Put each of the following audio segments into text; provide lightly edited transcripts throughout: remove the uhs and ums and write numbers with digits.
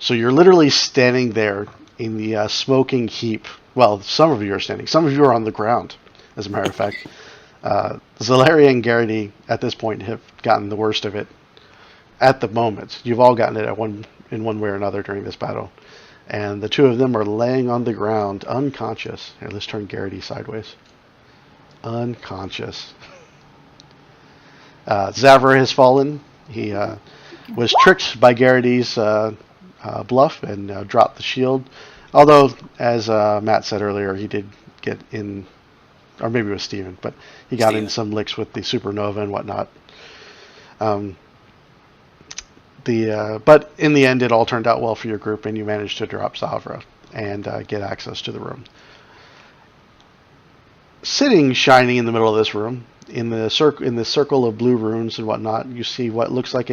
So you're literally standing there in the smoking heap. Well, some of you are standing. Some of you are on the ground, as a matter of fact. Zalaria and Garrity, at this point, have gotten the worst of it. At the moment, you've all gotten it in one way or another during this battle. And the two of them are laying on the ground, unconscious. Here, let's turn Garrity sideways. Unconscious. Zavra has fallen. He was tricked by Garrity's bluff and dropped the shield. Although, as Matt said earlier, he did get in, or maybe it was Steven, but he got in some licks with the supernova and whatnot. But in the end, it all turned out well for your group, and you managed to drop Zavra and get access to the room. Sitting, shining in the middle of this room, in the circle of blue runes and whatnot, you see what looks like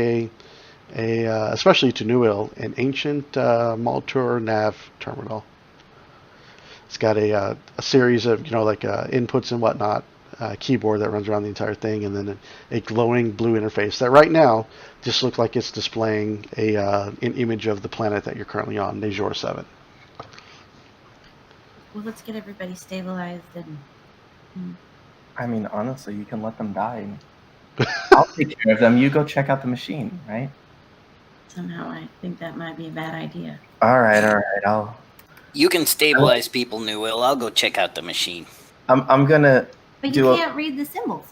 especially to Newell, an ancient Maltur nav terminal. It's got a series of inputs and whatnot, keyboard that runs around the entire thing, and then a glowing blue interface that right now just looks like it's displaying an image of the planet that you're currently on, Najor 7. Well, let's get everybody stabilized and. I mean, honestly, you can let them die. I'll take care of them. You go check out the machine, right? Somehow I think that might be a bad idea. All right. You can stabilize people, Newell. I'll go check out the machine. I'm gonna. But you can't read the symbols.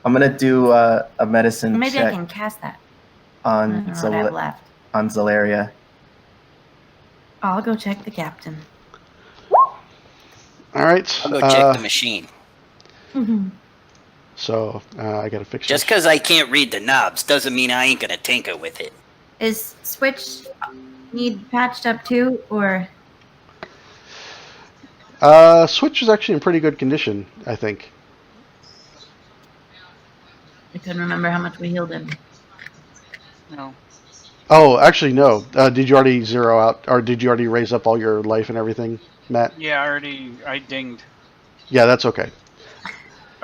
I'm gonna do a medicine Maybe check I can cast that. on Zalaria. I'll go check the captain. All right. I'll go check the machine. Mm-hmm. So I gotta fix. Just because I can't read the knobs doesn't mean I ain't gonna tinker with it. Is Switch need patched up too, or? Switch is actually in pretty good condition, I think. I couldn't remember how much we healed him. No. Oh, actually, no. Did you already zero out, or did you already raise up all your life and everything, Matt? Yeah, I dinged. Yeah, that's okay.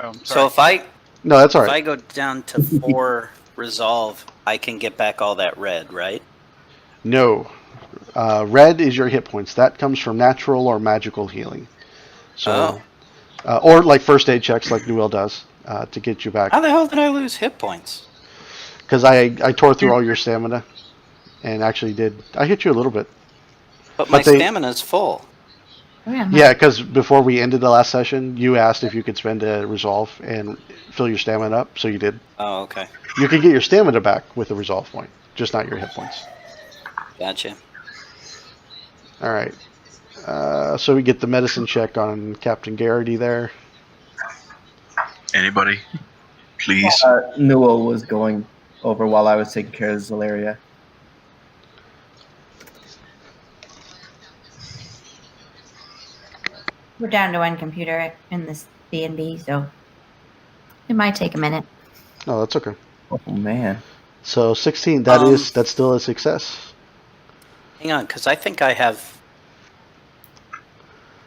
Oh, So if I that's all right. If I go down to 4 resolve, I can get back all that red, right? No. Red is your hit points. That comes from natural or magical healing. So, or like first aid checks, like Newell does, to get you back. How the hell did I lose hit points? Because I tore through all your stamina, and actually I hit you a little bit. But my stamina's full. Yeah, because before we ended the last session, you asked if you could spend a resolve and fill your stamina up, so you did. Oh, okay. You can get your stamina back with a resolve point, just not your hit points. Gotcha. All right. So we get the medicine check on Captain Garrity there. Anybody? Please. Newell was going over while I was taking care of Zalaria. We're down to one computer in this D&D, so it might take a minute. No, that's okay. Oh man. So 16. That's still a success. Hang on, because I think I have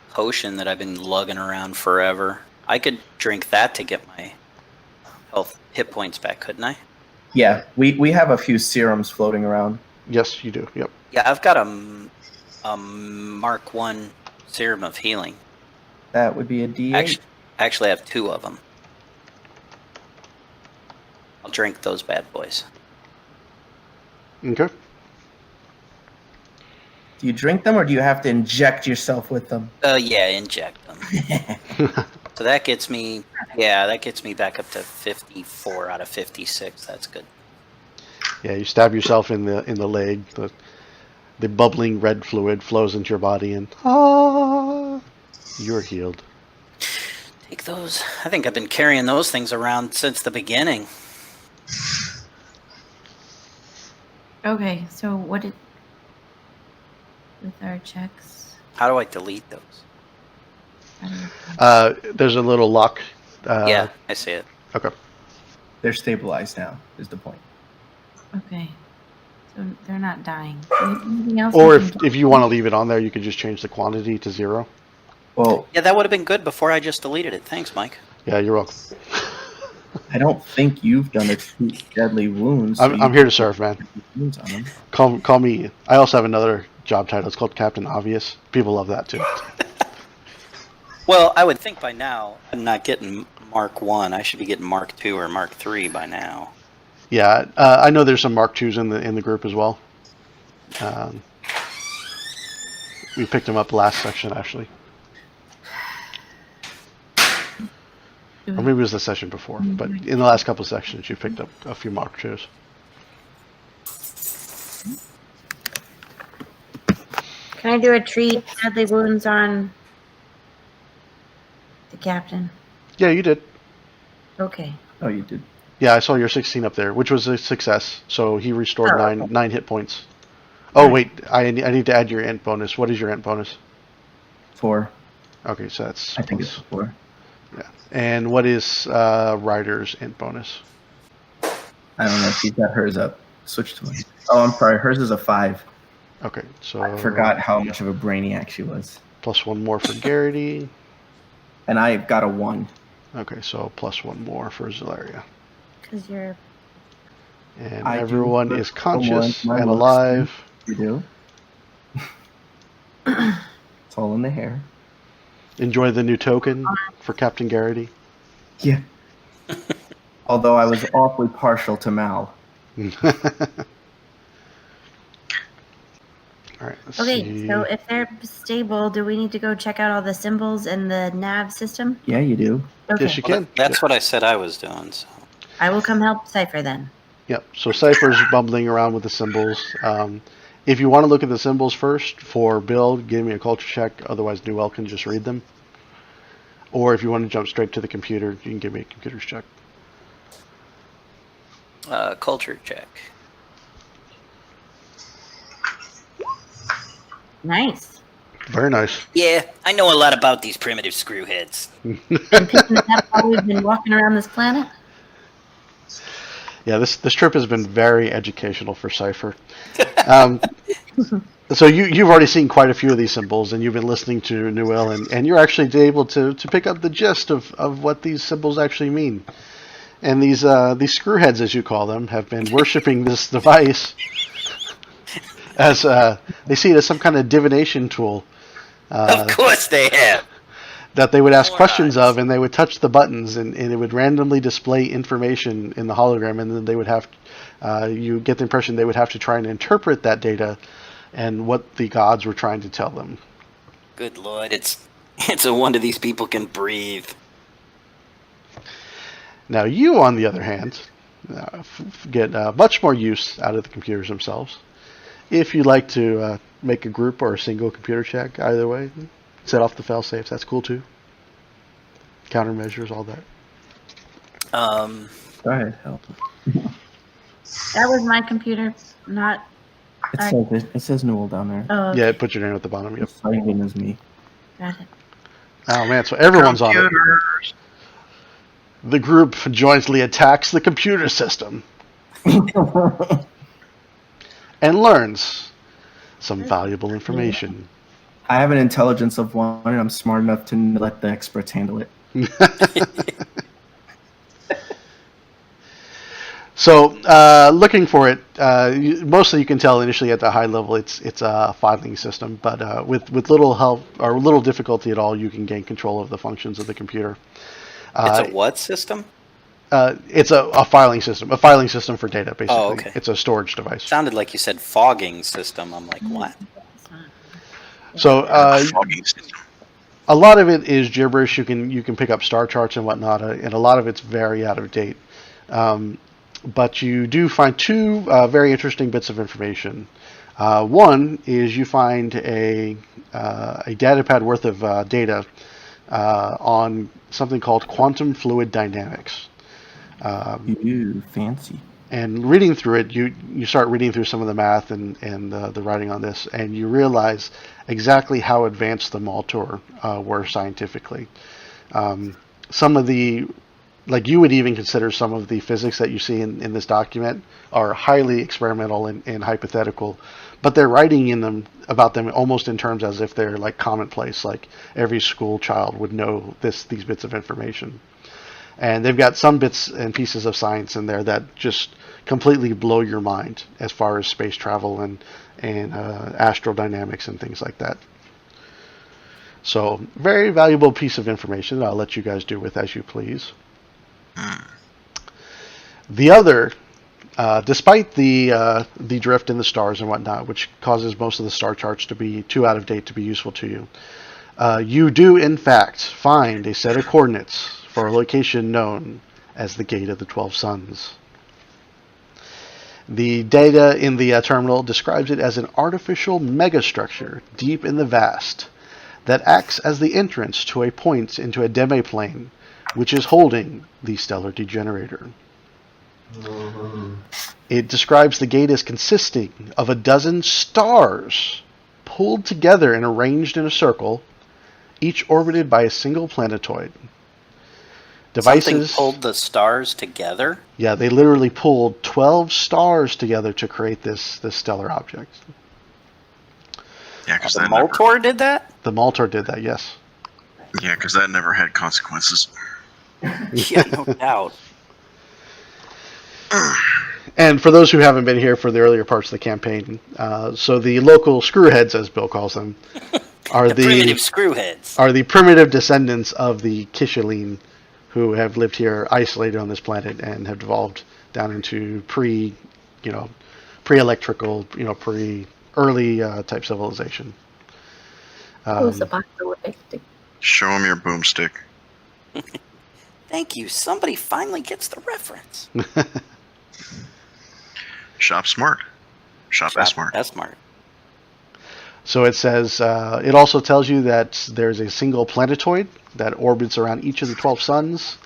potion that I've been lugging around forever. I could drink that to get my health hit points back, couldn't I? Yeah, we have a few serums floating around. Yes, you do. Yep. Yeah, I've got a Mark 1 serum of healing. That would be a D8. Actually, I have 2 of them. I'll drink those bad boys. Okay. Do you drink them, or do you have to inject yourself with them? Yeah, inject them. So that gets me back up to 54 out of 56. That's good. Yeah, you stab yourself in the leg. The bubbling red fluid flows into your body, and you're healed. Take those. I think I've been carrying those things around since the beginning. Okay, so what did... with our checks... How do I delete those? There's a little lock. Yeah, I see it. Okay. They're stabilized now, is the point. Okay. So they're not dying. Anything else? Or if you want to leave it on there, you could just change the quantity to 0. Well, yeah, that would have been good before I just deleted it. Thanks, Mike. Yeah, you're welcome. I don't think you've done a treat deadly wounds. so I'm here to serve, man. wounds on them. Call me. I also have another job title. It's called Captain Obvious. People love that too. Well, I would think by now I'm not getting Mark 1. I should be getting Mark 2 or Mark 3 by now. Yeah, I know there's some Mark IIs in the group as well. We picked them up last section actually, or maybe it was the session before. But in the last couple of sections, you picked up a few Mark IIs. Can I do a treat deadly wounds on the captain? Yeah, you did. Okay. Oh, you did. Yeah, I saw your 16 up there, which was a success. So he restored Oh, nine hit points. Oh wait, I need to add your int bonus. What is your int bonus? 4. Okay, so that's I think plus- it's 4. yeah. And what is Ryder's int bonus? I don't know if she's got hers up. Switch to one. Oh, I'm sorry. Hers is a 5. Okay, so I forgot how much of a brainiac she was. plus 1 more for Garrity. And I got a 1. Okay, so plus 1 more for Zelaria. Because you're. And I do everyone plus is conscious 1, my and looks. alive. You do? It's all in the hair. Enjoy the new token for Captain Garrity. Yeah. Although I was awfully partial to Mal. All right. Let's Okay, see. so if they're stable, do we need to go check out all the symbols in the nav system? Yeah, you do. Okay. Yes, you Well, can. that's what I said I was doing. So. I will come help Cypher then. Yep. So Cypher's bumbling around with the symbols. If you want to look at the symbols first for build, give me a culture check. Otherwise, Newell can just read them. Or if you want to jump straight to the computer, you can give me a computer's check. Culture check. Nice. Very nice. Yeah, I know a lot about these primitive screwheads. And picking up how we've been walking around this planet? Yeah, this trip has been very educational for Cypher. So you've already seen quite a few of these symbols, and you've been listening to Newell, and you're actually able to pick up the gist of what these symbols actually mean. And these screwheads, as you call them, have been worshiping this device as they see it as some kind of divination tool Of course they have. that they would ask questions Morons. of, and they would touch the buttons, and it would randomly display information in the hologram, and then they would have you get the impression they would have to try and interpret that data and what the gods were trying to tell them. Good lord, it's a wonder these people can breathe. Now you, on the other hand, get much more use out of the computers themselves. If you'd like to make a group or a single computer check, either way, set off the fail safes. That's cool too. Countermeasures, all that. Go ahead, help. That was my computer, not. It says Newell down there. Oh, Yeah, put your name at the bottom. Yep. The sign in is me. got it. Oh man, so everyone's on it. Computers. The group jointly attacks the computer system and learns some valuable information. I have an intelligence of 1, and I'm smart enough to let the experts handle it. So, looking for it, mostly you can tell initially at the high level it's a filing system, but with little help or little difficulty at all, you can gain control of the functions of the computer. It's a what system? It's a filing system for data, basically. Oh, okay. It's a storage device. Sounded like you said fogging system. I'm like, what? So, Fogging system. a lot of it is gibberish. You can pick up star charts and whatnot, and a lot of it's very out of date. But you do find two very interesting bits of information. One is you find a data pad worth of data on something called quantum fluid dynamics. Ooh, fancy. And reading through it, you start reading through some of the math and the writing on this, and you realize exactly how advanced the Maltor were scientifically. Some of the, like you would even consider some of the physics that you see in this document are highly experimental and hypothetical, but they're writing in them about them almost in terms as if they're like commonplace, like every school child would know these bits of information. And they've got some bits and pieces of science in there that just completely blow your mind as far as space travel and astrodynamics and things like that. So, very valuable piece of information that I'll let you guys do with as you please. The other, despite the drift in the stars and whatnot, which causes most of the star charts to be too out of date to be useful to you, you do in fact find a set of coordinates for a location known as the Gate of the 12 Suns. The data in the terminal describes it as an artificial megastructure deep in the vast that acts as the entrance to a point into a demiplane, which is holding the stellar degenerator. It describes the gate as consisting of a dozen stars pulled together and arranged in a circle, each orbited by a single planetoid. Something pulled the stars together? Yeah, they literally pulled 12 stars together to create this stellar object. Yeah, because The that never, Moltor did that? The Maltor did that, yes. yeah, 'cause that never had consequences. Yeah, no doubt. And for those who haven't been here for the earlier parts of the campaign, so the local screwheads, as Bill calls them, are The primitive screwheads. are the primitive descendants of the Kishaline, who have lived here isolated on this planet and have evolved down into pre-electrical, pre-early type civilization. Post-apocalyptic. Show him your boomstick. Thank you. Somebody finally gets the reference. Shop smart. Shop smart. That's smart. So it says, it also tells you that there's a single planetoid that orbits around each of the 12 suns,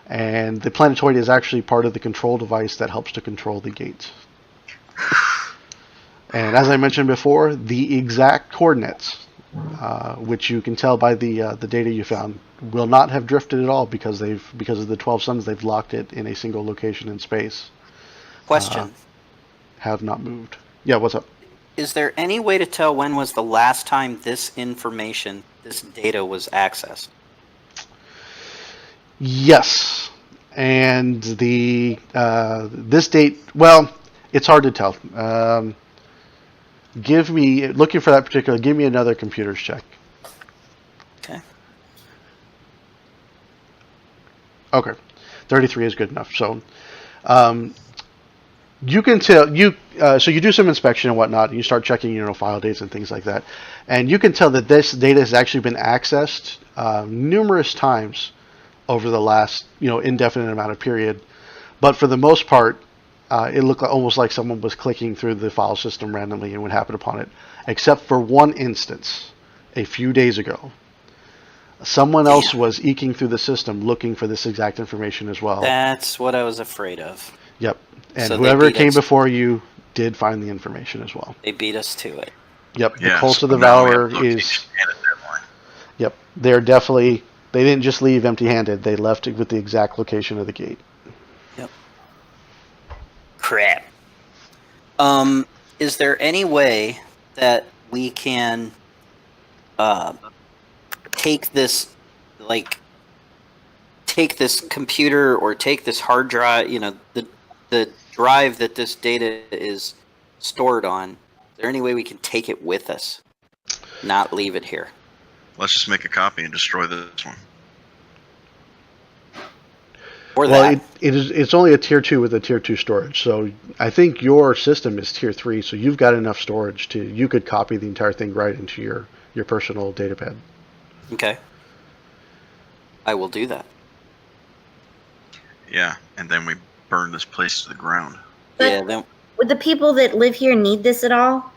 and the planetoid is actually part of the control device that helps to control the gate. And as I mentioned before, the exact coordinates, which you can tell by the data you found, will not have drifted at all because of the 12 suns. They've locked it in a single location in space. Question. Have not moved. Yeah, what's up? Is there any way to tell when was the last time this information, this data was accessed? Yes, and the this date. Well, it's hard to tell. Looking for that particular. Give me another computer's check. Okay. Okay, 33 is good enough. So, you can tell so you do some inspection and whatnot, and you start checking, file dates and things like that, and you can tell that this data has actually been accessed numerous times over the last, indefinite amount of period. But for the most part, it looked almost like someone was clicking through the file system randomly and would happen upon it, except for one instance a few days ago. Someone else was eking through the system looking for this exact information as well. That's what I was afraid of. Yep. And So they whoever beat came us. before you did find the information as well. They beat us to it. Yep. The Yeah, Pulse so of the now we have Valor location is. and a deadline. Yep. They didn't just leave empty-handed. They left it with the exact location of the gate. Crap. Is there any way that we can take this computer or take this hard drive, the drive that this data is stored on? Is there any way we can take it with us, not leave it here? Let's just make a copy and destroy this one. Or Well, that. it's only a tier 2 with a tier 2 storage. So I think your system is tier 3, so you've got enough storage you could copy the entire thing right into your personal datapad. Okay. I will do that. Yeah, and then we burn this place to the ground. But- Yeah, then Would the people that live here need this at all?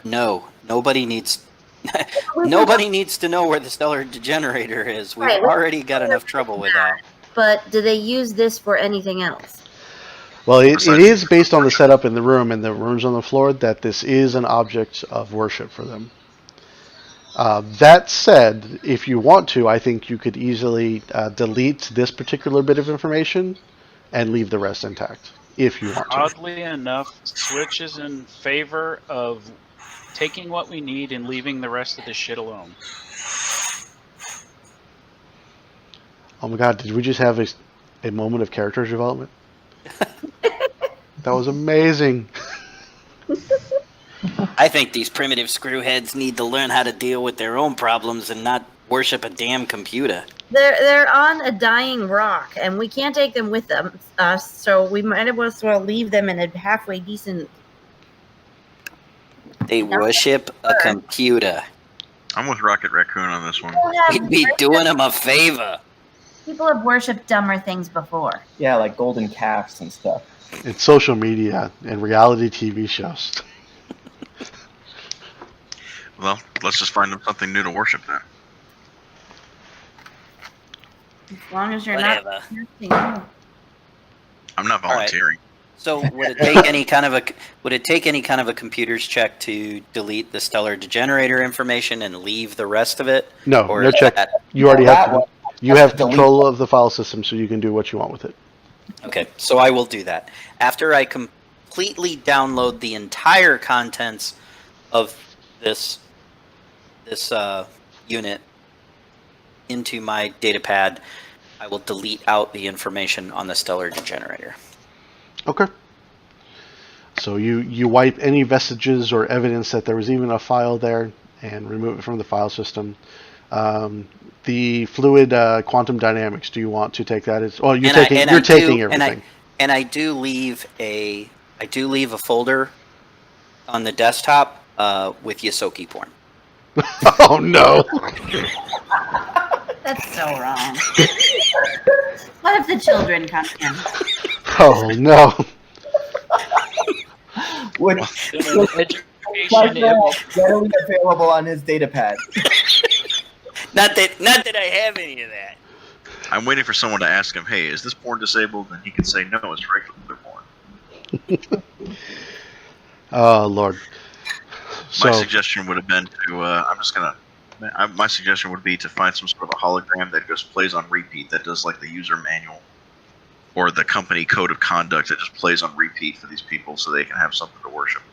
no. Nobody needs nobody needs to know where the stellar degenerator is. We've Right. already got enough trouble with that. But do they use this for anything else? Well, it Besides- is based on the setup in the room and the rooms on the floor that this is an object of worship for them. That said, if you want to, I think you could easily delete this particular bit of information and leave the rest intact, if you want to. Oddly enough, Switch is in favor of taking what we need and leaving the rest of the shit alone. Oh my god, did we just have a moment of character development? That was amazing. I think these primitive screwheads need to learn how to deal with their own problems and not worship a damn computer. They're on a dying rock, and we can't take them with us. So we might as well leave them in a halfway decent. They worship a computer. I'm with Rocket Raccoon on this one. We'd be doing them a favor. People have worshipped dumber things before. Yeah, like golden calves and stuff. It's social media and reality TV shows. Well, let's just find them something new to worship then. As long as you're Whatever. not. I'm not All right. volunteering. So would it take any kind of a computer's check to delete the stellar degenerator information and leave the rest of it? No, Or no is check. that- You already That have to. one. You Have have to delete control of the file system, so you can do what you want with it. Okay, so I will do that. After I completely download the entire contents of this unit into my data pad, I will delete out the information on the stellar degenerator. Okay. So you wipe any vestiges or evidence that there was even a file there and remove it from the file system. The fluid quantum dynamics. Do you want to take that as? Well, you're taking everything. And I do leave a folder on the desktop with Yosoki porn. Oh no! That's so wrong. What if the children come in? Oh no! Which Education. readily available on his data pad. Not that I have any of that. I'm waiting for someone to ask him, hey, is this porn disabled? And he can say, no, it's regular porn. Oh Lord. My So suggestion would have been to, my suggestion would be to find some sort of a hologram that just plays on repeat, that does like the user manual or the company code of conduct that just plays on repeat for these people so they can have something to worship.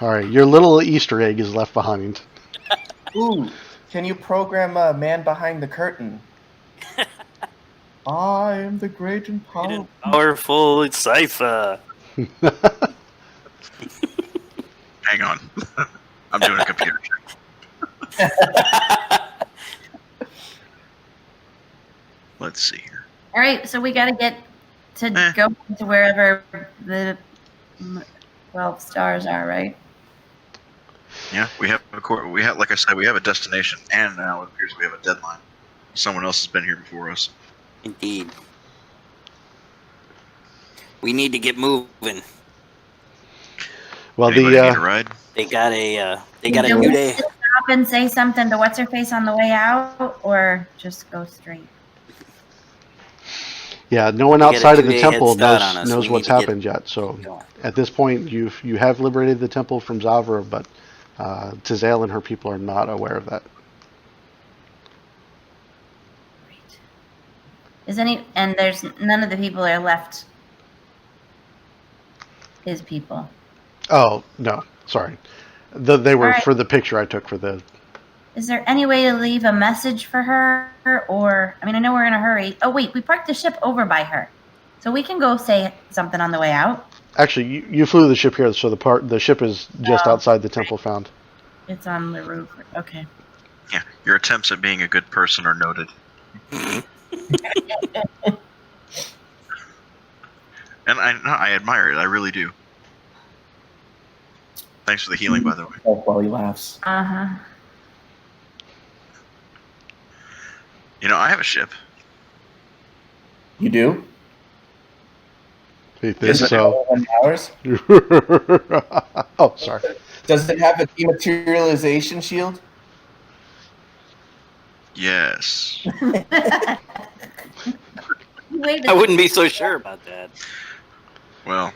all right, your little Easter egg is left behind. Ooh, can you program a man behind the curtain? I am the great and powerful. Powerful cipher. Hang on. I'm doing a computer check. Let's see here. All right, so we got to get to go to wherever the 12 stars are, right? Yeah, we have like I said, we have a destination, and now it appears we have a deadline. Someone else has been here before us. Indeed. We need to get moving. Well, Anybody need a ride? They got a Do new we day. stop and say something to what's her face on the way out, or just go straight? yeah, no one We get a outside of the 2-day head temple start on us. knows We what's need to get happened yet. So going. at this point, you have liberated the temple from Zavra, but Tazale and her people are not aware of that. And there's none of the people are left. His people. Oh no, sorry. They were All right. for the picture I took for the. Is there any way to leave a message for her? Or, I mean, I know we're in a hurry. Oh, wait, we parked the ship over by her. So we can go say something on the way out. Actually, you flew the ship here, so the ship is just outside the temple found. It's on the roof. Okay. Yeah, your attempts at being a good person are noted. And I admire it. I really do. Thanks for the healing, by the way. While he laughs. Uh-huh. You know, I have a ship. You do? You think Is it so? 1 hours? Oh, sorry. Does it have a dematerialization shield? Yes. Wait I wouldn't be so sure about that. Well,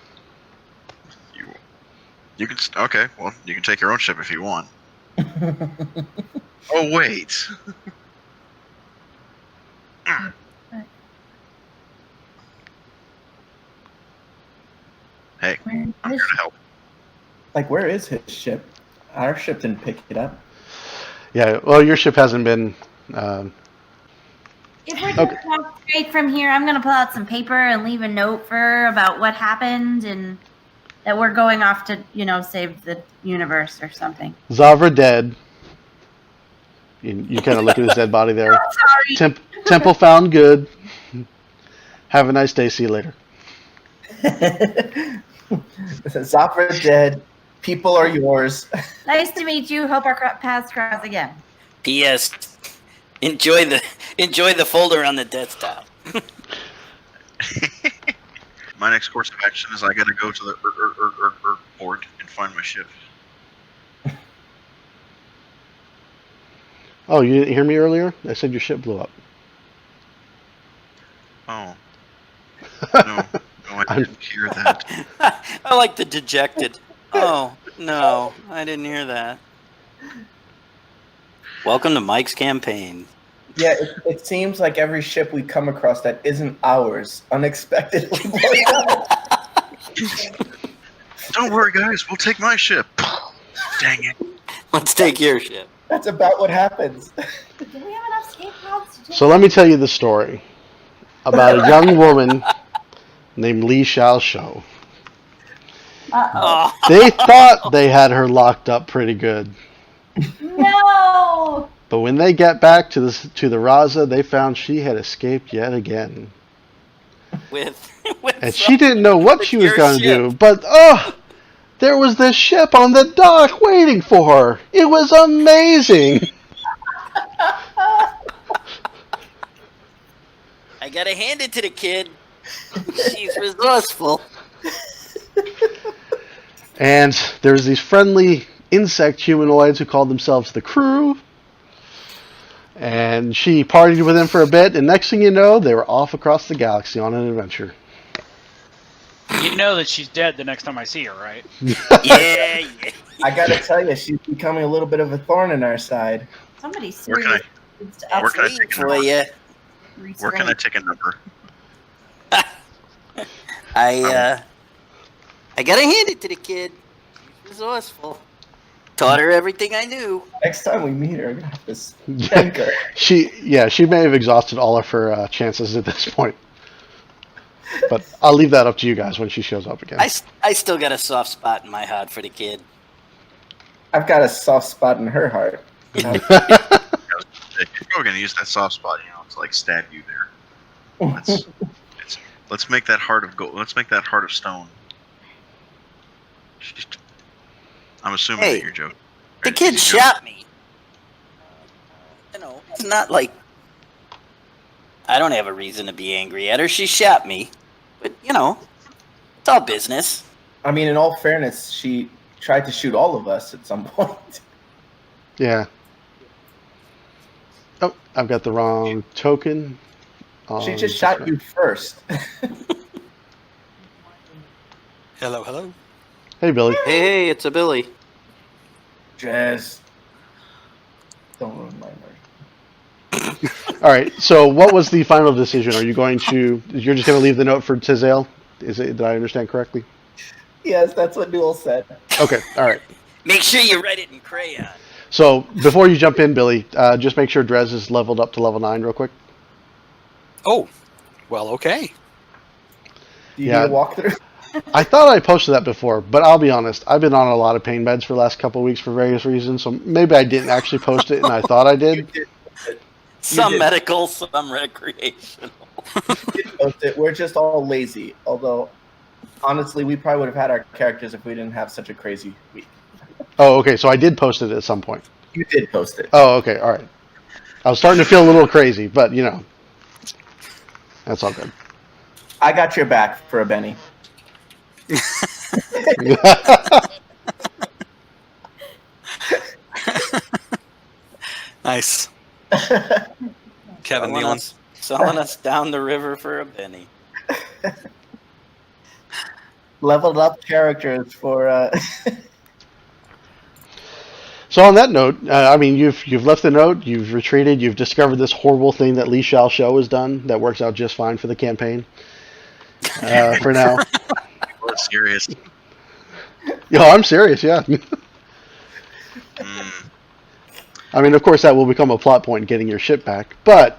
you can. Okay. Well, you can take your own ship if you want. Oh wait. Hey, I'm here to help. Like, where is his ship? Our ship didn't pick it up. Yeah. Well, your ship hasn't been. If we're going to walk straight from here, I'm going to pull out some paper and leave a note for her about what happened and that we're going off to, save the universe or something. Zavra dead. You kind of look at his dead body there. Sorry. Temple found good. Have a nice day. See you later. Zafra's dead. People are yours. Nice to meet you. Hope our paths cross again. P.S. Enjoy the folder on the desktop. My next course of action is I gotta go to the port and find my ship. Oh, you didn't hear me earlier? I said your ship blew up. Oh. No, I didn't hear that. I like the dejected. Oh, no, I didn't hear that. Welcome to Mike's campaign. Yeah, it seems like every ship we come across that isn't ours unexpectedly blows up. Don't worry, guys. We'll take my ship. Dang it. Let's take your ship. That's about what happens. Do we have enough escape pods to So let me tell you the story about a young woman named Li Xiaoshou. Uh-oh. They thought they had her locked up pretty good, No! but when they get back to the Raza, they found she had escaped yet again, With and she didn't know what she was your going to ship. do. But there was this ship on the dock waiting for her. It was amazing. I gotta hand it to the kid. She's resourceful. And there's these friendly insect humanoids who called themselves the Crew. And she partied with them for a bit, and next thing you know, they were off across the galaxy on an adventure. You know that she's dead the next time I see her, right? Yeah. I gotta tell you, she's becoming a little bit of a thorn in our side. Somebody Where can I- seriously needs to where can I update take a For number? you. Where can I take a number? I gotta hand it to the kid. She's resourceful. Taught her everything I knew. Next time we meet her, I'm gonna have to spank her. She may have exhausted all of her chances at this point. But I'll leave that up to you guys when she shows up again. I still got a soft spot in my heart for the kid. I've got a soft spot in her heart. If you're gonna use that soft spot, to like stab you there. Let's make that heart of gold. Let's make that heart of stone. I'm assuming Hey, that you're joking. The Right? kid She's joking. shot me. It's not like I don't have a reason to be angry at her. She shot me. But, it's all business. I mean, in all fairness, she tried to shoot all of us at some point. Yeah. Oh, I've got the wrong token. She just shot you first. Hello. Hey, Billy. Hey, it's a Billy. Jazz. Don't ruin my immersion. All right. So, what was the final decision? Are you going to? You're just going to leave the note for Tizale? Did I understand correctly? Yes, that's what Newell said. Okay. All right. Make sure you write it in crayon. So, before you jump in, Billy, just make sure Drez is leveled up to level 9 real quick. Oh, well, okay. Do you Yeah. need a walkthrough? I thought I posted that before, but I'll be honest. I've been on a lot of pain meds for the last couple of weeks for various reasons, so maybe I didn't actually post it, and I thought I did. Some did. medical, some recreational. Post it. We're just all lazy. Although, honestly, we probably would have had our characters if we didn't have such a crazy week. Oh, okay. So I did post it at some point. You did post it. Oh, okay. All right. I was starting to feel a little crazy, but that's all good. I got your back for a Benny. Nice. Kevin Selling Nealon. us, selling us down the river for a penny. Leveled up characters for. So on that note, I mean, you've left the note, you've retreated, you've discovered this horrible thing that Li Xiaoshou has done that works out just fine for the campaign. For now. Well, serious. Yo, I'm serious, yeah. I mean, of course, that will become a plot point getting your ship back, but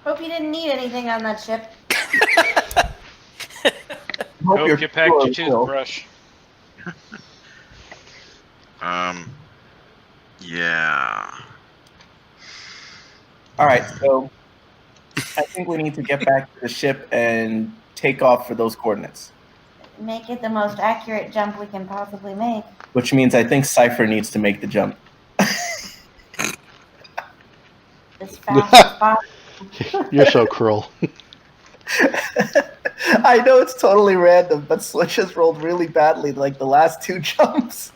Hope you didn't need anything on that ship. Hope your you packed your fuel. toothbrush. Yeah. All right, so I think we need to get back to the ship and take off for those coordinates. Make it the most accurate jump we can possibly make. Which means I think Cypher needs to make the jump. As fast as possible. you're so cruel. I know it's totally random, but Switch has rolled really badly like the last 2 jumps.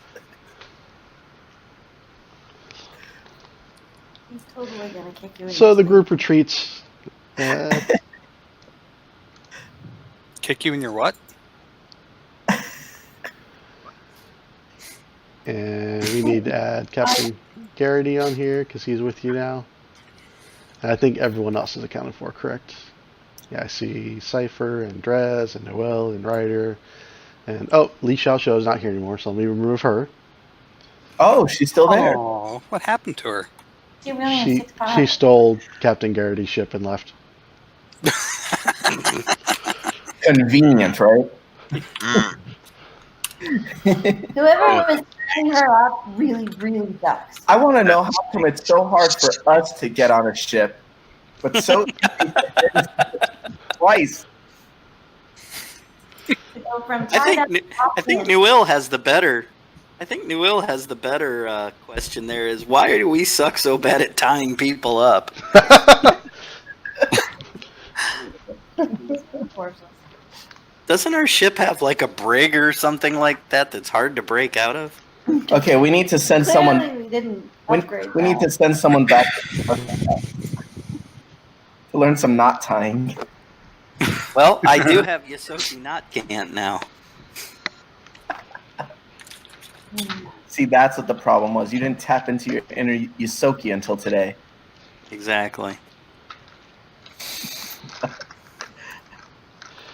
He's totally gonna kick you in So your the sleep. group retreats. Kick you in your what? And we need to add Captain Garrity on here because he's with you now. And I think everyone else is accounted for, correct? Yeah, I see Cypher and Drez and Noel and Ryder. And oh, Li Xiaoxiu is not here anymore, so let me remove her. Oh, she's still there. Oh, what happened to her? She really has She 6'5". she stole Captain Garrity's ship and left. Convenient, right? Mm. Whoever was setting her up really, really sucks. I want to know how come it's so hard for us to get on a ship, but so easy twice. To go from I think tied Nu- up I think to Newell has the better. I think Newell has the better question. There is why do we suck so bad at tying people up? horses. Doesn't our ship have like a brig or something like that that's hard to break out of? Okay, we need to send someone. Clearly we didn't We, upgrade we need that. to send someone back to learn some knot tying. Well, I do have Yosoki Knot Cant now. See, that's what the problem was. You didn't tap into your inner Yusoki until today. Exactly.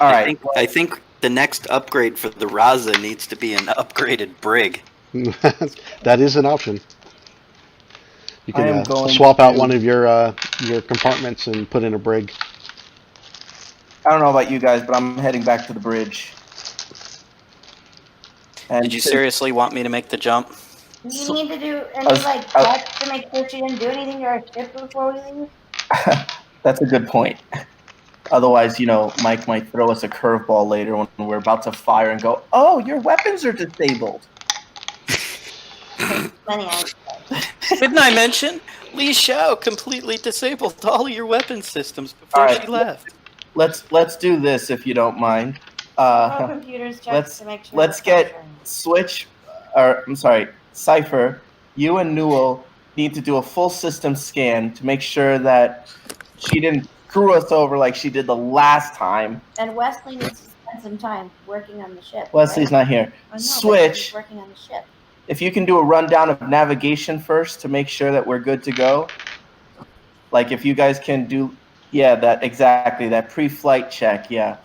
All right. I think the next upgrade for the Raza needs to be an upgraded brig. That is an option. You I can am going swap out to- one of your compartments and put in a brig. I don't know about you guys, but I'm heading back to the bridge. And Did you seriously want me to make the jump? Do you need to do any was- like checks to make sure she didn't do anything to our ship before we leave? That's a good point. Otherwise, you know, Mike might throw us a curveball later when we're about to fire and go, "Oh, your weapons are disabled." Many ideas. Didn't I mention Li Xiao completely disabled all your weapon systems before All right. she left? Let's do this if you don't mind. All computers checks let's- to make sure. let's it's get- functioning. Switch, or I'm sorry, Cypher. You and Newell need to do a full system scan to make sure that she didn't screw us over like she did the last time. And Wesley needs to spend some time working on the ship. Wesley's right? not here. I know, but Switch. he's working on the ship. If you can do a rundown of navigation first to make sure that we're good to go. Like if you guys can do, yeah, that pre-flight check, yeah.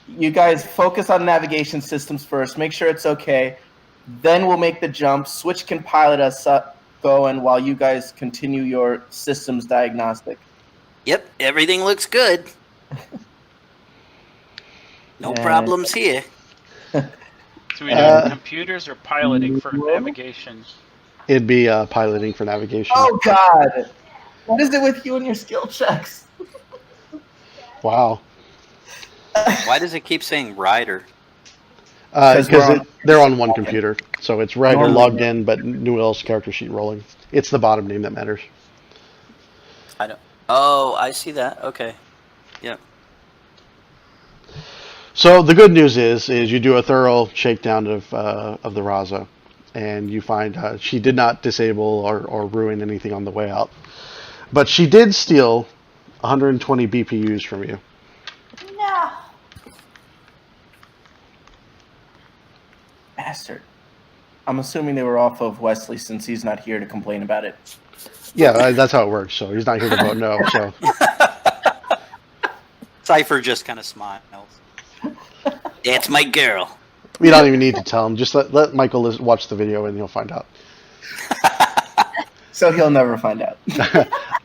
You guys focus on navigation systems first, make sure it's okay. Then we'll make the jump. Switch can pilot us up going while you guys continue your systems diagnostic. Yep, everything looks good. No Yeah. problems here. So we do computers or piloting for navigation? It'd be piloting for navigation. Oh God! What is it with you and your skill checks? Wow. Why does it keep saying rider? 'Cause we're Because on- they're on one computer, so it's Ryder Normally- logged in, but Newell's character sheet rolling. It's the bottom name that matters. I don't. Oh, I see that. Okay. Yep. So the good news is you do a thorough shakedown of the Raza, and you find she did not disable or ruin anything on the way out, but she did steal 120 BPUs from you. No. Bastard. I'm assuming they were off of Wesley since he's not here to complain about it. Yeah, that's how it works. So he's not here to vote no. So Cypher just kind of smiles. That's my girl. we don't even need to tell him. Just let Michael watch the video, and he'll find out. So he'll never find out.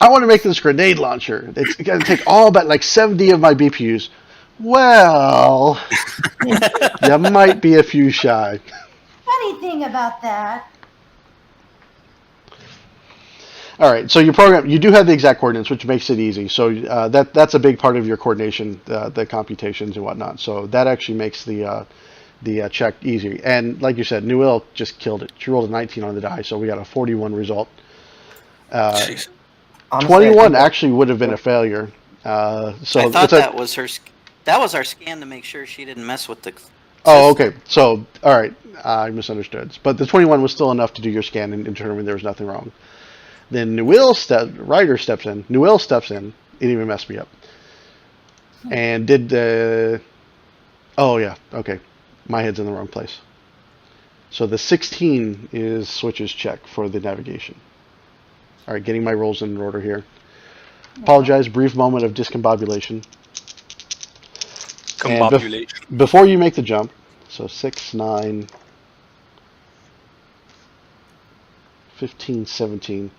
I want to make this grenade launcher. It's going to take all but like 70 of my BPUs. Well, you might be a few shy. Funny thing about that. All right, so your program, you do have the exact coordinates, which makes it easy. So that's a big part of your coordination, the computations and whatnot. So that actually makes the check easy. And like you said, Newell just killed it. She rolled a 19 on the die, so we got a 41 result. Jeez. Honestly, 21 actually would have been a failure. So I thought it's a, that was her. That was our scan to make sure she didn't mess with the. oh, okay. So, all right, I misunderstood. But the 21 was still enough to do your scan and determine there was nothing wrong. Then Ryder steps in. Newell steps in. It didn't even messed me up. And did the. Oh yeah. Okay, my head's in the wrong place. So the 16 is Switch's check for the navigation. All right, getting my rolls in order here. Apologize. Brief moment of discombobulation. And Combobulation. before you make the jump, so 6, 9, 15, 17.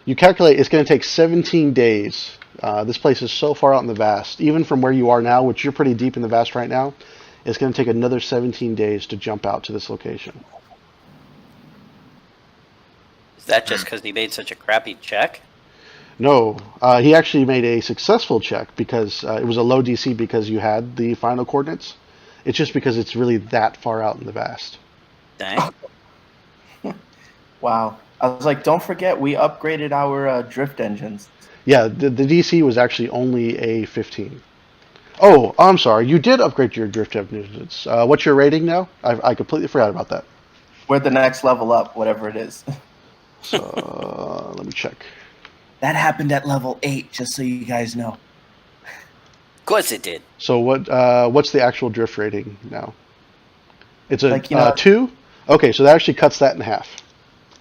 You calculate it's going to take 17 days. This place is so far out in the vast, even from where you are now, which you're pretty deep in the vast right now. It's going to take another 17 days to jump out to this location. Is that just because he made such a crappy check? No, he actually made a successful check because it was a low DC because you had the final coordinates. It's just because it's really that far out in the vast. Dang. Wow. I was like, don't forget, we upgraded our drift engines. Yeah, the DC was actually only a 15. Oh, I'm sorry. You did upgrade your drift engines. What's your rating now? I completely forgot about that. We're the next level up, whatever it is. So let me check. That happened at level 8, just so you guys know. Of course it did. So what's the actual drift rating now? It's a Like, you know- 2? Okay, so that actually cuts that in half.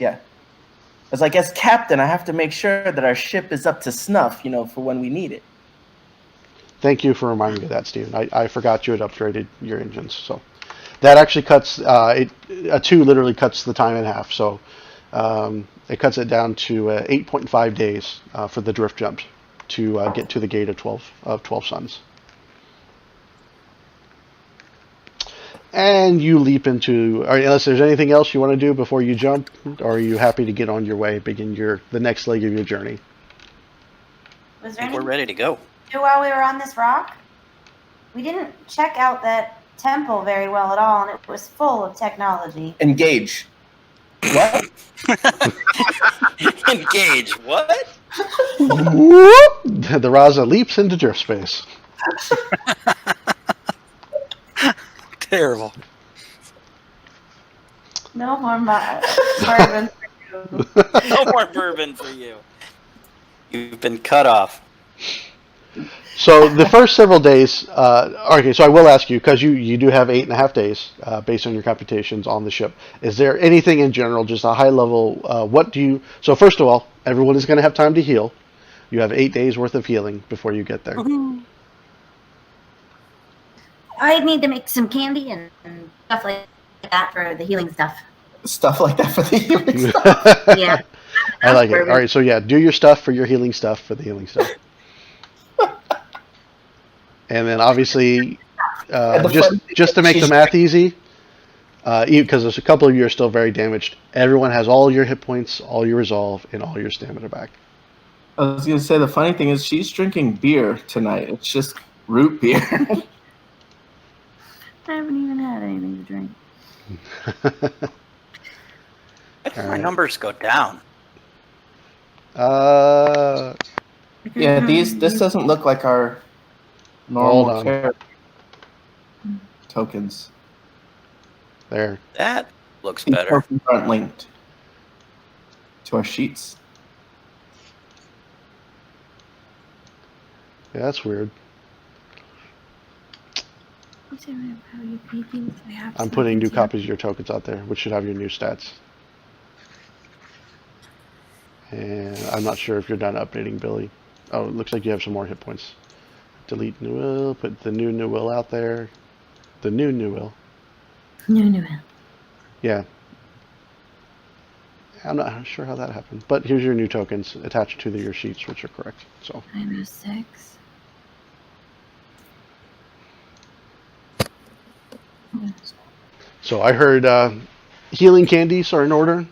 Yeah. I was like, as captain, I have to make sure that our ship is up to snuff, for when we need it. Thank you for reminding me of that, Steven. I forgot you had upgraded your engines. So that actually cuts a 2 literally cuts the time in half. So it cuts it down to 8.5 days for the drift jump to get to the gate of 12 suns. And you leap into. All right, unless there's anything else you want to do before you jump, or are you happy to get on your way, begin the next leg of your journey? Was I there think we're anything ready to go. to do while we were on this rock? We didn't check out that temple very well at all, and it was full of technology. Engage. What? Engage. What? Whoop! The Raza leaps into drift space. Terrible. No more bourbon for you. No more bourbon for you. You've been cut off. So the first several days, okay, so I will ask you, because you do have 8.5 days based on your computations on the ship. Is there anything in general, just a high level, so first of all, everyone is going to have time to heal. You have 8 days worth of healing before you get there. I need to make some candy and stuff like that for the healing stuff. Stuff like that for the healing stuff. Yeah. I like it. All right, so yeah, do your stuff for your healing stuff for the healing stuff. And then obviously, just to make the math easy, because there's a couple of you are still very damaged, everyone has all your hit points, all your resolve, and all your stamina back. I was going to say, the funny thing is she's drinking beer tonight. It's just root beer. I haven't even had anything to drink. Why did my numbers go down? Yeah, this doesn't look like our Hold normal on. character tokens. There. That looks These better. tokens aren't linked to our sheets. Yeah, that's weird. I'm putting new copies of your tokens out there, which should have your new stats. And I'm not sure if you're done updating Billy. Oh, it looks like you have some more hit points. Delete Newell, put the new Newell out there. The new Newell. No. Yeah. I'm not sure how that happened, but here's your new tokens attached to your sheets, which are correct. So 906. So I heard healing candies are in order.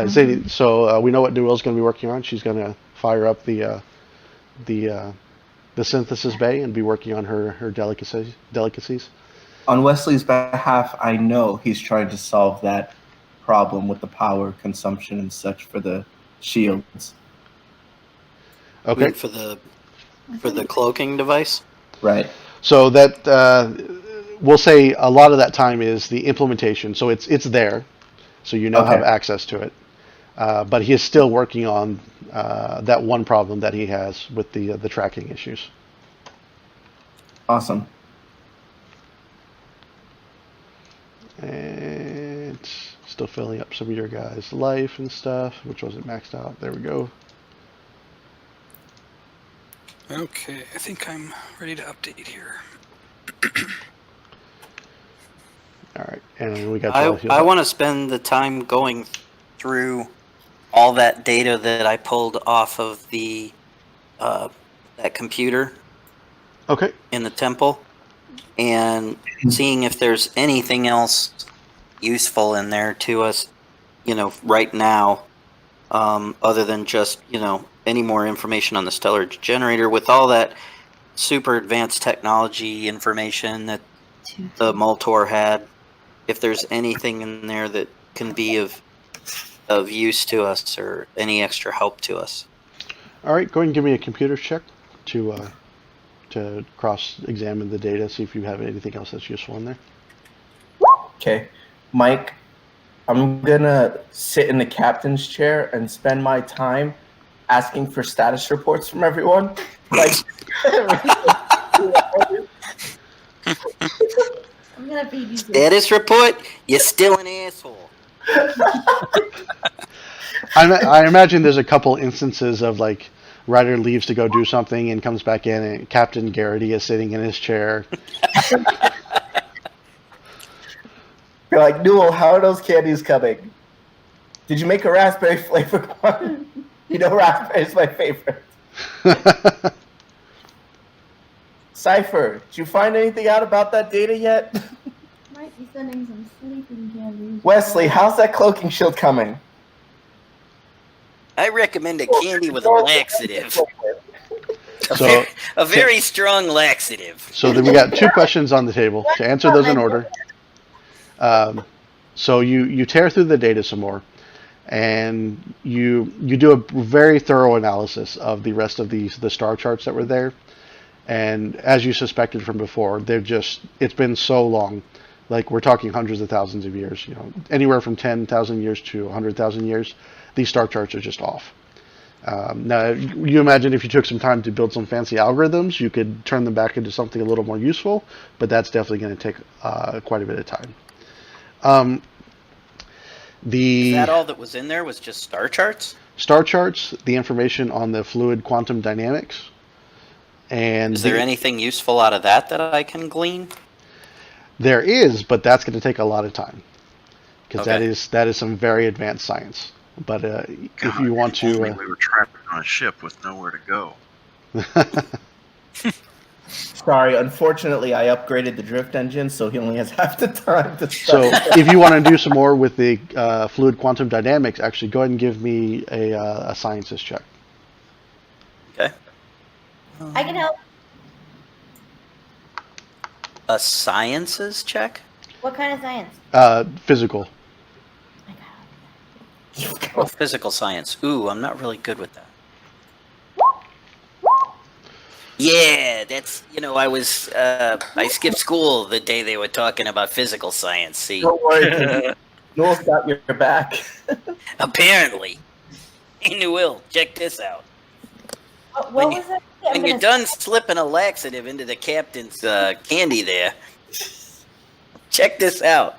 So we know what Newell's going to be working on. She's going to fire up the synthesis bay and be working on her delicacies. On Wesley's behalf, I know he's trying to solve that problem with the power consumption and such for the shields. Okay. For the cloaking device. Right. So that we'll say a lot of that time is the implementation. So it's there, so have access to it. But he is still working on that one problem that he has with the tracking issues. Awesome. And still filling up some of your guys' life and stuff, which wasn't maxed out. There we go. Okay, I think I'm ready to update here. All right, and we got. I want to spend the time going through all that data that I pulled off of the that computer. Okay. In the temple, and seeing if there's anything else useful in there to us, right now, other than just, any more information on the stellar generator with all that super advanced technology information that the Moltor had. If there's anything in there that can be of use to us or any extra help to us. All right, go ahead and give me a computer check to cross-examine the data, see if you have anything else that's useful in there. Okay. Mike, I'm going to sit in the captain's chair and spend my time asking for status reports from everyone. Like, I'm gonna feed you. Status report? You're still an asshole. I imagine there's a couple instances of like Ryder leaves to go do something and comes back in, and Captain Garrity is sitting in his chair. You're like, Newell, how are those candies coming? Did you make a raspberry flavored one? Raspberry is my favorite. Cypher, did you find anything out about that data yet? Might be sending some sleeping candies. Wesley, how's that cloaking shield coming? I recommend a candy with a laxative. So, a very strong laxative. So then we got two questions on the table. To answer those in order. So you tear through the data some more, and you do a very thorough analysis of the rest of the star charts that were there. And as you suspected from before, it's been so long. Like, we're talking hundreds of thousands of years, anywhere from 10,000 years to 100,000 years. These star charts are just off. Now, you imagine if you took some time to build some fancy algorithms, you could turn them back into something a little more useful, but that's definitely going to take quite a bit of time. Is that all that was in there was just star charts? Star charts, the information on the fluid quantum dynamics. And is there anything useful out of that I can glean? There is, but that's going to take a lot of time, because that is some very advanced science. But if you want to, we were trapped on a ship with nowhere to go. Sorry, unfortunately, I upgraded the drift engine, so he only has half the time to study. So, if you want to do some more with the fluid quantum dynamics, actually go ahead and give me a sciences check. Okay. I can help. A sciences check? What kind of science? Physical. Oh, physical science. Ooh, I'm not really good with that. Yeah, that's, I skipped school the day they were talking about physical science, see? Don't worry, Noel's got your back. Apparently. Hey, Newell, check this out. What was it? When you're done slipping a laxative into the captain's candy there, check this out.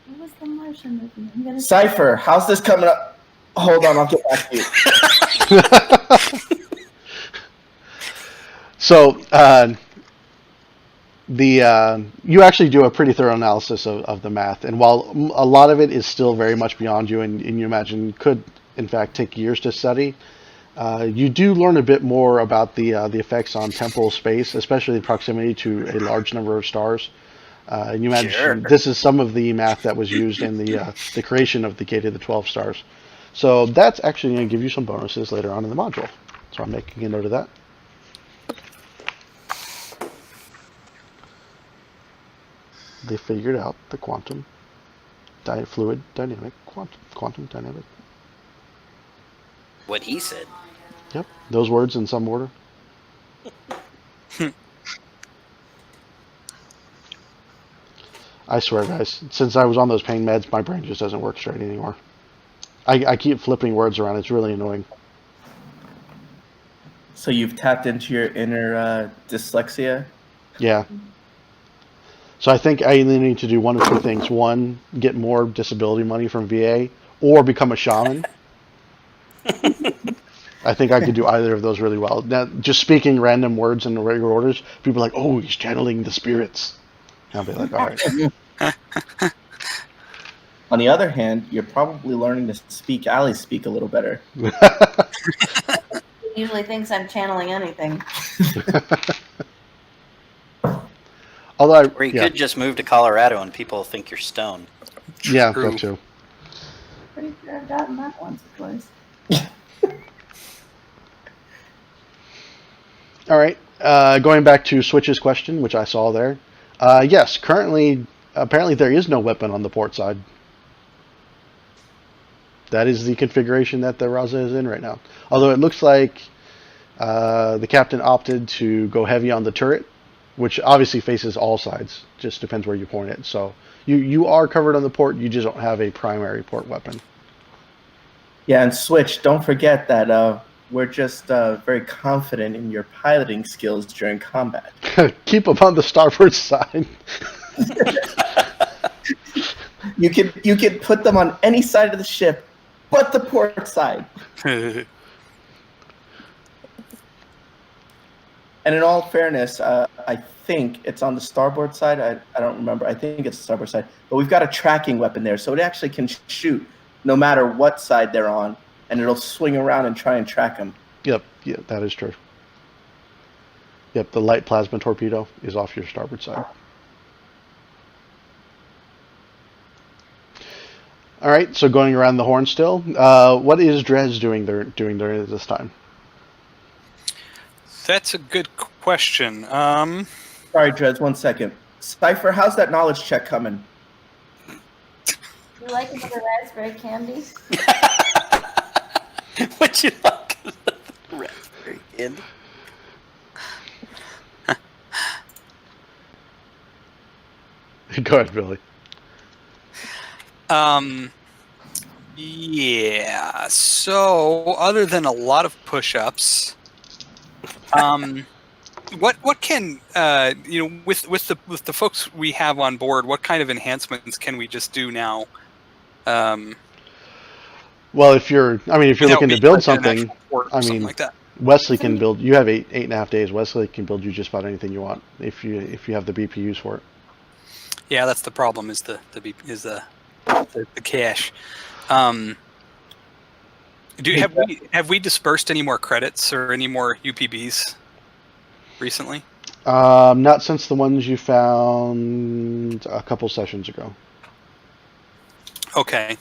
What was the Martian movie? Cypher, how's this coming up? Hold on, I'll get back to you. So, you actually do a pretty thorough analysis of the math, and while a lot of it is still very much beyond you, and you imagine could in fact take years to study, you do learn a bit more about the effects on temporal space, especially proximity to a large number of stars. And you imagine this is some of the math that was used in the creation of the Gate of the 12 Stars. So that's actually going to give you some bonuses later on in the module. So I'm making a note of that. They figured out the fluid dynamic, quantum dynamic. What he said. Yep, those words in some order. I swear, guys, since I was on those pain meds, my brain just doesn't work straight anymore. I keep flipping words around. It's really annoying. So you've tapped into your inner dyslexia? Yeah. So I think I either need to do one of two things. One, get more disability money from VA, or become a shaman. I think I could do either of those really well. Now, just speaking random words in regular orders, people are like, oh, he's channeling the spirits. And I'll be like, all right. On the other hand, you're probably learning to speak alley speak a little better. He usually thinks I'm channeling anything. Although, Or you could just move to Colorado and people think you're stoned. Yeah, True. that too. Pretty sure I've gotten that once or twice. All right. Going back to Switch's question, which I saw there. Yes, apparently there is no weapon on the port side. That is the configuration that the Raza is in right now. Although it looks like the captain opted to go heavy on the turret, which obviously faces all sides. Just depends where you point it. So you are covered on the port. You just don't have a primary port weapon. Yeah, and Switch, don't forget that we're just very confident in your piloting skills during combat. Keep them on the starboard side. You can put them on any side of the ship, but the port side. And in all fairness, I think it's on the starboard side. I don't remember. I think it's the starboard side. But we've got a tracking weapon there, so it actually can shoot no matter what side they're on, and it'll swing around and try and track them. Yep, that is true. Yep, the light plasma torpedo is off your starboard side. All right, so going around the horn still, what is Dres doing during this time? That's a good question. Sorry, Dres, 1 second. Cypher, how's that knowledge check coming? You like another raspberry candy? What you like? Raspberry candy. Go ahead, Billy. Yeah. So, other than a lot of push-ups, what can with the folks we have on board, what kind of enhancements can we just do now? Well, if you're looking to build something, something like that. Wesley can build. You have eight and a half days. Wesley can build you just about anything you want if you have the BPUs for it. Yeah, that's the problem. Is the cash. Have we dispersed any more credits or any more UPBs recently? Not since the ones you found a couple sessions ago. Okay.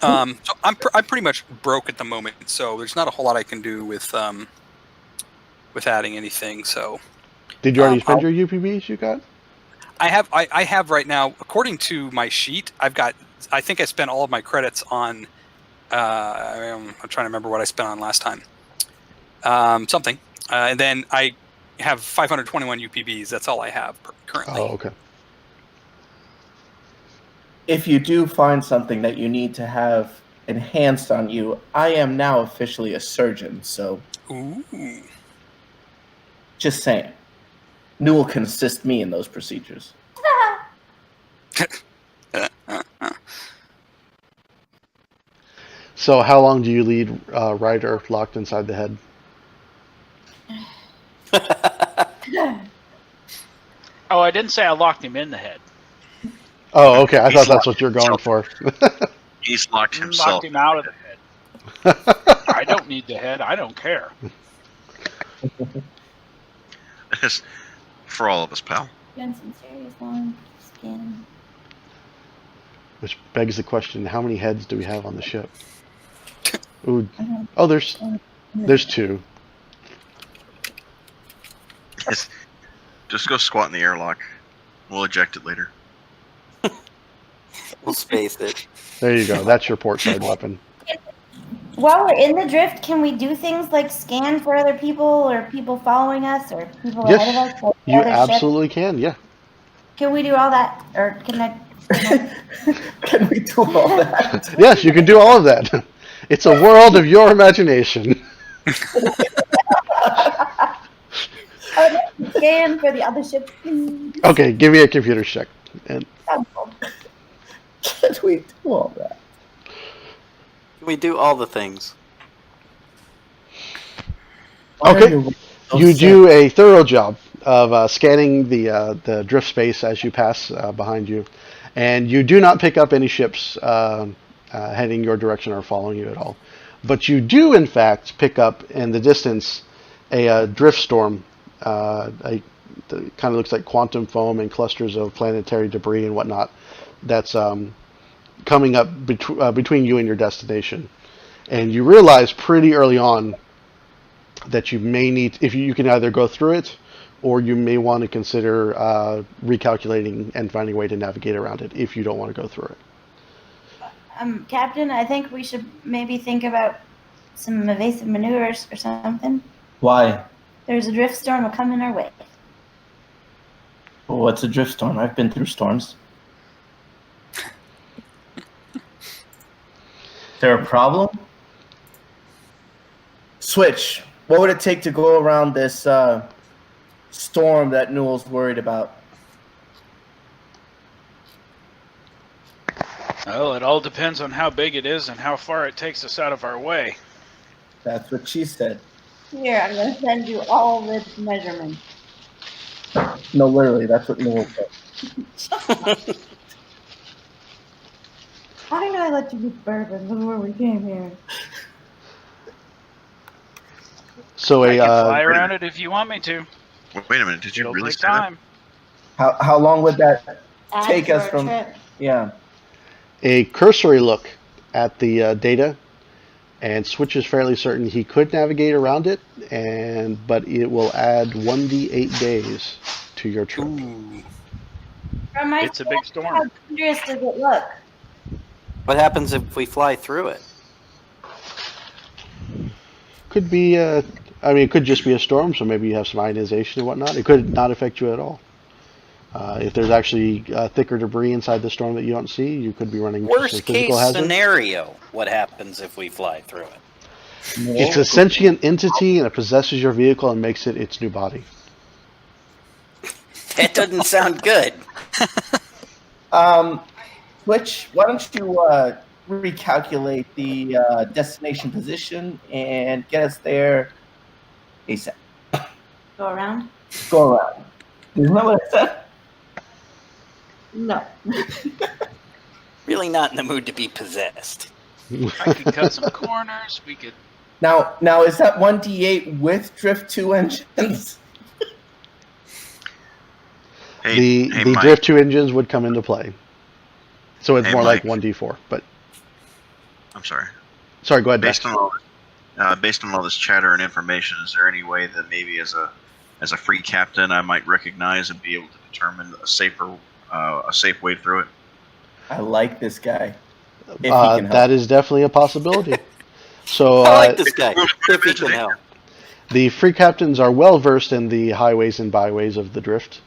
So I'm pretty much broke at the moment, so there's not a whole lot I can do with adding anything. So did you already spend your UPBs you got? I have right now, according to my sheet, I think I spent all of my credits on. I'm trying to remember what I spent on last time. Something, and then I have 521 UPBs. That's all I have currently. Oh, okay. If you do find something that you need to have enhanced on you, I am now officially a surgeon, so Ooh. just saying. Newell can assist me in those procedures. So how long do you lead Ryder locked inside the head? Oh, I didn't say I locked him in the head. Oh, okay. I He's thought that's what you're going locked for. He's locked I himself. locked him out of the head. I don't need the head. I don't care. For all of us, pal. Jensen, serious long skin. Which begs the question: how many heads do we have on the ship? Ooh. Oh, there's 2. Just go squat in the airlock. We'll eject it later. We'll space it. There you go. That's your port side weapon. While we're in the drift, can we do things like scan for other people or people following us or people Yes, ahead of us? Like You other ships? absolutely can. Yeah. Can we do all that? Or can I? Can we do all that? Yes, you can do all of that. It's a world of your imagination. Scan for the other ships, please. Okay, give me a computer check. And Can we do all that? We do all the things. Okay. Oh, you do a thorough job of scanning the drift space as you pass behind you, and you do not pick up any ships heading your direction or following you at all. But you do, in fact, pick up in the distance a drift storm. It kind of looks like quantum foam and clusters of planetary debris and whatnot. That's coming up between you and your destination, and you realize pretty early on that you may need, if you can either go through it, or you may want to consider recalculating and finding a way to navigate around it if you don't want to go through it. Captain, I think we should maybe think about some evasive maneuvers or something. Why? There's a drift storm coming our way. Well, what's a drift storm? I've been through storms. Is there a problem? Switch. What would it take to go around this storm that Newell's worried about? Well, it all depends on how big it is and how far it takes us out of our way. That's what she said. Here, I'm going to send you all the measurements. No, literally, that's what Newell said. How did I let you get bourbon before we came here? So I can fly around it if you want me to. Wait a minute. Did you It'll really take say that? time. How long would that take us Add to our from? trip. Yeah. a cursory look at the data, and Switch is fairly certain he could navigate around it, but it will add 1d8 days to your trip. Ooh. From my It's a big how storm. dangerous does it look? What happens if we fly through it? Could be, it could just be a storm, so maybe you have some ionization and whatnot. It could not affect you at all. If there's actually thicker debris inside the storm that you don't see, you could be running into some Worst physical case hazard. scenario, what happens if we fly through it? It's a sentient entity, and it possesses your vehicle and makes it its new body. That doesn't sound good. Switch, why don't you recalculate the destination position and get us there ASAP. Go around? Go around. Isn't that what I said? No. Really not in the mood to be possessed. I could cut some corners. We could. Now, is that 1d8 with Drift 2 engines? Hey, the Mike. Drift 2 engines would come into play. So it's Hey, more like Mike. 1d4. But I'm sorry. sorry, go ahead, Based Max. on all this chatter and information, is there any way that maybe as a free captain I might recognize and be able to determine a safe way through it? I like this guy. If he can help. That is definitely a possibility. So I like this guy. If he can help. the free captains are well versed in the highways and byways of the Drift,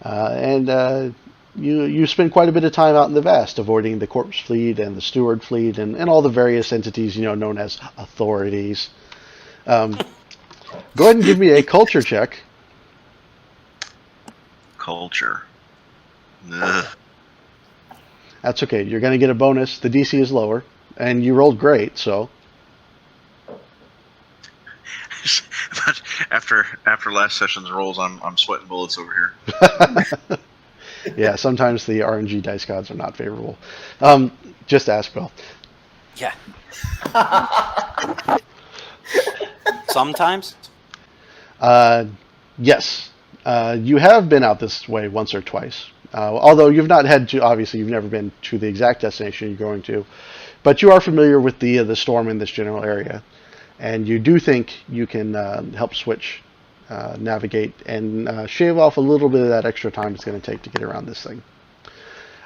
and you spend quite a bit of time out in the vast, avoiding the corpse fleet and the steward fleet and all the various entities known as authorities. Go ahead and give me a culture check. Culture. Ugh. That's okay. You're going to get a bonus. The DC is lower, and you rolled great, so After last session's rolls, I'm sweating bullets over here. Yeah, sometimes the RNG dice gods are not favorable. Just ask Bill. Yeah. Sometimes. Yes, you have been out this way once or twice. Although you've not had to, obviously, you've never been to the exact destination you're going to, but you are familiar with the storm in this general area, and you do think you can help Switch navigate and shave off a little bit of that extra time it's going to take to get around this thing.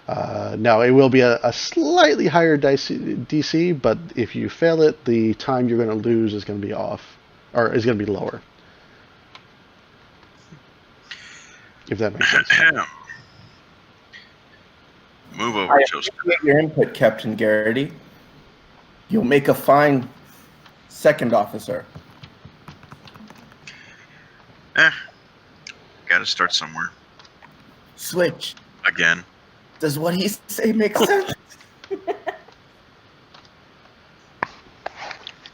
Now, it will be a slightly higher DC, but if you fail it, the time you're going to lose is going to be off, or is going to be lower. If that makes sense. Move over, I Joseph. appreciate your input, Captain Garrity. You'll make a fine second officer. Gotta start somewhere. Switch. Again. Does what he say make sense?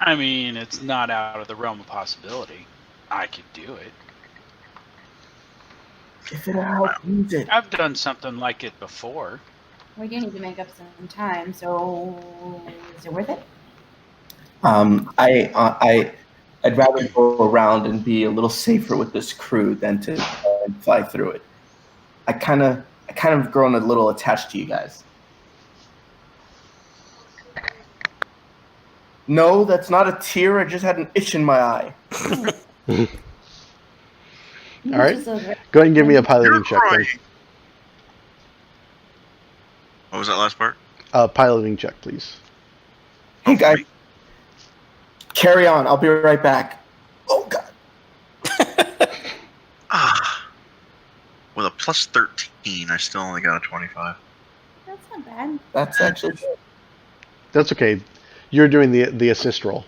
I mean, it's not out of the realm of possibility. I could do it. If it'll help, use it. I've done something like it before. We do need to make up some time, so is it worth it? I'd rather go around and be a little safer with this crew than to fly through it. I kind of grown a little attached to you guys. No, that's not a tear. I just had an itch in my eye. All right. Go ahead and give me a piloting You're check, crying. please. What was that last part? Piloting check, please. Hey guys, carry on. I'll be right back. Oh God. With a plus 13, I still only got a 25. That's not bad. That's actually good. That's okay. You're doing the assist roll,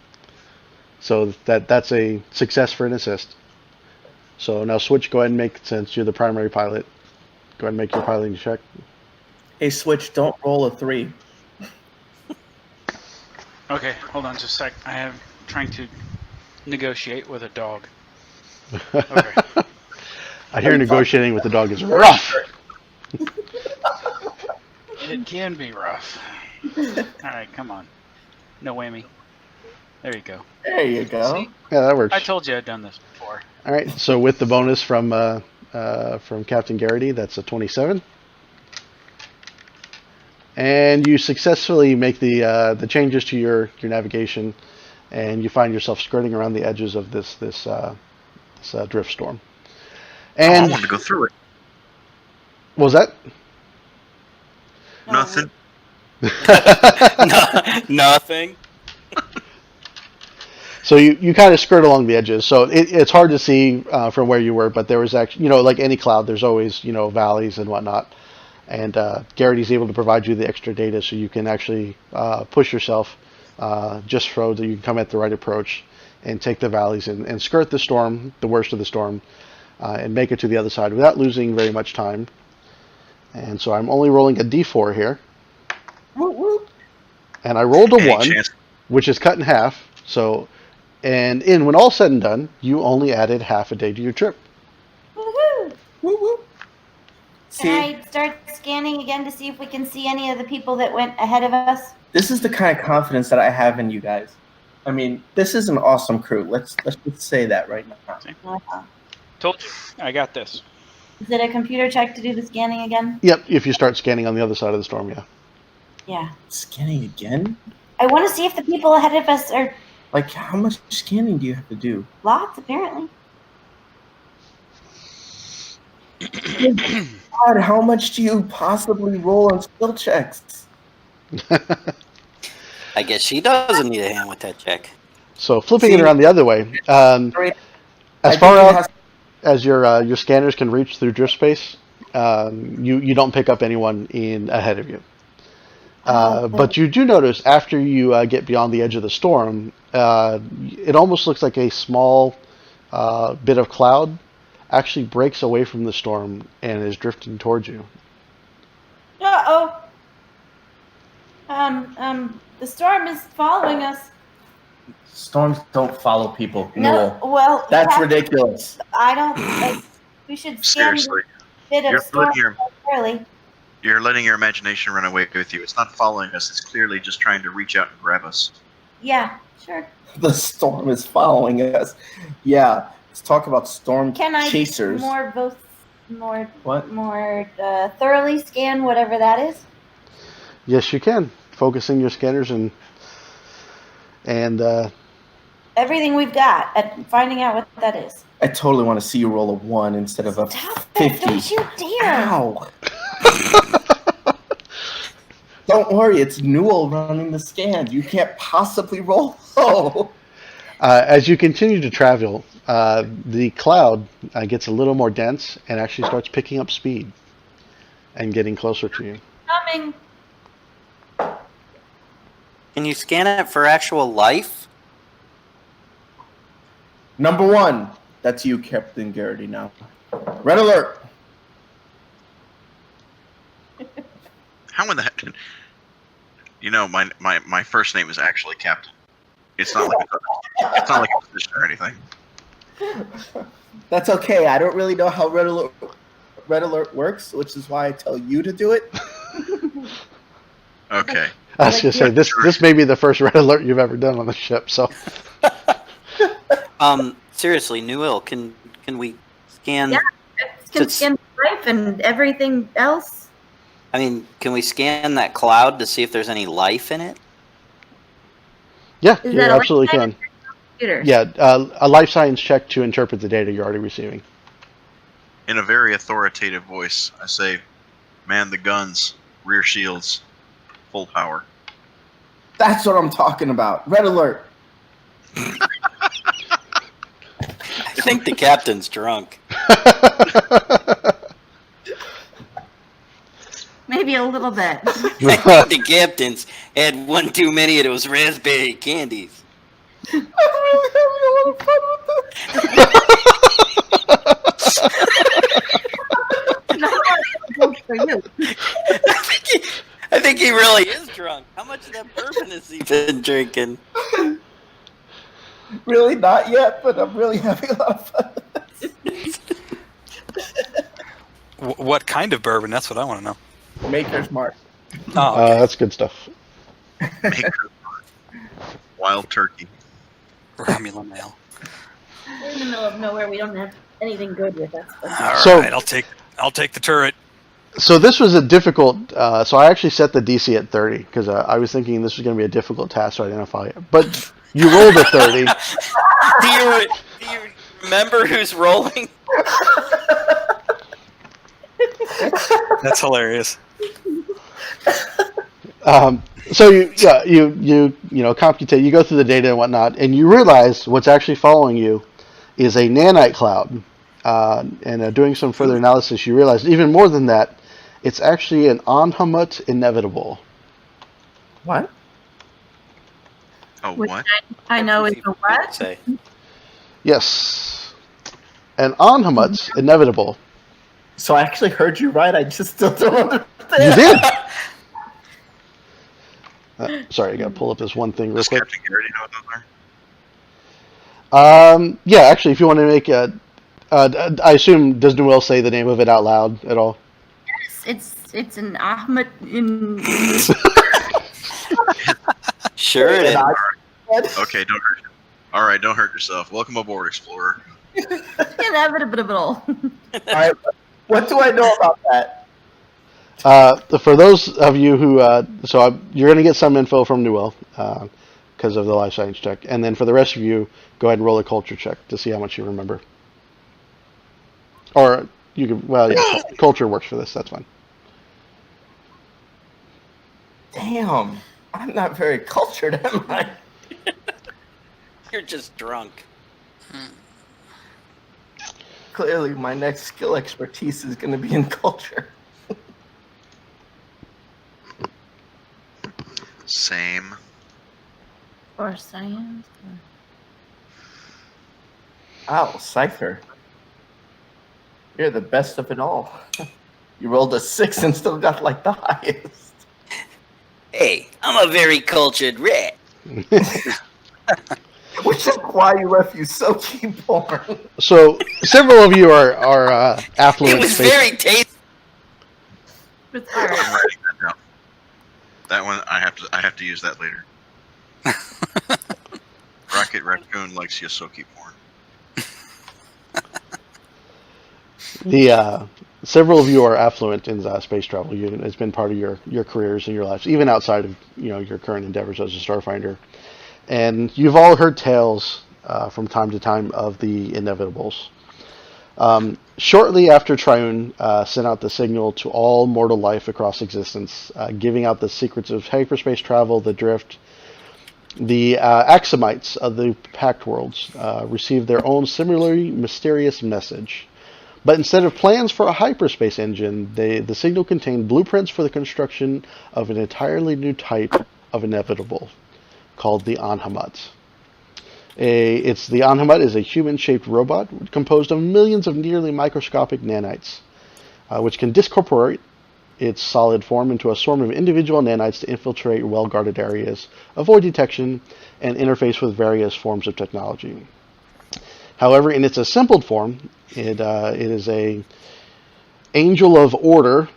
so that's a success for an assist. So now Switch, go ahead and make, since you're the primary pilot, go ahead and make your piloting check. Hey, Switch, don't roll a 3. Okay, hold on just a sec. I am trying to negotiate with a dog. Okay. I hear negotiating with the dog is rough. It can be rough. Alright, come on. No whammy. There you go. There you go. See? Yeah, that works. I told you I'd done this before. All right. So with the bonus from Captain Garrity, that's a 27. And you successfully make the changes to your navigation, and you find yourself skirting around the edges of this drift storm. And I wanted to go through it. what was that? Nothing. Nothing. So you kind of skirt along the edges. So it's hard to see from where you were, but there was actually, like any cloud, there's always, valleys and whatnot. And Garrity's able to provide you the extra data so you can actually push yourself just so that you can come at the right approach and take the valleys and skirt the storm, the worst of the storm, and make it to the other side without losing very much time. And so I'm only rolling a d4 here. Whoop, whoop. And I rolled a Any 1, chance- which is cut in half. So, and when all said and done, you only added half a day to your trip. Woohoo! Whoop, whoop. See, Can I start scanning again to see if we can see any of the people that went ahead of us? this is the kind of confidence that I have in you guys. I mean, this is an awesome crew. Let's just say that right now. Told you. I got this. Is it a computer check to do the scanning again? Yep, if you start scanning on the other side of the storm, yeah. Yeah. Scanning again? I want to see if the people ahead of us are Like, how much scanning do you have to do? lots, apparently. God, how much do you possibly roll on skill checks? I guess she doesn't need a hand with that check. So flipping it See- around the other way, as I far think it out has- as your scanners can reach through drift space, you don't pick up anyone in ahead of you. But you do notice after you get beyond the edge of the storm, it almost looks like a small bit of cloud actually breaks away from the storm and is drifting towards you. Uh-oh. The storm is following us. Storms don't follow people. No, Newell. well, That's Captain, ridiculous. I don't. We should scan Seriously, the bit you're of storm letting your early. you're letting your imagination run away with you. It's not following us. It's clearly just trying to reach out and grab us. Yeah, sure. The storm is following us. Yeah. Let's talk about storm Can I chasers. more What? thoroughly scan whatever that is? Yes, you can. Focusing your scanners and Everything we've got at finding out what that is. I totally want to see you roll a 1 instead of a Stop it! 50. Don't you dare! Ow. Don't worry, it's Newell running the scan. You can't possibly roll low. as you continue to travel, the cloud gets a little more dense and actually starts picking up speed and getting closer to you. Coming. Can you scan it for actual life? Number 1. That's you, Captain Garrity, now. Red alert. How in the heck? You know, my first name is actually Captain. It's not like a position or anything. That's okay. I don't really know how Red alert works, which is why I tell you to do it. Okay. I was going to say, this may be the first red alert you've ever done on the ship, so. Seriously, Newell, can we scan? Yeah. Can It's- scan life and everything else. I mean, can we scan that cloud to see if there's any life in it? Yeah, Is you that a absolutely lifetime can. Computer. Yeah, a life science check to interpret the data you're already receiving. In a very authoritative voice, I say, "Man the guns, rear shields, full power." That's what I'm talking about. Red alert. I think the captain's drunk. Maybe a little bit. I think the captain's had one too many of those raspberry candies. I'm really having a lot of fun with this. For you. I think he really is drunk. How much of that bourbon has he been drinking? Really not yet, but I'm really having a lot of fun with this. What kind of bourbon? That's what I want to know. Maker's Mark. Oh, okay. That's good stuff. Wild turkey. Romulan ale. We're in the middle of nowhere. We don't have anything good with us. All right, So- I'll take the turret. So this was a difficult, so I actually set the DC at 30 because I was thinking this was going to be a difficult task to identify it. But you rolled a 30. Do you remember who's rolling? That's hilarious. So you computate, you go through the data and whatnot, and you realize what's actually following you is a nanite cloud. And doing some further analysis, you realize even more than that, it's actually an Anhamut inevitable. What? Oh, Which what? I know is the what? Say. Yes, an Anhamut inevitable. So I actually heard you right. I just still don't understand. You did. Sorry, I got to pull up this one thing real Does quick. Captain Garrity know what those are? Yeah, actually, if you want to make a, I assume, does Noel say the name of it out loud at all? It's an Ahmed in. Sure it is. Okay, don't hurt. All right, don't hurt yourself. Welcome aboard, Explorer. Inevitable. All right. What do I know about that? For those of you who, you're going to get some info from Noel because of the life science check, and then for the rest of you, go ahead and roll a culture check to see how much you remember. Or you can, well, yeah, culture works for this. That's fine. Damn. I'm not very cultured, am I? You're just drunk. Clearly, my next skill expertise is going to be in culture. Same. Or science. Wow, Cypher. You're the best of it all. You rolled a 6 and still got like the highest. Hey, I'm a very cultured rat. Which is why you left Yusoki porn. So several of you are affluent. It was space- very tasty. It's I'm hard. writing that down. That one I have to use that later. Rocket Raccoon likes Yosoki porn. The several of you are affluent in space travel. It's been part of your careers and your lives, even outside of your current endeavors as a starfinder. And you've all heard tales from time to time of the inevitables. Shortly after Triune sent out the signal to all mortal life across existence, giving out the secrets of hyperspace travel, the drift, the Axomites of the Pact Worlds received their own similarly mysterious message. But instead of plans for a hyperspace engine, the signal contained blueprints for the construction of an entirely new type of inevitable called the Anhamat. The Anhamat is a human-shaped robot composed of millions of nearly microscopic nanites, which can discorporate its solid form into a swarm of individual nanites to infiltrate well-guarded areas, avoid detection, and interface with various forms of technology. However, in its assembled form, it is a angel of order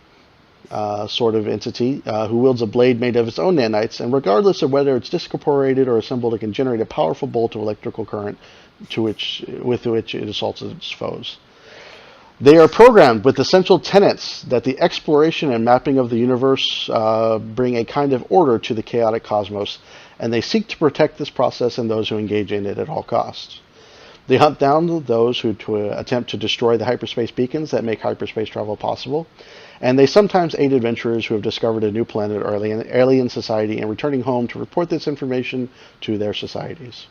sort of entity who wields a blade made of its own nanites, and regardless of whether it's discorporated or assembled, it can generate a powerful bolt of electrical current with which it assaults its foes. They are programmed with essential tenets that the exploration and mapping of the universe bring a kind of order to the chaotic cosmos, and they seek to protect this process and those who engage in it at all costs. They hunt down those who attempt to destroy the hyperspace beacons that make hyperspace travel possible, and they sometimes aid adventurers who have discovered a new planet or alien society and returning home to report this information to their societies.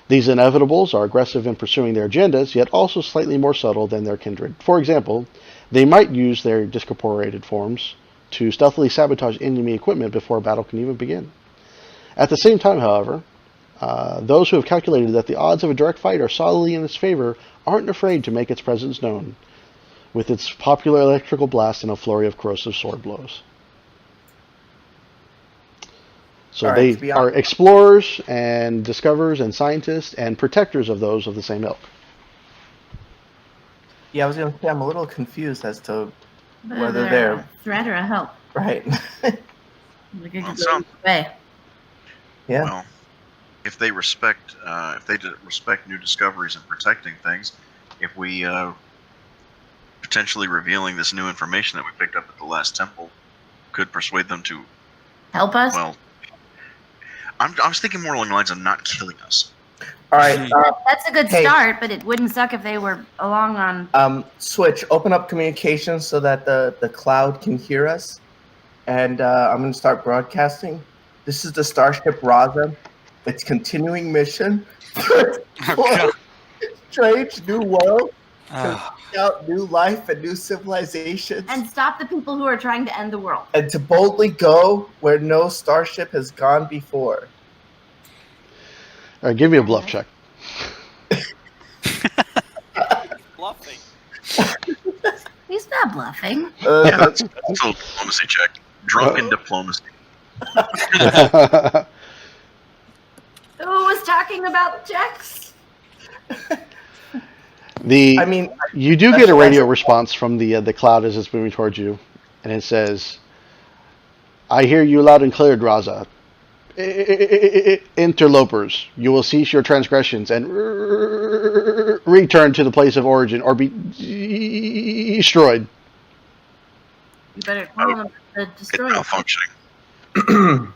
These inevitables are aggressive in pursuing their agendas, yet also slightly more subtle than their kindred. For example, they might use their discorporated forms to stealthily sabotage enemy equipment before a battle can even begin. At the same time, however, those who have calculated that the odds of a direct fight are solidly in its favor aren't afraid to make its presence known, with its popular electrical blast and a flurry of corrosive sword blows. So All right, they are explorers and discoverers and scientists and protectors of those of the same ilk. Yeah, I was gonna say I'm a little confused as to Whether they're- a threat or a help. right. We could Well, go some- either way. Yeah. Well, if they respect new discoveries and protecting things, if we potentially revealing this new information that we picked up at the last temple could persuade them to, Help us? well, I was thinking more along the lines of not killing us. All right. That's a good Hey. start, but it wouldn't suck if they were along on. Switch. Open up communications so that the cloud can hear us, and I'm gonna start broadcasting. This is the Starship Raza. Its continuing mission. Oh, God. Strange new world. Ah. Out new life and new civilizations. And stop the people who are trying to end the world. And to boldly go where no starship has gone before. All right, give me a bluff check. Bluffing. He's not bluffing. Yeah, that's a little diplomacy check. Drunken diplomacy. Who was talking about checks? I mean, You do get a radio response from the cloud as it's moving towards you, and it says, "I hear you loud and clear, Draza. Interlopers, you will cease your transgressions and return to the place of origin or be destroyed." You better call them the It's destroyer. malfunctioning.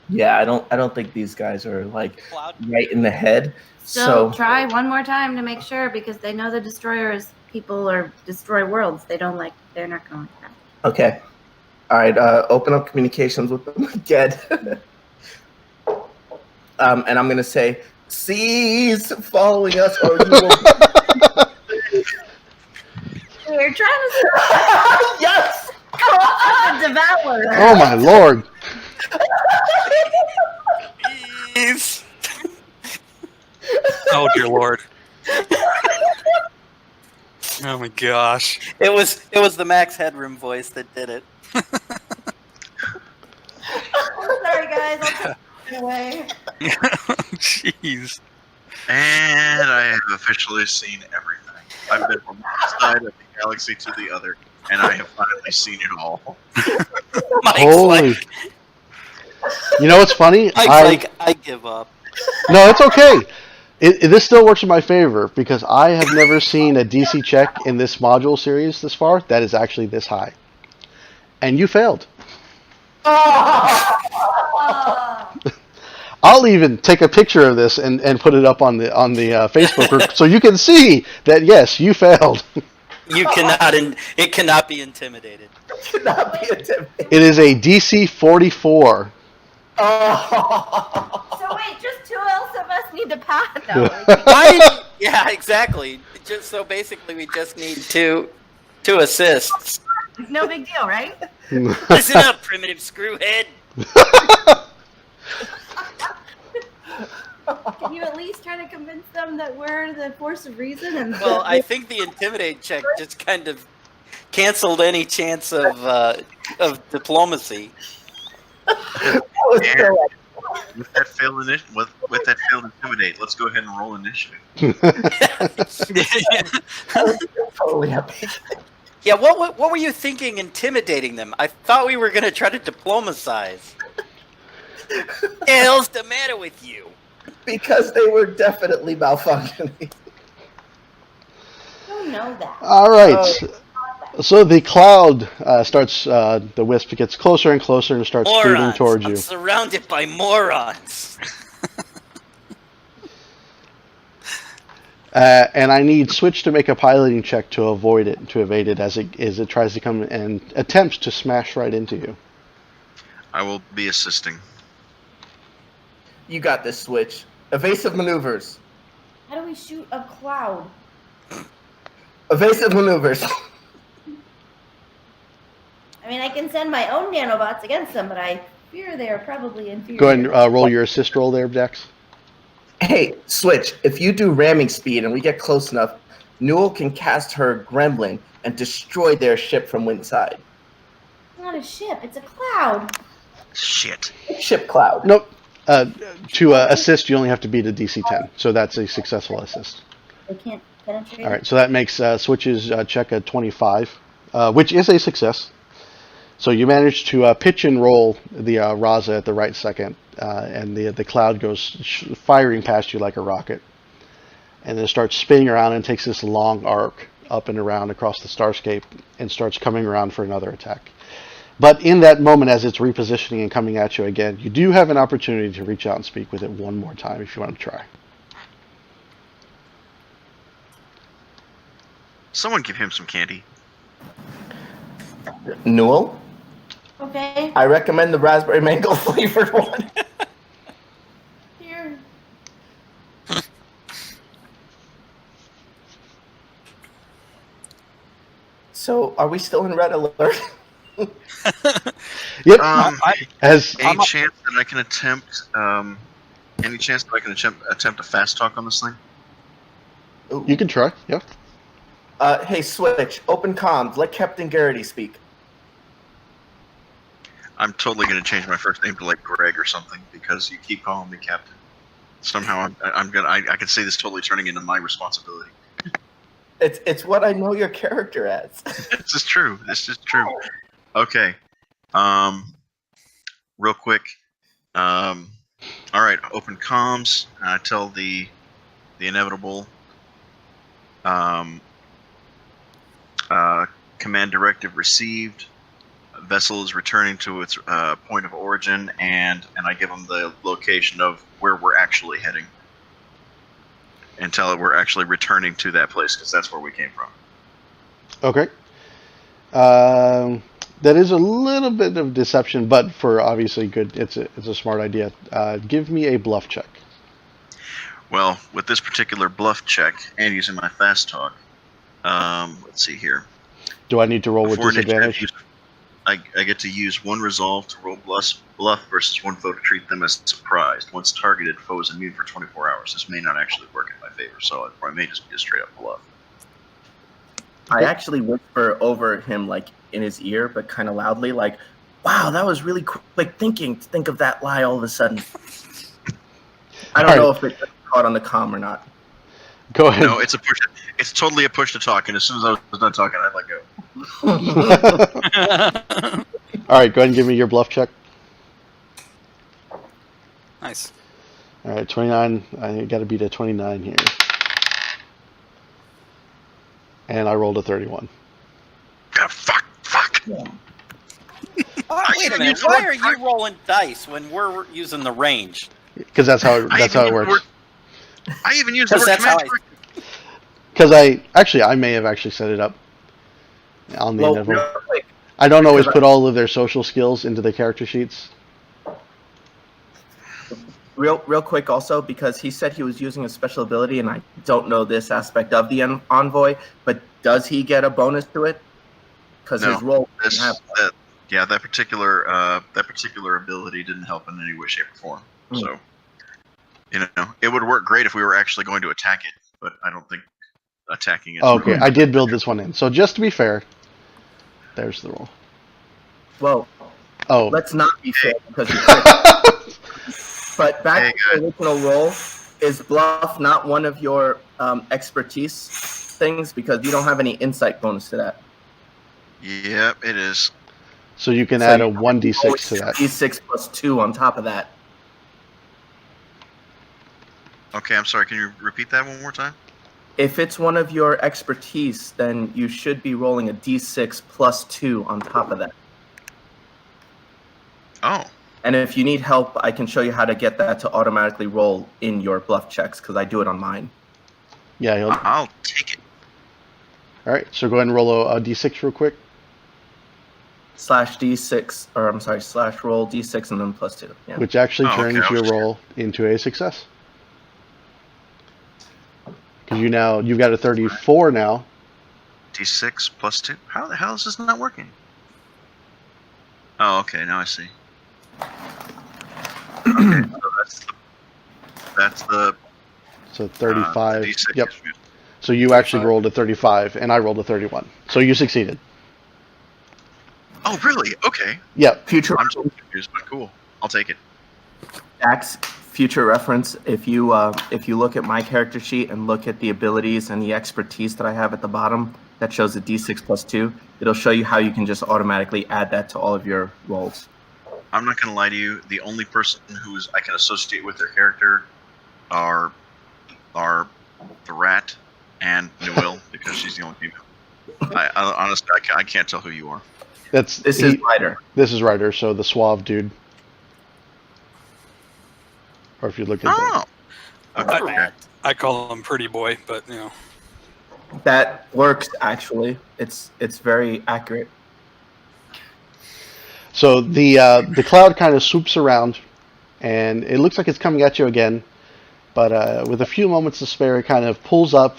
yeah, I don't think these guys are like right in the head. So So try one more time to make sure, because they know the destroyers people or destroy worlds. They're not going like that. okay. All right, open up communications with them again. And I'm gonna say, cease following us or you will We're trying to yes! go off the devourer. Oh my lord! Please. Oh dear lord. Oh my gosh. It was the Max Headroom voice that did it. Sorry guys, I'll take it away. Jeez. And I have officially seen everything. I've been from one side of the galaxy to the other, and I have finally seen it all. Mike's Holy. like, You know what's funny? I give up. No, it's okay. This still works in my favor because I have never seen a DC check in this module series this far that is actually this high. And you failed. I'll even take a picture of this and put it up on the Facebook so you can see that yes, you failed. You cannot. It cannot be intimidated. Cannot be intimidated. It is a DC 44. So wait, just two else of us need to pass. No. Why? Yeah, exactly. Just so basically, we just need two assists. It's no big deal, right? Listen up, primitive screwhead. Can you at least try to convince them that we're the force of reason? And Well, I think the intimidate check just kind of canceled any chance of diplomacy. And with that failed intimidate, let's go ahead and roll initiative. Totally happy. Yeah, what were you thinking intimidating them? I thought we were going to try to diplomatize. What the hell's the matter with you? Because they were definitely malfunctioning. I don't know that. All right. So the cloud starts. The wisp gets closer and closer and starts shooting Morons. towards I'm you. surrounded by morons. And I need Switch to make a piloting check to avoid it, to evade it as it tries to come and attempts to smash right into you. I will be assisting. You got this, Switch. Evasive maneuvers. How do we shoot a cloud? Evasive maneuvers. I mean, I can send my own nanobots against them, but I fear they are probably inferior. Go ahead and roll your assist roll there, Dex. Hey, Switch, if you do ramming speed and we get close enough, Newell can cast her gremlin and destroy their ship from inside. It's not a ship, it's a cloud. Shit. Ship cloud. Nope. To assist, you only have to beat a DC 10, so that's a successful assist. They can't penetrate. All right, so that makes Switch's check a 25, which is a success. So you manage to pitch and roll the Raza at the right second, and the cloud goes firing past you like a rocket. And then it starts spinning around and takes this long arc up and around across the starscape and starts coming around for another attack. But in that moment, as it's repositioning and coming at you again, you do have an opportunity to reach out and speak with it one more time if you want to try. Someone give him some candy. Newell, Okay, I recommend the raspberry mango flavored one. here. So, are we still in red alert? Yep. Any chance that I can attempt? Any chance that I can attempt a fast talk on this thing? You can try. Yep. Hey, Switch, open comms. Let Captain Garrity speak. I'm totally going to change my first name to like Greg or something because you keep calling me Captain. Somehow I can see this totally turning into my responsibility. It's what I know your character as. This is true. This is true. Okay. Real quick. All right. Open comms. Tell the inevitable. Command directive received. Vessel is returning to its point of origin, and I give them the location of where we're actually heading, and tell it we're actually returning to that place because that's where we came from. Okay. That is a little bit of deception, but for obviously good, it's a smart idea. Give me a bluff check. Well, with this particular bluff check and using my fast talk, let's see here. Do I need to roll with Before initiative, disadvantage? I get to use one resolve to roll bluff versus one foe to treat them as surprised. Once targeted, foe is immune for 24 hours. This may not actually work in my favor, so it may just be a straight up bluff. I actually whisper over him, like in his ear, but kind of loudly, like, "Wow, that was really quick thinking to think of that lie all of a sudden." I don't All know right. if it's caught on the comm or not. Go ahead. No, it's a push. It's totally a push to talk, and as soon as I was done talking, I'd let go. All right, go ahead and give me your bluff check. Nice. All right, 29. I got to beat a 29 here. And I rolled a 31. God, fuck. Oh, wait a minute. Why are you rolling dice when we're using the range? Because that's how it works. I even used the word That's how command. Because I may have actually set it up on the Well, end of them. real quick, I don't always because put all of their social skills into the character sheets. real quick also, because he said he was using a special ability, and I don't know this aspect of the envoy, but does he get a bonus to it? Because No, his role doesn't have that particular ability didn't help in any way, shape, or form. So, it would work great if we were actually going to attack it, but I don't think attacking it. Okay, I did build this one in. So just to be fair, there's the roll. Well, Oh, let's not be fair because you quit. But back to the original role, is bluff not one of your expertise things because you don't have any insight bonus to that? Yep, it is. so you can So add a you 1d6 to that. D6 plus 2 on top of that. Okay, I'm sorry. Can you repeat that one more time? If it's one of your expertise, then you should be rolling a D6 plus 2 on top of that. Oh, And if you need help, I can show you how to get that to automatically roll in your bluff checks because I do it on mine. Yeah. I'll take it. All right. So go ahead and roll a d6 real quick. Slash D6, or I'm sorry, slash roll D6 and then plus 2. Yeah. Which actually Oh, okay, turns I your was roll into a success. Because you've got a 34 now. D6 plus 2. How the hell is this not working? Oh, okay. Now I see. Okay, so that's the So 35. D6. Yep. So you actually rolled a 35, and I rolled a 31. So you succeeded. Oh, really? Okay. Yep. Future I'm so confused, but cool. I'll take it. Dax, future reference, if you look at my character sheet and look at the abilities and the expertise that I have at the bottom, that shows the D6 plus 2, it'll show you how you can just automatically add that to all of your rolls. I'm not gonna lie to you. The only person who's I can associate with their character are the rat and Newell because she's the only female. I honestly I can't tell who you are. This is Ryder. This is Ryder, so the suave dude. Or if you look at Oh, okay. I call him Pretty Boy, but That works actually. It's very accurate. So the cloud kind of swoops around, and it looks like it's coming at you again. But with a few moments to spare, it kind of pulls up,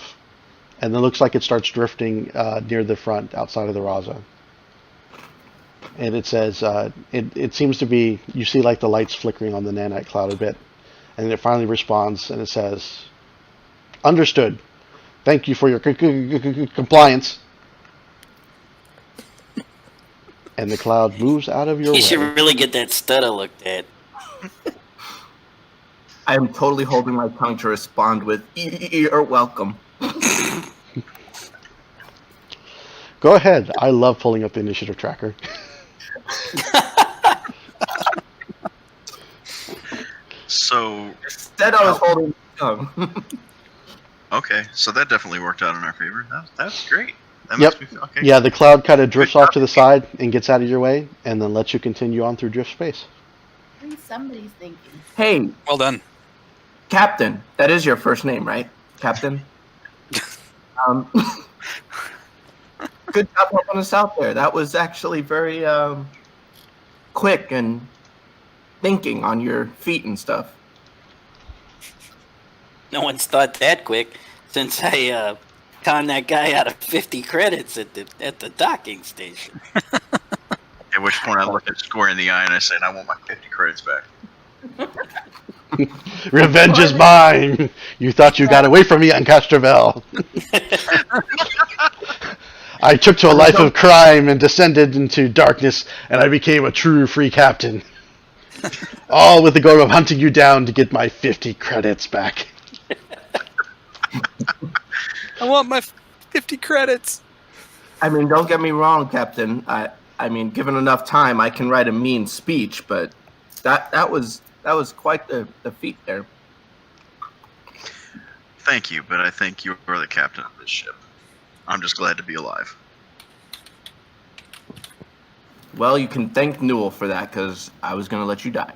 and then looks like it starts drifting near the front, outside of the Raza. And it says, it seems to be, you see like the lights flickering on the nanite cloud a bit. And it finally responds, and it says, "Understood. Thank you for your compliance." And the cloud moves out of your You should way. really get that stutter looked at. I am totally holding my tongue to respond with "You're welcome." Go ahead. I love pulling up the initiative tracker. So Instead, I was holding my tongue. okay, so that definitely worked out in our favor. That's great. That Yep. makes me feel okay. Yeah, the cloud kind of drifts off to the side and gets out of your way, and then lets you continue on through drift space. Somebody's thinking. Hey, well done. Captain, that is your first name, right? Captain? Good job helping us out there. That was actually very quick and thinking on your feet and stuff. No one's thought that quick since I conned that guy out of 50 credits at the docking station. At which point I look at Score in the eye and I said, "I want my 50 credits back." Revenge is mine! You thought you got away from me on Castrovel. I took to a life of crime and descended into darkness, and I became a true free captain. All with the goal of hunting you down to get my 50 credits back. I want my 50 credits. I mean, don't get me wrong, Captain. I mean, given enough time, I can write a mean speech, but that was quite the feat there. Thank you, but I think you are the captain of this ship. I'm just glad to be alive. Well, you can thank Newell for that, because I was going to let you die.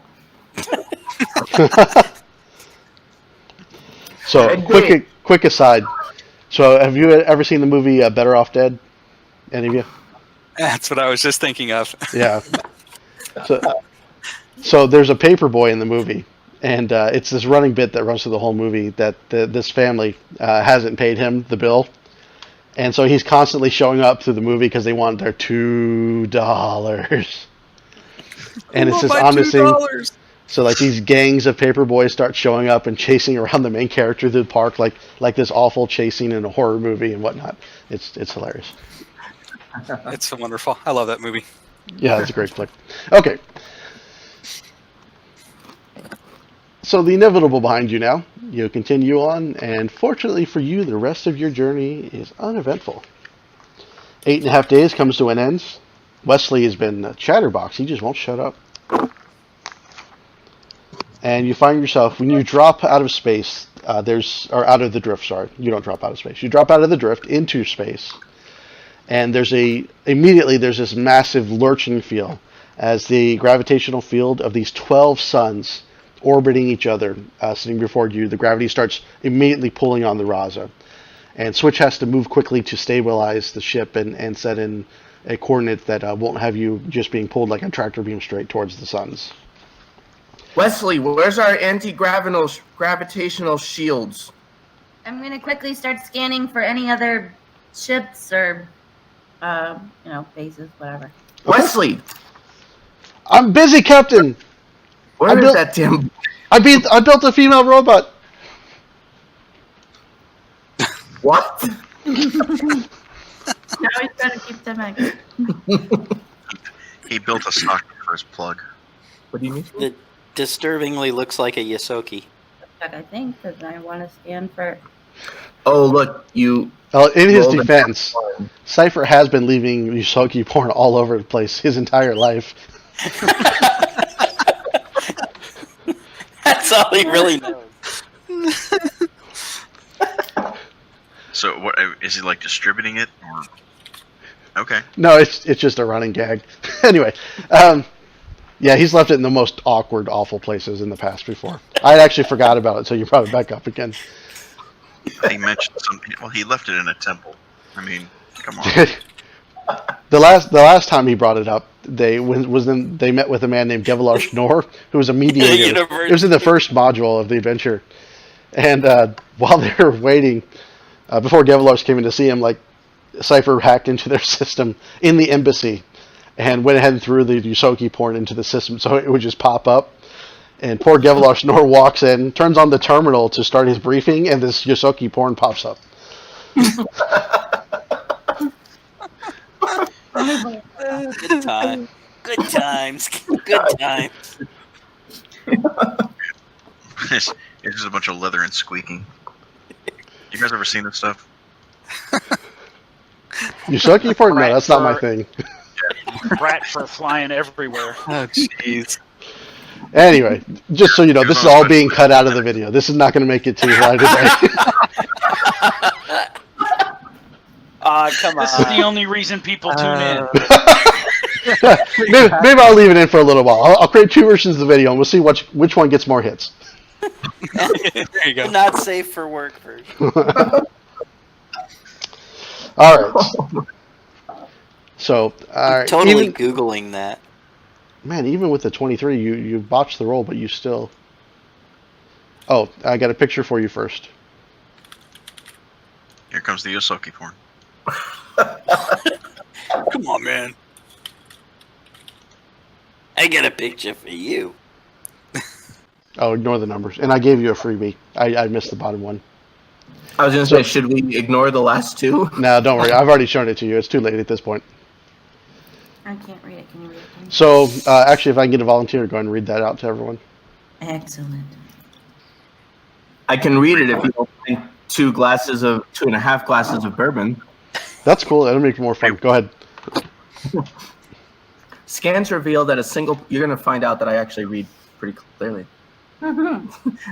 So, quick aside. So, have you ever seen the movie Better Off Dead? Any of you? That's what I was just thinking of. Yeah. So there's a paper boy in the movie, and it's this running bit that runs through the whole movie that this family hasn't paid him the bill, and so he's constantly showing up through the movie because they want their $2. And it's this ominous thing. $2. So like these gangs of paper boys start showing up and chasing around the main character through the park, like this awful chasing in a horror movie and whatnot. It's hilarious. It's so wonderful. I love that movie. Yeah, it's a great flick. Okay. So the inevitable behind you now. You continue on, and fortunately for you, the rest of your journey is uneventful. 8.5 days comes to an end. Wesley has been a chatterbox. He just won't shut up. And you find yourself, when you drop out of space, out of the drift, sorry. You don't drop out of space. You drop out of the drift into space. And immediately there's this massive lurching feel as the gravitational field of these 12 suns orbiting each other, sitting before you, the gravity starts immediately pulling on the Raza. And Switch has to move quickly to stabilize the ship and set in a coordinate that won't have you just being pulled like a tractor beam straight towards the suns. Wesley, where's our anti-gravitational shields? I'm going to quickly start scanning for any other ships or, bases, whatever. Wesley! I'm busy, Captain! Where is that damn... I built a female robot! What? Now he's trying to keep them out. He built a socket for his plug. What do you mean? It disturbingly looks like a Yosoki. But I think because I want to scan for. Oh, look, you... In his defense, Cypher has been leaving Yosoki porn all over the place his entire life. That's all he really knows. So, what is he like distributing it, or? Okay. No, it's just a running gag. Anyway, yeah, he's left it in the most awkward, awful places in the past before. I actually forgot about it, so you brought it back up again. He mentioned something. Well, he left it in a temple. I mean, come on. The last time he brought it up, they met with a man named Gevalar Schnorr, who was a mediator. It was in the first module of the adventure, and while they were waiting, before Gevalar came in to see him, like Cypher hacked into their system in the embassy, and went ahead and threw the Yosoki porn into the system, so it would just pop up. And poor Gevalar Schnorr walks in, turns on the terminal to start his briefing, and this Yosoki porn pops up. Good time. Good times. Good times. It's just a bunch of leather and squeaking. You guys ever seen this stuff? Yosoki porn? No, that's not my thing. Rat fur flying everywhere. Oh, jeez. Anyway, just so you know, this is all being cut out of the video. This is not going to make it to your live today. Come on. This is the only reason people tune in. maybe I'll leave it in for a little while. I'll create two versions of the video, and we'll see which one gets more hits. There you go. Not safe for work version. All right. So, Totally Googling that. Man, even with the 23, you botched the roll, but you still... Oh, I got a picture for you first. Here comes the Yosoki porn. Come on, man. I got a picture for you. Oh, ignore the numbers. And I gave you a freebie. I missed the bottom one. I was going to say, should we ignore the last two? No, don't worry. I've already shown it to you. It's too late at this point. I can't read it. Can you read it? Can you? So, actually, if I can get a volunteer to go ahead and read that out to everyone. Excellent. I can read it if you don't drink 2.5 glasses of bourbon. That's cool. That'll make it more fun. Go ahead. Scans reveal that you're going to find out that I actually read pretty clearly.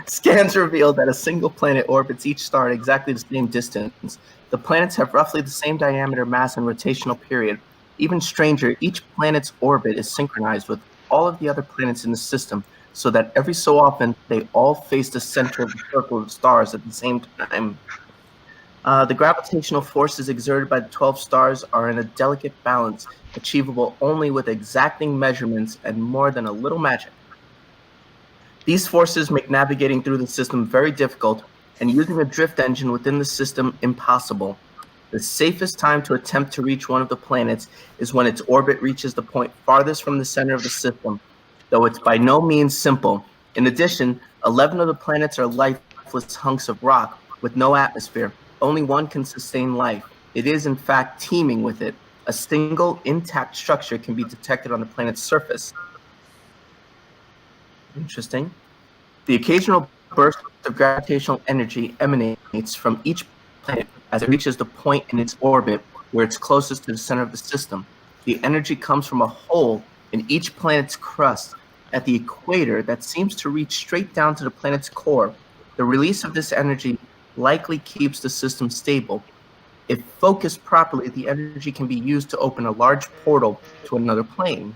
Scans reveal that a single planet orbits each star at exactly the same distance. The planets have roughly the same diameter, mass, and rotational period. Even stranger, each planet's orbit is synchronized with all of the other planets in the system, so that every so often they all face the center of the circle of stars at the same time. The gravitational forces exerted by the 12 stars are in a delicate balance, achievable only with exacting measurements and more than a little magic. These forces make navigating through the system very difficult, and using a drift engine within the system impossible. The safest time to attempt to reach one of the planets is when its orbit reaches the point farthest from the center of the system, though it's by no means simple. In addition, 11 of the planets are lifeless hunks of rock with no atmosphere. Only one can sustain life. It is, in fact, teeming with it. A single intact structure can be detected on the planet's surface. Interesting. The occasional burst of gravitational energy emanates from each planet as it reaches the point in its orbit where it's closest to the center of the system. The energy comes from a hole in each planet's crust at the equator that seems to reach straight down to the planet's core. The release of this energy likely keeps the system stable. If focused properly, the energy can be used to open a large portal to another plane.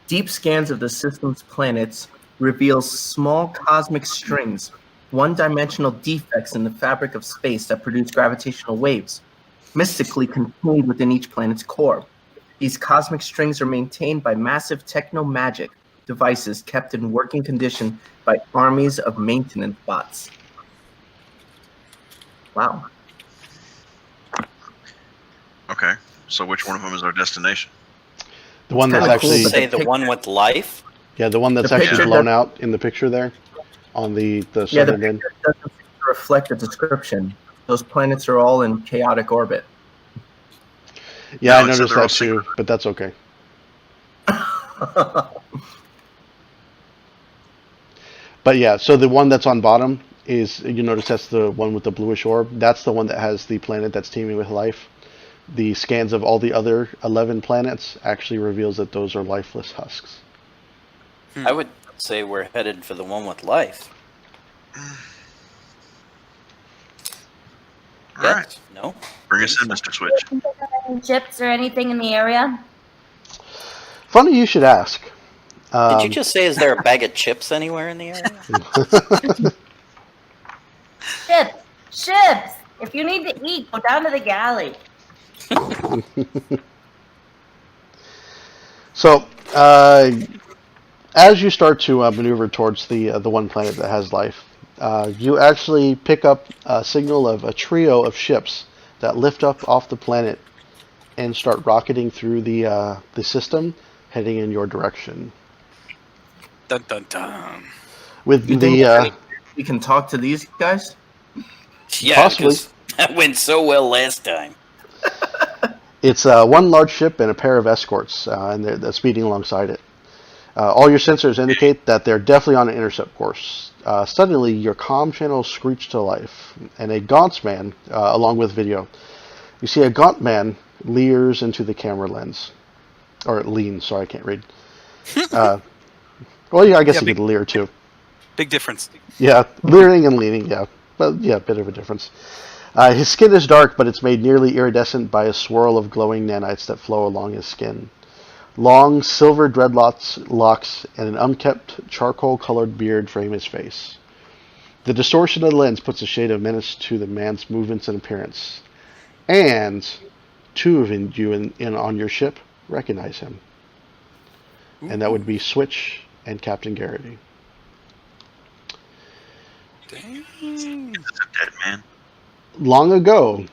Deep scans of the system's planets reveal small cosmic strings, one-dimensional defects in the fabric of space that produce gravitational waves, mystically contained within each planet's core. These cosmic strings are maintained by massive techno-magic devices kept in working condition by armies of maintenance bots. Wow. Okay, so which one of them is our destination? The one that's kinda cool, actually, but Say the one with life. yeah, the one that's the actually picture blown does- out in the picture there, on the Yeah, the southern end. picture doesn't seem to reflect the description. Those planets are all in chaotic orbit. Yeah, No, I it said noticed they're all that too, but that's okay. But yeah, so the one that's on bottom is, you notice that's the one with the bluish orb. That's the one that has the planet that's teeming with life. The scans of all the other 11 planets actually reveals that those are lifeless husks. I would say we're headed for the one with life. All right, Yes? No? bring us in, Mr. Switch. Any chips or anything in the area? Funny you should ask. Did you just say, is there a bag of chips anywhere in the area? Chips. If you need to eat, go down to the galley. So, as you start to maneuver towards the one planet that has life, you actually pick up a signal of a trio of ships that lift up off the planet and start rocketing through the system, heading in your direction. Dun dun dun. With You think we can talk to these guys? Yeah, Possibly. 'cause that went so well last time. It's one large ship and a pair of escorts, and they're speeding alongside it. All your sensors indicate that they're definitely on an intercept course. Suddenly, your comm channel screeched to life, and a gaunt man, along with video. You see a gaunt man leers into the camera lens. Or leans, sorry, I can't read. Well, yeah, I guess Yeah, you could leer too. Big difference. Yeah, leering and leaning, yeah. But yeah, a bit of a difference. His skin is dark, but it's made nearly iridescent by a swirl of glowing nanites that flow along his skin. Long silver dreadlocks and an unkempt charcoal-colored beard frame his face. The distortion of the lens puts a shade of menace to the man's movements and appearance. And two of you in on your ship recognize him. And that would be Switch and Captain Garrity. Dang. This is a dead man. Long ago,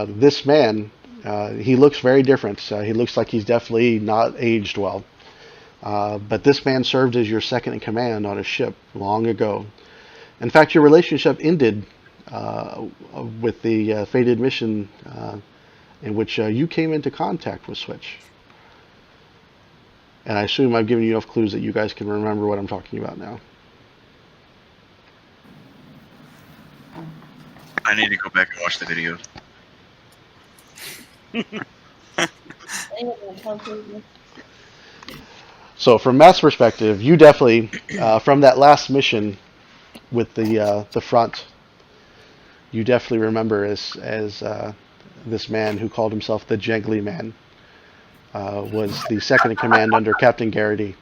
this man, he looks very different. He looks like he's definitely not aged well. But this man served as your second in command on a ship long ago. In fact, your relationship ended with the fated mission in which you came into contact with Switch. And I assume I've given you enough clues that you guys can remember what I'm talking about now. I need to go back and watch the video. So from Matt's perspective, you definitely, from that last mission with the front, you definitely remember as this man who called himself the Jangly Man was the second in command under Captain Garrity.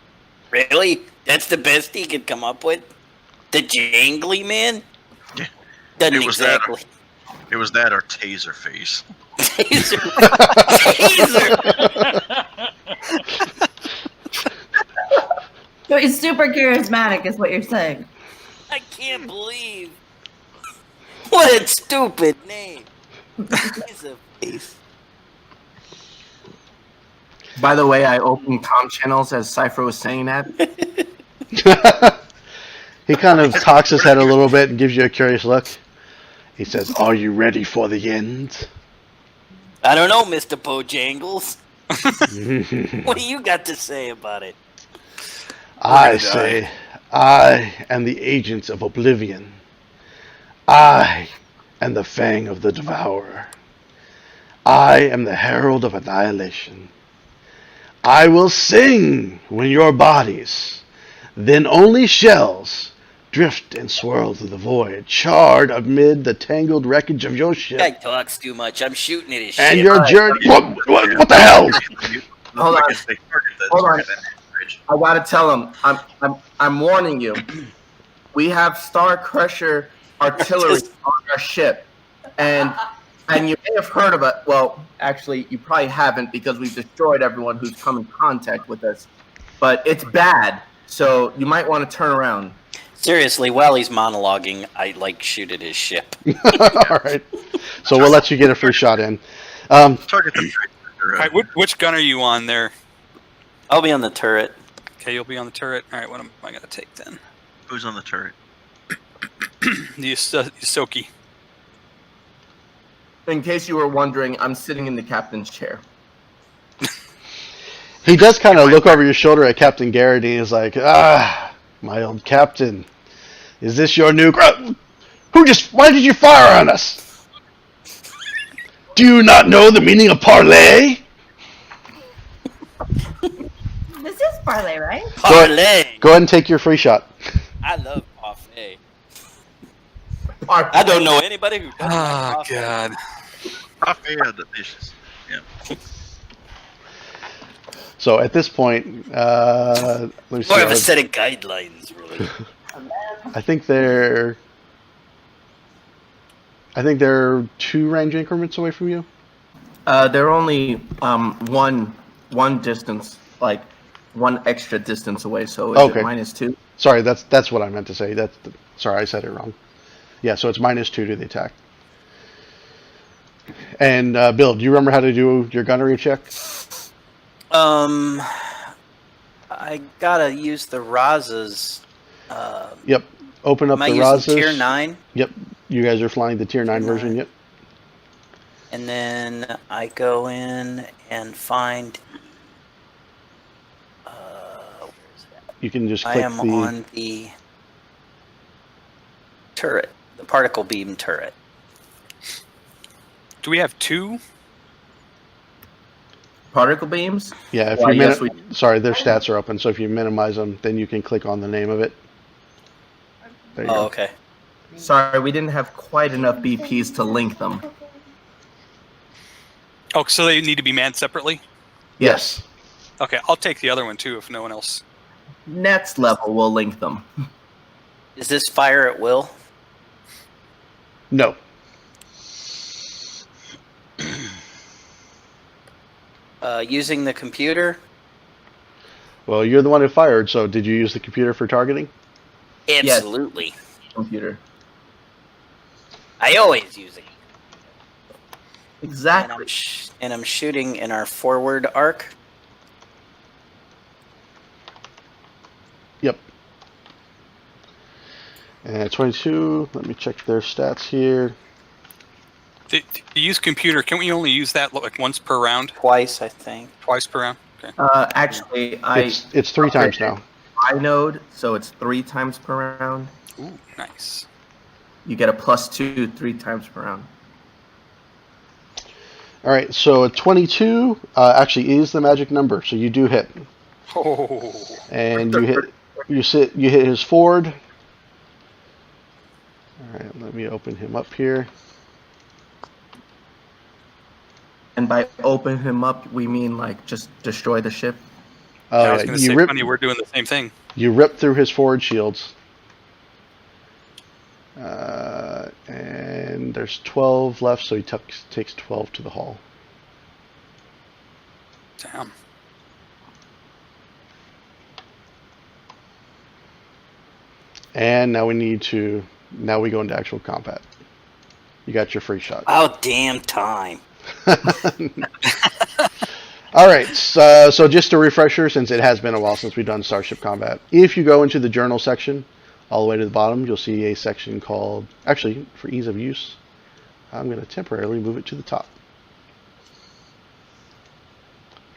Really? That's the best he could come up with? The Jangly Man? Yeah. Doesn't It was that. exactly. It was that or Taser Face. Taser. Taser. So he's super charismatic, is what you're saying. I can't believe. What a stupid name. Taser Face. By the way, I opened comm channels as Cypher was saying that. He kind of cocks his head a little bit and gives you a curious look. He says, "Are you ready for the end?" I don't know, Mr. Bojangles. What do you got to say about it? I say, I am the agent of oblivion. I am the fang of the devourer. I am the herald of annihilation. I will sing when your bodies, then only shells, drift and swirl through the void, charred amid the tangled wreckage of your ship. Guy talks too much. I'm shooting at his And shit. your journey. What the hell? Hold on. I guess they target that- Hold on. target that bridge. I gotta tell him. I'm warning you. We have Star Crusher artillery on our ship, and you may have heard of it. Well, actually, you probably haven't because we've destroyed everyone who's come in contact with us. But it's bad, so you might want to turn around. Seriously, while he's monologuing, I shoot at his ship. All right. So we'll let you get a free shot in. Target the bridge. All right, which gun are you on there? I'll be on the turret. Okay, you'll be on the turret. All right, what am I going to take then? Who's on the turret? The Yosoki. In case you were wondering, I'm sitting in the captain's chair. He does kind of look over your shoulder at Captain Garrity and is like, my old captain, is this your new... Why did you fire on us? Do you not know the meaning of parlay? This is parlay, right? Parlay. Go ahead and take your free shot. I love parfait. Our- I don't know anybody who doesn't Oh, like parfait. God. Coffee are delicious. Yeah. So at this point, let me see. More of a set of guidelines, really. I think they're 2 range increments away from you. They're only one distance, like one extra distance away. So is Okay. it -2? Sorry, that's what I meant to say. Sorry, I said it wrong. Yeah, so it's -2 to the attack. And Bill, do you remember how to do your gunnery check? I gotta use the Razas. Yep. Open up Am I the using Razas. tier 9? Yep. You guys are flying the tier 9 Tier version. 9. Yep. And then I go in and find. Where's that? You can just I click am the. on the turret, the particle beam turret. Do we have 2? Particle beams? Yeah. If Why, you yes, sorry, their stats are open. So if you minimize them, then you can click on the name of it. There you Oh, go. okay. Sorry, we didn't have quite enough BPs to link them. Oh, so they need to be manned separately? Yes. Okay, I'll take the other one too if no one else. Next level, we'll link them. Is this fire at will? No. Using the computer? Well, you're the one who fired. So did you use the computer for targeting? Absolutely. Computer. I always use it. And Exactly. I'm shooting in our forward arc. Yep. And 22. Let me check their stats here. To use computer, can we only use that once per round? Twice, I think. Twice per round? Okay. Actually, It's 3 times now. I node, so it's 3 times per round. Ooh, nice. You get a +2 3 times per round. All right, so a 22 actually is the magic number, so you do hit, Oh. and you hit his forward. All right, let me open him up here. And by open him up, we mean like just destroy the ship. Oh, I was yeah, going to say, funny, we're doing the same thing. you rip through his forward shields. And there's 12 left, so he takes 12 to the hull. Damn. And now we go into actual combat. You got your free shot. About damn time. All right, so just a refresher, since it has been a while since we've done Starship Combat. If you go into the journal section, all the way to the bottom, you'll see a section called, actually, for ease of use, I'm going to temporarily move it to the top.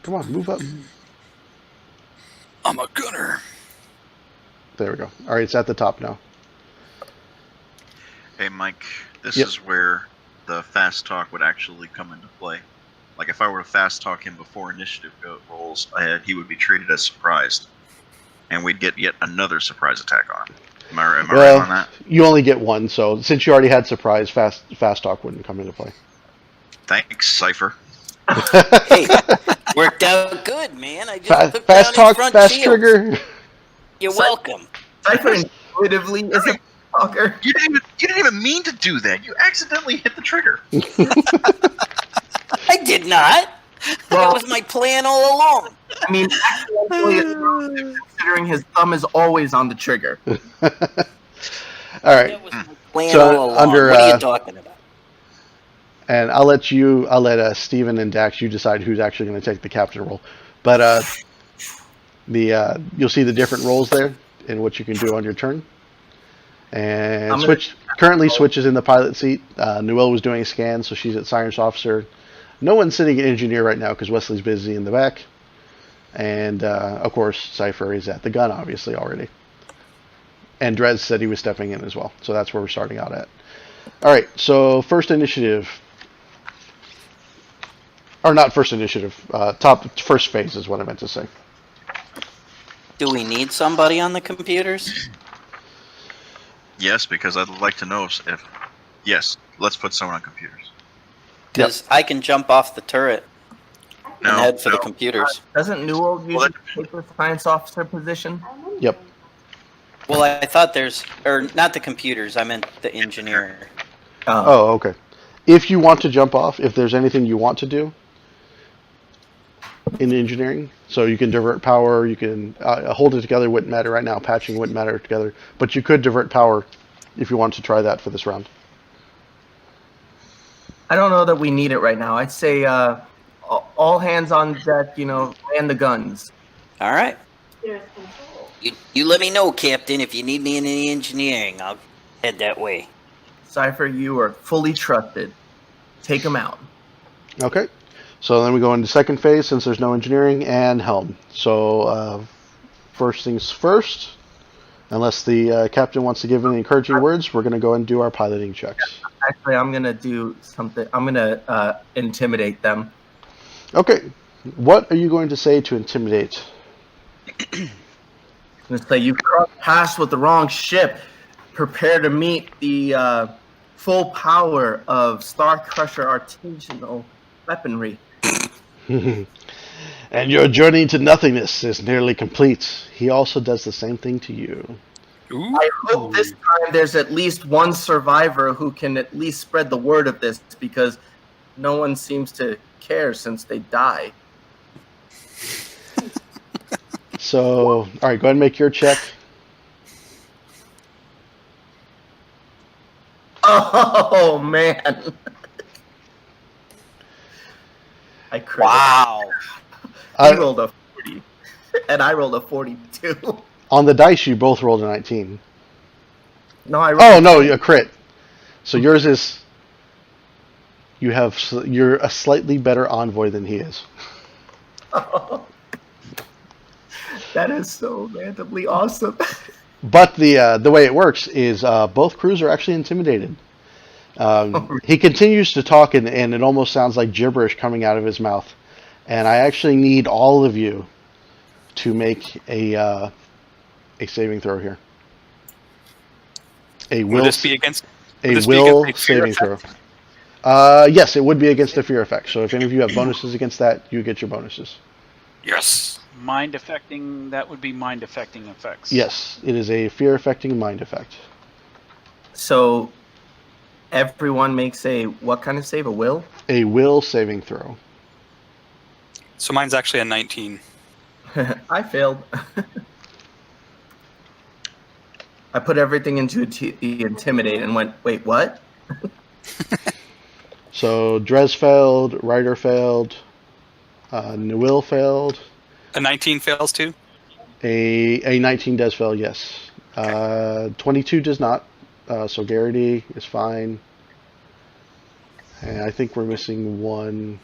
Come on, move up. I'm a gunner. There we go. All right, it's at the top now. Hey, Mike, this Yep. is where the fast talk would actually come into play. Like, if I were to fast talk him before initiative rolls ahead, he would be treated as surprised. And we'd get yet another surprise attack on him. Am I right on that? You only get one, so since you already had surprise, fast talk wouldn't come into play. Thanks, Cypher. Hey, worked out good, man. I just took Fast down his talk, front fast shield. trigger. You're welcome. Cypher intuitively is a talker. You didn't even mean to do that. You accidentally hit the trigger. I did not. That was my plan all along. I mean, actually, considering his thumb is always on the trigger. All right, That was my plan So, all along. under, What are you talking about? and I'll let Steven and Dax, you decide who's actually going to take the captain role. But you'll see the different roles there and what you can do on your turn. And currently switches in the pilot seat. Noelle was doing a scan, so she's at science officer. No one's sitting at engineer right now because Wesley's busy in the back. And of course, Cypher is at the gun, obviously, already. And Dres said he was stepping in as well. So that's where we're starting out at. All right, so first initiative. Or not first initiative. First phase is what I meant to say. Do we need somebody on the computers? Yes, because I'd like to know if yes, let's put someone on computers. Because I can jump off the turret No, and head for no. the computers. Doesn't Newell usually take the science officer position? Yep. Well, I thought or not the computers, I meant the engineer. Oh, okay. If you want to jump off, if there's anything you want to do in engineering, so you can divert power, you can hold it together, wouldn't matter right now. Patching wouldn't matter together, but you could divert power if you want to try that for this round. I don't know that we need it right now. I'd say all hands on deck, and the guns. All right. You let me know, Captain, if you need me in any engineering. I'll head that way. Cypher, you are fully trusted. Take them out. Okay. So then we go into second phase since there's no engineering and helm. So first things first, unless the captain wants to give any encouraging words, we're going to go and do our piloting checks. Actually, I'm going to do something. I'm going to intimidate them. Okay. What are you going to say to intimidate? I'm going to say, you crossed paths with the wrong ship. Prepare to meet the full power of Star Crusher artisanal weaponry. And your journey to nothingness is nearly complete. He also does the same thing to you. Ooh. I hope this time there's at least one survivor who can at least spread the word of this, because no one seems to care since they die. So, all right, go ahead and make your check. Oh, man. I crit. Wow. He rolled a 40, and I rolled a 42. On the dice, you both rolled a 19. No, I rolled Oh, no, a crit. So yours is... You're a slightly better envoy than he is. That is so randomly awesome. But the way it works is both crews are actually intimidated. He continues to talk, and it almost sounds like gibberish coming out of his mouth. And I actually need all of you to make a saving throw here. A Would will this be against? a this be will against a fear saving throw. effect? Yes, it would be against the fear effect. So if any of you have bonuses against that, you get your bonuses. Yes. Mind affecting, that would be mind affecting effects. Yes, it is a fear affecting mind effect. So everyone makes a what kind of save? A will? A will saving throw. So mine's actually a 19. I failed. I put everything into the intimidate and went, wait, what? So Drez failed, Ryder failed, Newell failed. A 19 fails too. A 19 does fail, yes. 22 does not. So Garrity is fine. And I think we're missing one.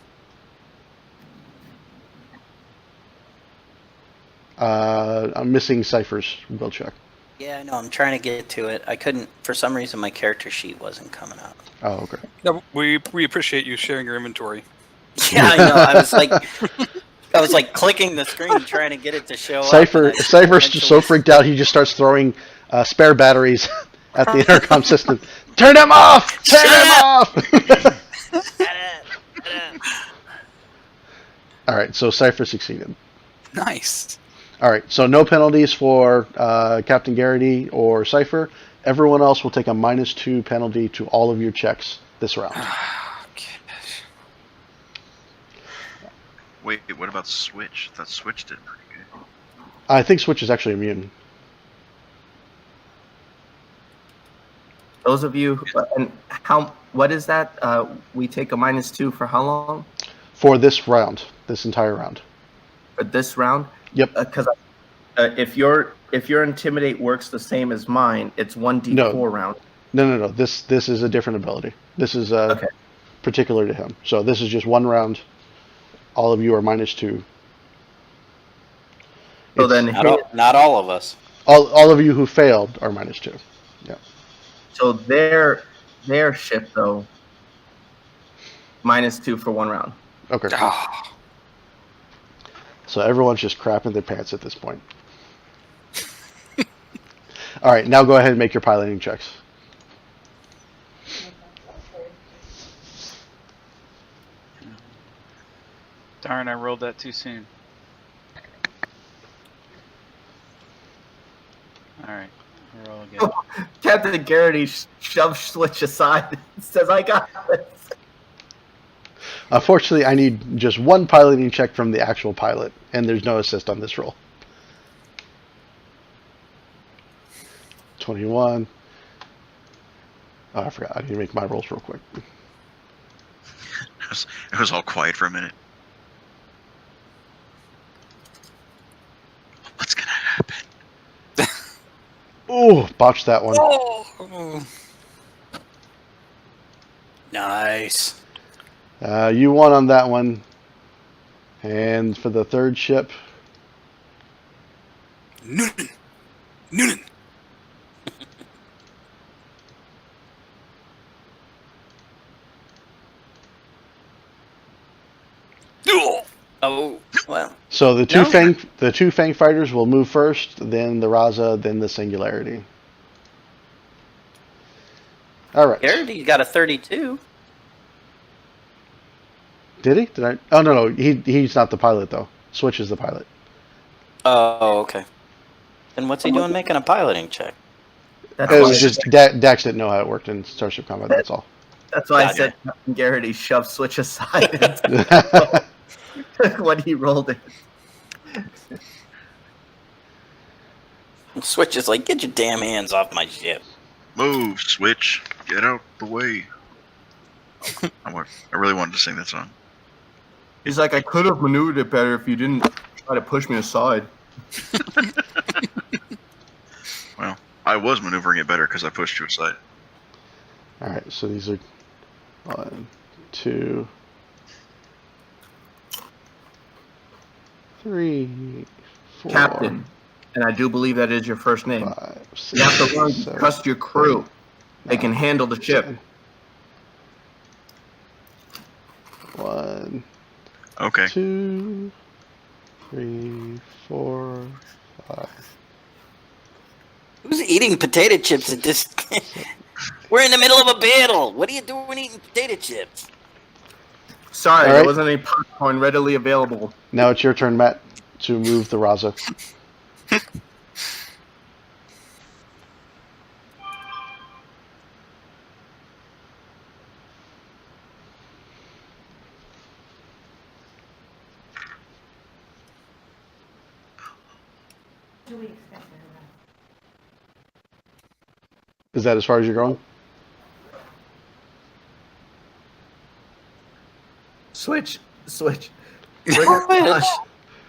I'm missing Cypher's will check. Yeah, I know. I'm trying to get to it. I couldn't. For some reason, my character sheet wasn't coming up. Oh, okay. No, we appreciate you sharing your inventory. Yeah, I know. I was like clicking the screen trying to get it to show up. Cypher's just so freaked out, he just starts throwing spare batteries at the intercom system. Turn them off! Turn them off! All right, so Cypher succeeded. Nice. All right, so no penalties for Captain Garrity or Cypher. Everyone else will take a -2 penalty to all of your checks this round. Wait, what about Switch? I thought Switch did pretty good. I think Switch is actually immune. Those of you, and what is that? We take a -2 for how long? For this round, this entire round. For this round? Yep. Because if your intimidate works the same as mine, it's 1d4 round. No. This is a different ability. This is Okay. particular to him. So this is just one round. All of you are -2. So It's- then, Not all of us. all of you who failed are -2. Yeah. so their ship though, -2 for one round. Okay. Ah, So everyone's just crapping their pants at this point. All right, now go ahead and make your piloting checks. Darn, I rolled that too soon. Alright, I'll roll again. Captain Garrity shoves Switch aside and says, I got this. Unfortunately, I need just one piloting check from the actual pilot, and there's no assist on this roll. 21. Oh, I forgot. I need to make my rolls real quick. It was all quiet for a minute. What's gonna happen? Ooh, botched that one. oh. Nice. You won on that one. And for the third ship, Noonan. Oh, well. so the No. two Fang fighters will move first, then the Raza, then the Singularity. All right. Garrity got a 32. Did he? Did I? Oh no, he's not the pilot though. Switch is the pilot. Oh, okay. Then what's he doing making a piloting check? That's It why, was just Dax didn't know how it worked in Starship Combat. That's all. that's why I Gotcha. said Captain Garrity shoved Switch aside when he rolled it. Switch is like, get your damn hands off my ship. Move, Switch. Get out the way. I really wanted to sing that song. He's like, I could have maneuvered it better if you didn't try to push me aside. Well, I was maneuvering it better because I pushed you aside. All right, so these are 1, 2, 3, 4, Captain, and I do believe that is your first name. 5, 6, You have to learn to 7, trust your crew. 8, They can 9, handle the ship. 10. 1, Okay. 2, 3, 4, 5. Who's eating potato chips at this? We're in the middle of a battle. What are you doing eating potato chips? Sorry, All there right. wasn't any popcorn readily available. Now it's your turn, Matt, to move the Raza. Is that as far as you're going? Switch. Bring us behind.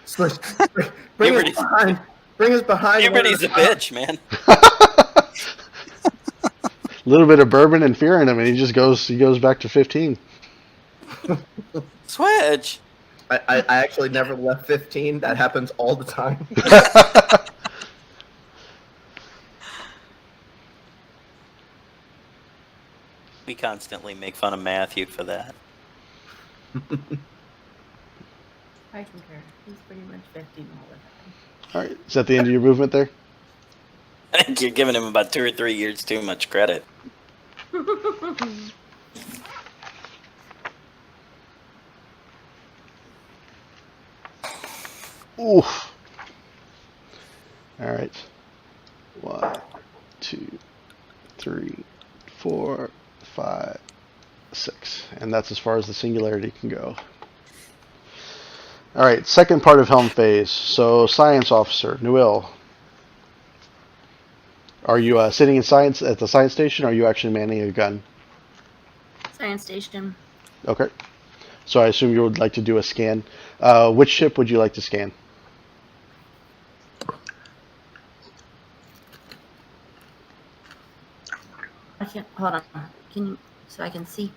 Switch. Bring us Liberty's- behind. Bring us behind. Everybody's a bitch, man. A little bit of bourbon and fear in him, and he goes back to 15. Switch. I actually never left 15. That happens all the time. We constantly make fun of Matthew for that. I concur. He's pretty much 15 all the time. All right, is that the end of your movement there? I think you're giving him about 2 or 3 years too much credit. Oof. All right. 1, 2, 3, 4, 5, 6. And that's as far as the singularity can go. All right, second part of helm phase. So, science officer, Nuil. Are you sitting in science at the science station, or are you actually manning a gun? Science station. Okay. So I assume you would like to do a scan. Which ship would you like to scan? I can't. Hold on. Can you? So I can see.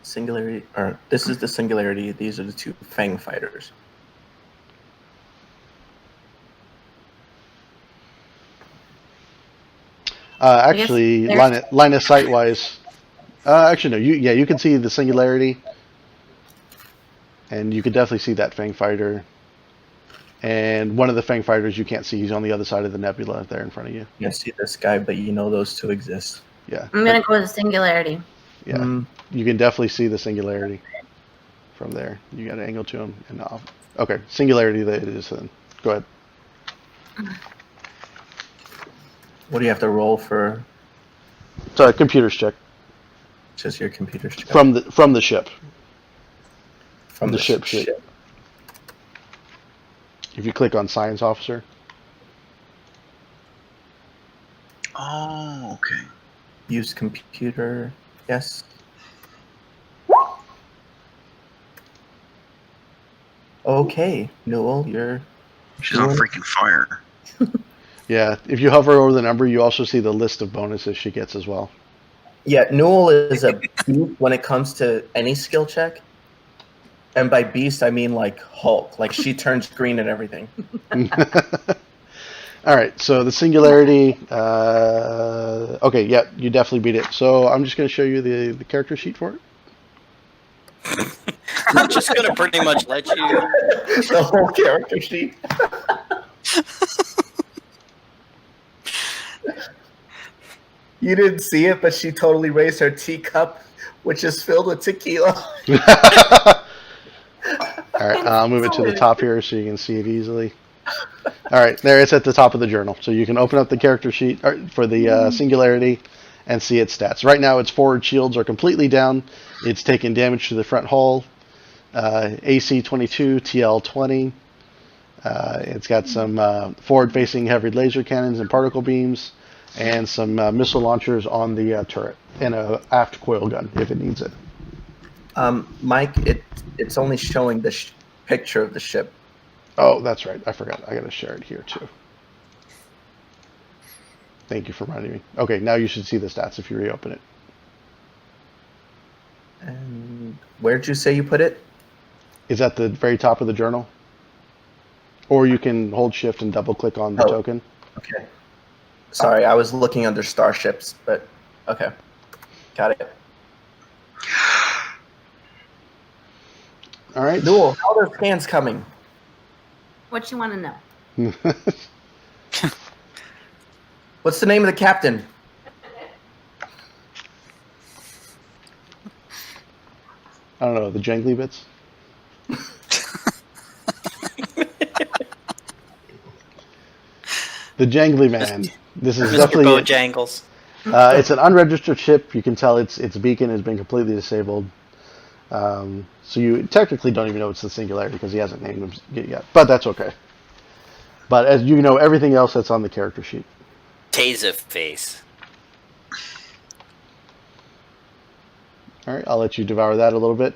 Singularity, or this is the singularity. These are the two Fang fighters. Actually, there's- line of sight wise. Actually, no. You can see the singularity, and you can definitely see that Fang fighter. And one of the Fang fighters you can't see. He's on the other side of the nebula there in front of you. You see this guy, but you know those two exist. Yeah, I'm gonna go with singularity. yeah. Mm, You can definitely see the singularity from there. You got an angle to him and off. Okay, singularity. That it is then. Go ahead. what do you have to roll for? So computers check Just your computer's check. from the ship. From the ship sheet. If you click on science officer. Oh, okay. Use computer. Yes. Okay, Newell, you're. She's on freaking fire. Yeah, if you hover over the number, you also see the list of bonuses she gets as well. Yeah, Newell is a beast when it comes to any skill check. And by beast, I mean like Hulk. Like she turns green and everything. All right, so the singularity. Okay, yeah, you definitely beat it. So I'm just going to show you the character sheet for it. I'm just gonna pretty much let you. The whole character sheet. You didn't see it, but she totally raised her teacup, which is filled with tequila. All right, I'll move it to the top here so you can see it easily. All right, there it's at the top of the journal. So you can open up the character sheet for the singularity and see its stats. Right now, its forward shields are completely down. It's taken damage to the front hull. AC 22, TL 20. It's got some forward-facing heavy laser cannons and particle beams, and some missile launchers on the turret, and a aft coil gun if it needs it. Mike, it's only showing the picture of the ship. Oh, that's right. I forgot. I got to share it here too. Thank you for reminding me. Okay, now you should see the stats if you reopen it. And where'd you say you put it? is at the very top of the journal. Or you can hold shift and double click on the Oh. token. Okay. Sorry, I was looking under starships, but okay. Got it. All right. Newell, how are their scans coming? What you want to know? What's the name of the captain? I don't know, the jangly bits. The jangly man. This is Mr. definitely Bojangles. it's an unregistered ship. You can tell its beacon has been completely disabled. So you technically don't even know it's the Singularity because he hasn't named him yet. But that's okay. But as you know, everything else that's on the character sheet. Taser face. All right, I'll let you devour that a little bit.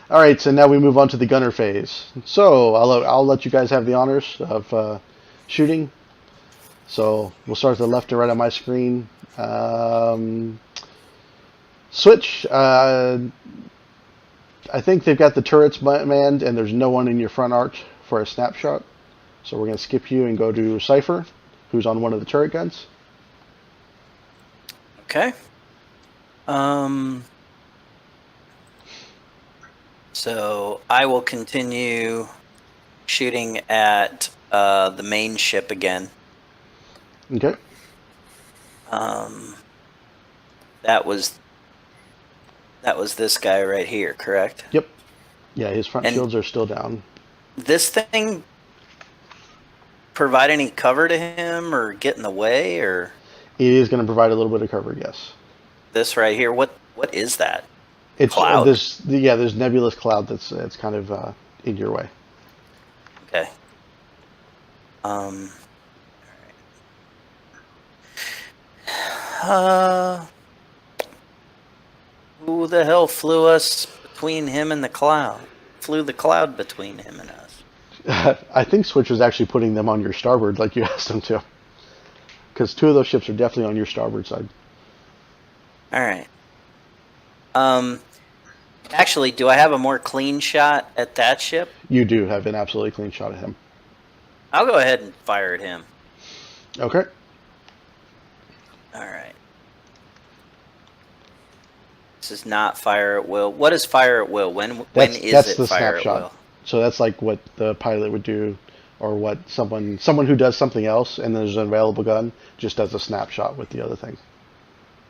All right, so now we move on to the gunner phase. So I'll let you guys have the honors of shooting. So we'll start to the left and right on my screen. Switch. I think they've got the turrets manned, and there's no one in your front arch for a snapshot. So we're going to skip you and go to Cypher, who's on one of the turret guns. Okay. So I will continue shooting at the main ship again. Okay. That was this guy right here, correct? Yep. Yeah, his front And- shields are still down. This thing provide any cover to him or get in the way, or It is going to provide a little bit of cover, yes. this right here? What is that? It's Cloud? there's nebulous cloud that's kind of in your way. Okay. Who the hell flew us between him and the cloud? Flew the cloud between him and us. I think Switch was actually putting them on your starboard like you asked them to. Because two of those ships are definitely on your starboard side. All right. Actually, do I have a more clean shot at that ship? You do have an absolutely clean shot at him. I'll go ahead and fire at him. Okay. All right. This is not fire at will. What is fire at will? When That's is it the fire at snapshot. will? So that's like what the pilot would do, or what someone who does something else and there's an available gun just does a snapshot with the other thing.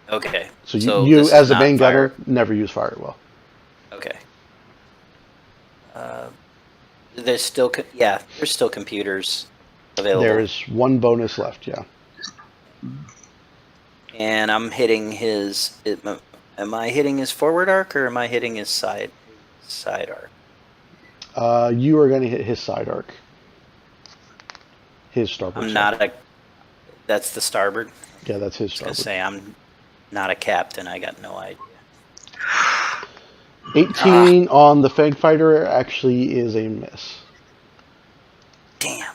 Okay. So this you is as a not main fire- gunner, never use fire at will. Okay. There's still there's still computers available. There is one bonus left, yeah. And I'm hitting his. Am I hitting his forward arc or am I hitting his side arc? You are going to hit his side arc. His starboard I'm side. not a. That's the starboard. Yeah, that's his I was gonna starboard. say I'm not a captain. I got no idea. 18 on the Fang Fighter actually is a miss. Damn.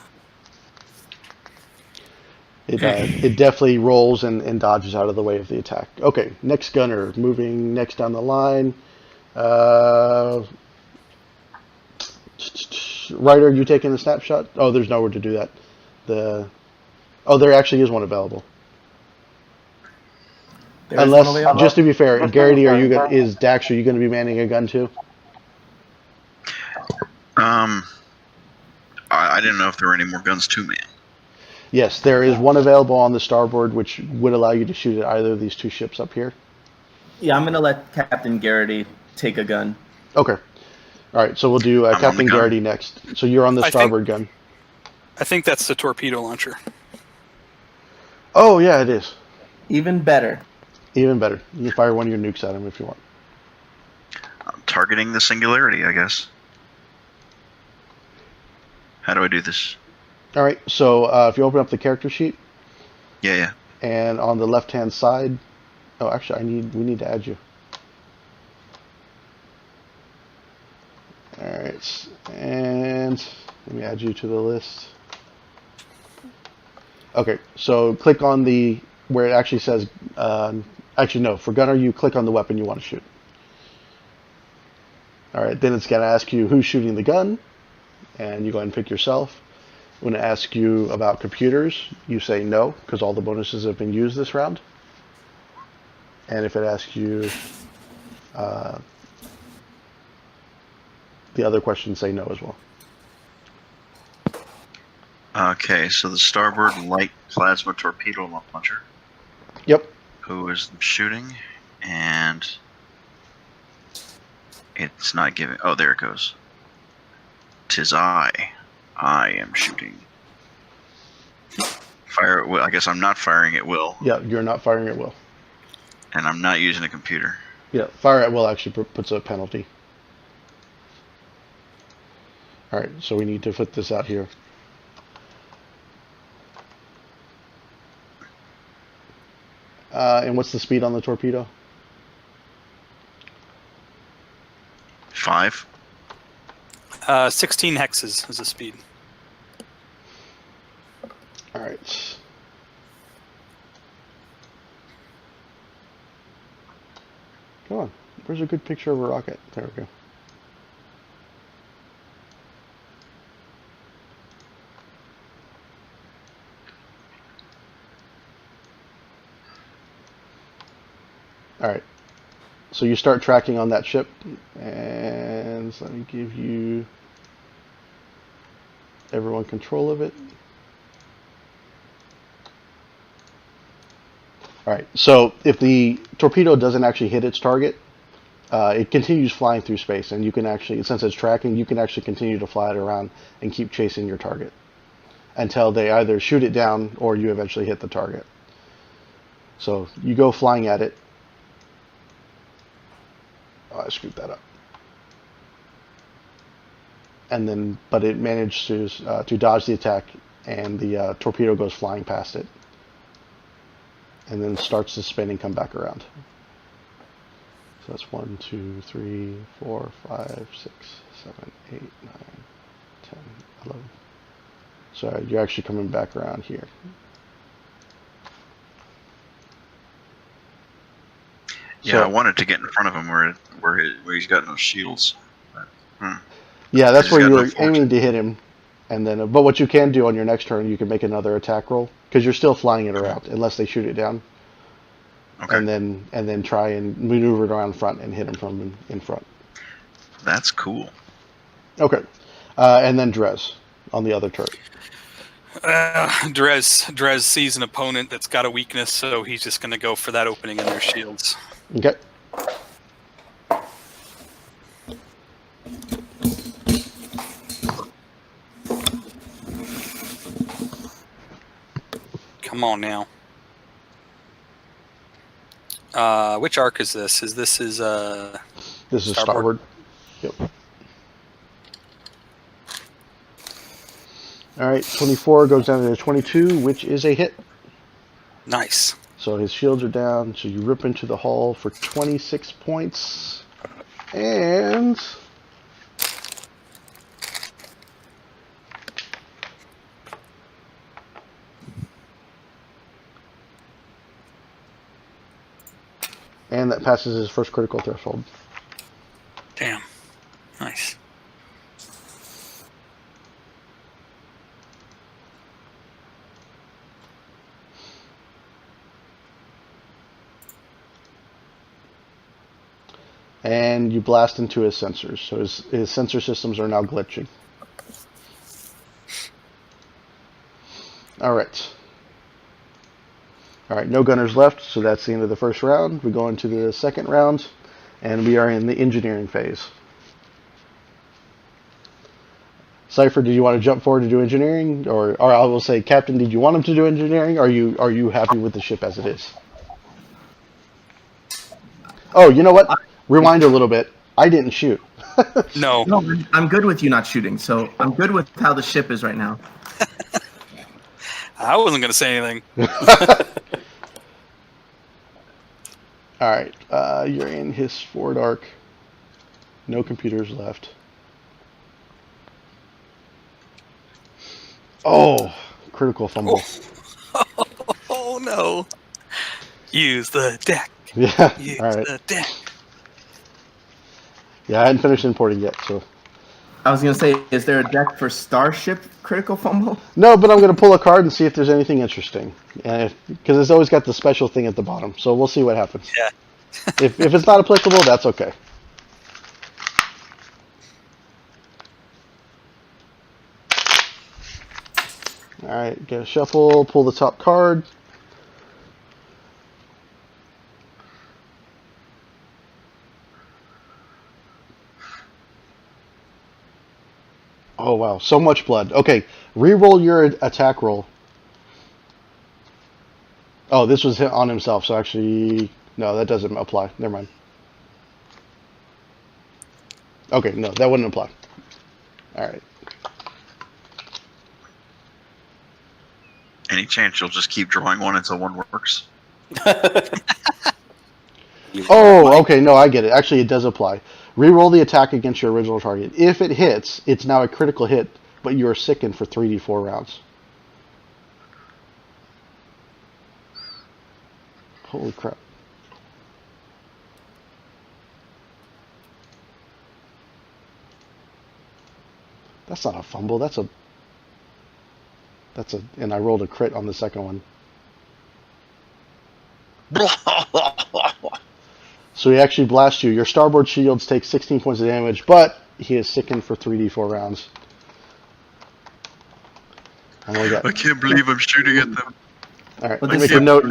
It definitely rolls and dodges out of the way of the attack. Okay, next gunner, moving next down the line. Ryder, you taking the snapshot? Oh, there's nowhere to do that. There actually is one available. There's Unless, one available? just to be fair, Garrity, is Dax, are you going to be manning a gun too? I didn't know if there were any more guns to man. Yes, there is one available on the starboard, which would allow you to shoot at either of these two ships up here. Yeah, I'm gonna let Captain Garrity take a gun. Okay. All right, so we'll do I'm on Captain the gun. Garrity next. So you're on the I think- starboard gun. I think that's the torpedo launcher. Oh, yeah, it is. Even better. Even better. You can fire one of your nukes at him if you want. I'm targeting the Singularity, I guess. How do I do this? All right, so if you open up the character sheet, Yeah. and on the left-hand side... Oh, actually, we need to add you. All right, and let me add you to the list. Okay, so click on where it actually says... actually, no, for gunner, you click on the weapon you want to shoot. All right, then it's going to ask you who's shooting the gun, and you go ahead and pick yourself. When it asks you about computers, you say no, because all the bonuses have been used this round. And if it asks you the other questions, say no as well. Okay, so the starboard light plasma torpedo launcher. Yep. Who is shooting? And it's not giving. Oh, there it goes. 'Tis I. I am shooting. Fire at will. I guess I'm not firing at will, Yeah, you're not firing at will. and I'm not using a computer. Yeah, fire at will actually puts a penalty. All right, so we need to put this out here. And what's the speed on the torpedo? 5. 16 hexes is the speed. All right. Come on. Where's a good picture of a rocket? There we go. All right. So you start tracking on that ship, and let me give you everyone control of it. All right. So if the torpedo doesn't actually hit its target, it continues flying through space, and you can actually, since it's tracking, you can actually continue to fly it around and keep chasing your target until they either shoot it down or you eventually hit the target. So you go flying at it. Oh, I screwed that up. And then, but it managed to dodge the attack, and the torpedo goes flying past it, and then starts to spin and come back around. So that's 1, 2, 3, 4, 5, 6, 7, 8, 9, 10, 11. So you're actually coming back around here. Yeah, I wanted to get in front of him where he's got no shields. But, Yeah, that's He's where got you no were fortune. aiming to hit him, and then. But what you can do on your next turn, you can make another attack roll because you're still flying it around unless they shoot it down, Okay, and then try and maneuver it around front and hit him from in front. that's cool. Okay, and then Drez on the other turret. Drez sees an opponent that's got a weakness, so he's just going to go for that opening in their shields. Okay. Come on now. Which arc is this? This is Starboard. starboard. Yep. All right, 24 goes down to 22, which is a hit. Nice. So his shields are down, so you rip into the hull for 26 points. And that passes his first critical threshold. Damn. Nice. And you blast into his sensors. So his sensor systems are now glitching. All right. All right, no gunners left, so that's the end of the first round. We go into the second round, and we are in the engineering phase. Cypher, did you want to jump forward to do engineering, or I will say, Captain, did you want him to do engineering? Are you happy with the ship as it is? Oh, you know what? Rewind a little bit. I didn't shoot. No. No, I'm good with you not shooting. So I'm good with how the ship is right now. I wasn't going to say anything. All right, you're in his forward arc. No computers left. Oh, critical fumble. Oh no. Use the deck. Yeah. Use All right. the deck. Yeah, I hadn't finished importing yet, so. I was gonna say, is there a deck for Starship Critical Fumble? No, but I'm going to pull a card and see if there's anything interesting. Because it's always got the special thing at the bottom, so we'll see what happens. Yeah. If it's not applicable, that's okay. Alright, get a shuffle, pull the top card. Oh wow, so much blood. Okay, re-roll your attack roll. Oh, this was hit on himself, so actually, no, that doesn't apply. Never mind. Okay, no, that wouldn't apply. Alright. Any chance you'll just keep drawing one until one works? Oh, okay, no, I get it. Actually, it does apply. Reroll the attack against your original target. If it hits, it's now a critical hit, but you are sickened for 3d4 rounds. Holy crap. That's not a fumble, that's a... And I rolled a crit on the second one. So he actually blasts you. Your starboard shields take 16 points of damage, but he is sickened for 3d4 rounds. I can't believe I'm shooting at them. Alright, But make this a is- note.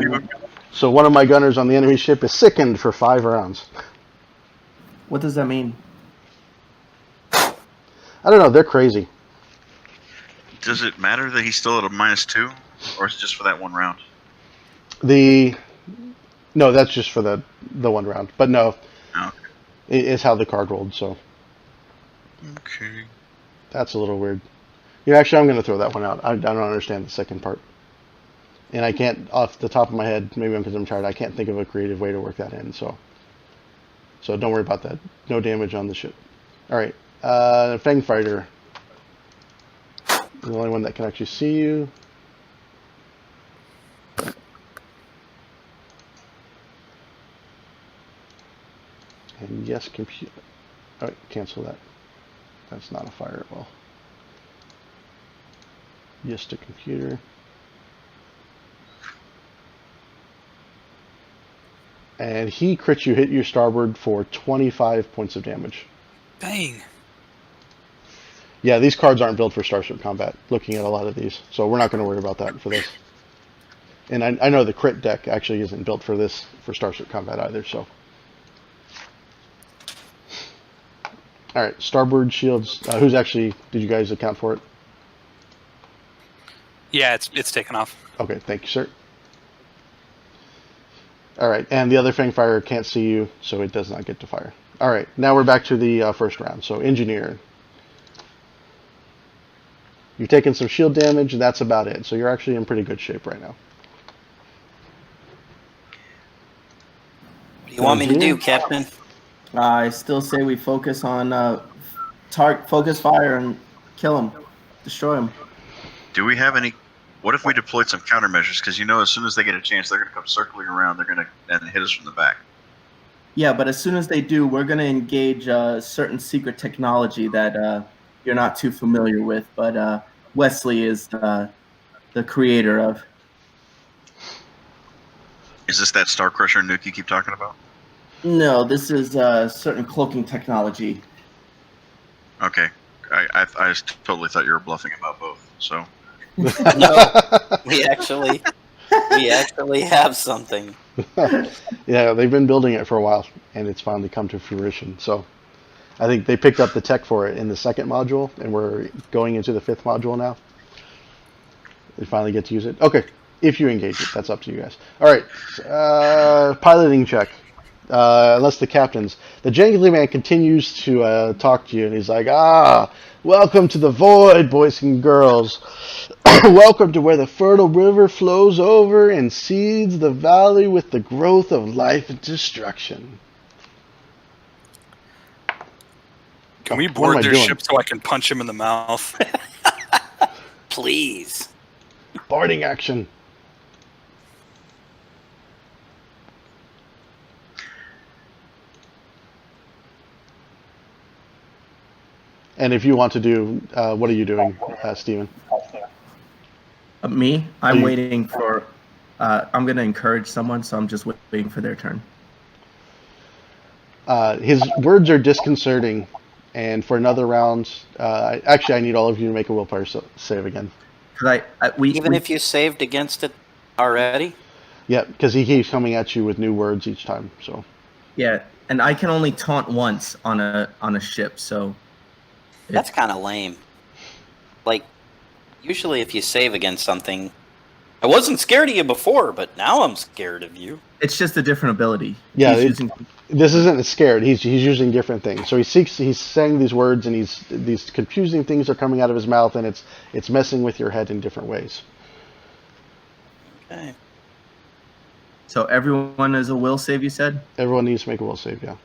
So one of my gunners on the enemy ship is sickened for 5 rounds. What does that mean? I don't know, they're crazy. Does it matter that he's still at a -2, or is it just for that one round? No, that's just for the one round. But no, Okay. it's how the card rolled, so Okay. that's a little weird. Yeah, actually, I'm going to throw that one out. I don't understand the second part. And I can't, off the top of my head, maybe because I'm tired, I can't think of a creative way to work that in, so don't worry about that. No damage on the ship. Alright, Fang Fighter. The only one that can actually see you. And yes, computer. Alright, cancel that. That's not a firewall. Yes to computer. And he crits you, hit your starboard for 25 points of damage. Dang. Yeah, these cards aren't built for Starship Combat, looking at a lot of these. So we're not going to worry about that for this. And I know the crit deck actually isn't built for this, for Starship Combat either, so. Alright, starboard shields. Who's actually, did you guys account for it? Yeah, it's taken off. Okay, thank you, sir. Alright, and the other Fang Fire can't see you, so it does not get to fire. Alright, now we're back to the first round. So, Engineer. You've taken some shield damage, and that's about it. So you're actually in pretty good shape right now. What do you want me to do, Captain? I still say we focus on focus fire and kill him, destroy him. Do we have any? What if we deployed some countermeasures? Because as soon as they get a chance, they're going to come circling around. They're going to and hit us from the back. Yeah, but as soon as they do, we're going to engage certain secret technology that you're not too familiar with, but Wesley is the creator of. Is this that Star Crusher nuke you keep talking about? No, this is certain cloaking technology. Okay, I just totally thought you were bluffing about both. So No, we actually have something. Yeah, they've been building it for a while, and it's finally come to fruition. So I think they picked up the tech for it in the second module, and we're going into the 5th module now. They finally get to use it. Okay, if you engage it, that's up to you guys. All right, piloting check. Unless the captain's. The Jangly Man continues to talk to you, and he's like, welcome to the void, boys and girls. Welcome to where the fertile river flows over and seeds the valley with the growth of life and destruction. Can we What am board I their doing? ship so I can punch him in the mouth? Please. Boarding action. And if you want to do, what are you doing, Steven? Me, Are I'm you- waiting for. I'm gonna encourage someone, so I'm just waiting for their turn. His words are disconcerting, and for another round, actually, I need all of you to make a willpower save again. Because Even if you saved against it already? Yeah, because he keeps coming at you with new words each time. So yeah, and I can only taunt once on a ship, so That's kind of lame. Like, usually if you save against something, I wasn't scared of you before, but now I'm scared of you. it's just a different ability. Yeah, He's using. this isn't scared. He's using different things. So he's saying these words, and these confusing things are coming out of his mouth, and it's messing with your head in different ways. Okay. So everyone is a will save. You said. Everyone needs to make a will save, yeah.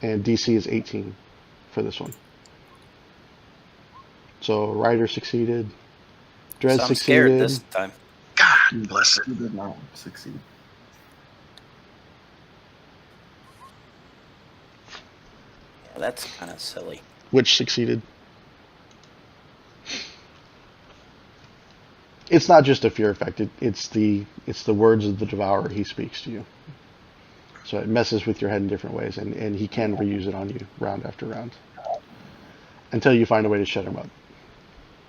And DC is 18 for this one. So Ryder succeeded. Drez So I'm succeeded. scared this time. God bless it. You did not succeed. Yeah, that's kind of silly. Which succeeded. It's not just a fear effect. It's the words of the devourer he speaks to you. So it messes with your head in different ways, and he can reuse it on you round after round until you find a way to shut him up,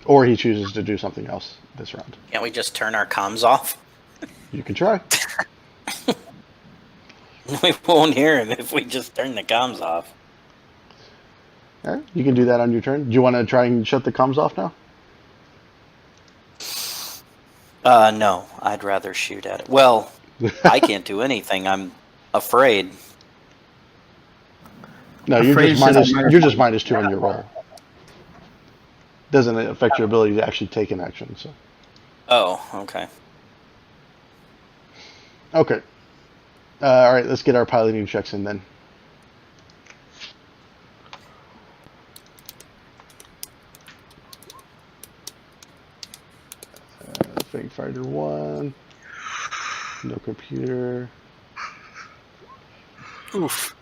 or he chooses to do something else this round. Can't we just turn our comms off? You can try. We won't hear him if we just turn the comms off. All right, you can do that on your turn. Do you want to try and shut the comms off now? No, I'd rather shoot at it. Well, I can't do anything. I'm afraid. No, you're Afraid just is minus. just a You're just -2 on your roll. Doesn't affect your ability to actually take an action. So Oh, okay. okay. All right, let's get our piloting checks in then. Fang Fighter 1. No computer. Oof.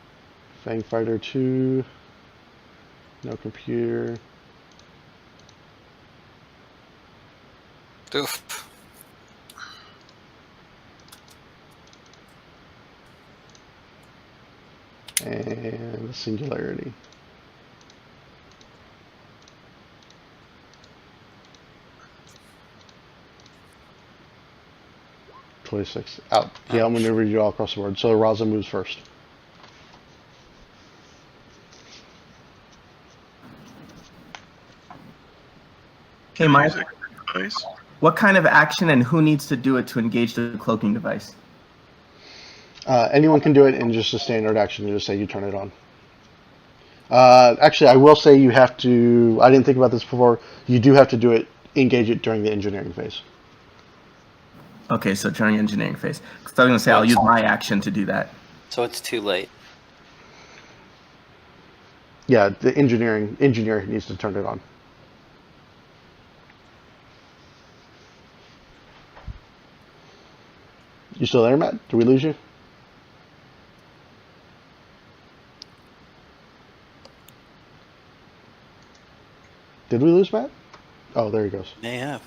Fang Fighter 2. No computer. Oof. And the Singularity. '26 out. Yeah, I'm gonna read you all across the board. So Raza moves first. Hey, Mike. Nice. What kind of action and who needs to do it to engage the cloaking device? Anyone can do it in just a standard action. You just say you turn it on. Actually, I will say you have to. I didn't think about this before. You do have to do it. Engage it during the engineering phase. Okay, so during engineering phase. 'Cause I was gonna say I'll use my action to do that. So it's too late. Yeah, the engineer needs to turn it on. You still there, Matt? Did we lose you? Did we lose Matt? Oh, there he goes. May have.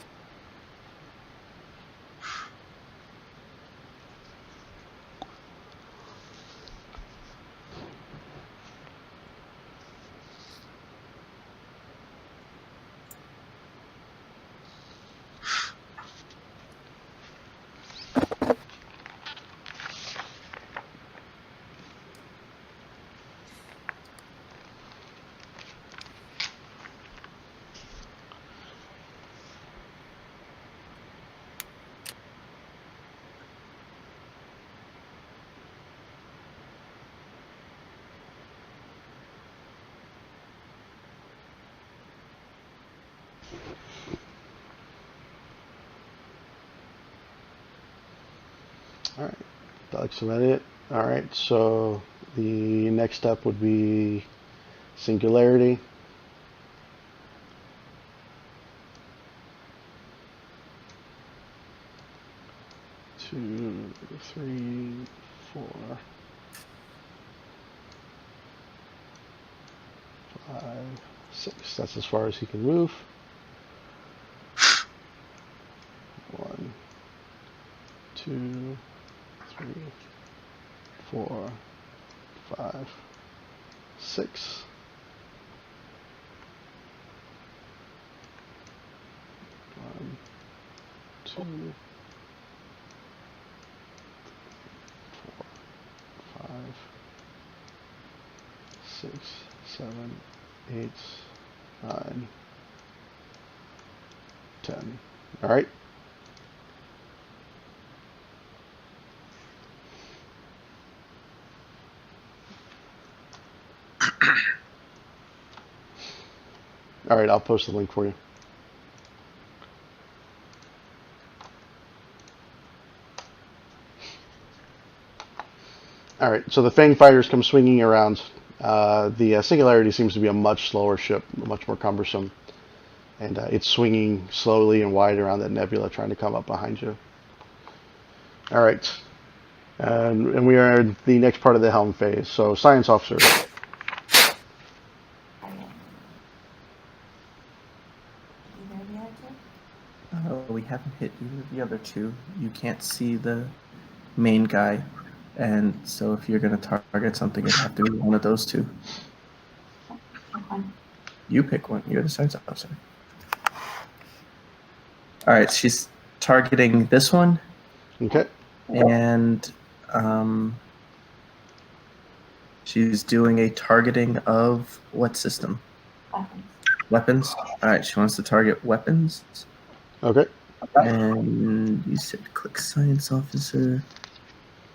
All right, Alex, is that it? All right, so the next step would be Singularity. Two, three, four. 5, 6. That's as far as he can move. 1, 2, 3, 4, 5, 6. One, 2, 4, 5, 6, 7, 8, 9, 10. All right. All right, I'll post the link for you. All right, so the Fang Fighters come swinging around. The Singularity seems to be a much slower ship, much more cumbersome. And it's swinging slowly and wide around that nebula, trying to come up behind you. All right. And we are in the next part of the helm phase. So, Science Officer. We haven't hit either of the other two. You can't see the main guy. And so if you're going to target something, it'd have to be one of those two. You pick one. You're the science officer. All right, she's targeting this one. Okay. And she's doing a targeting of what system? Weapons. All right, she wants to target weapons. Okay. And you said click science officer.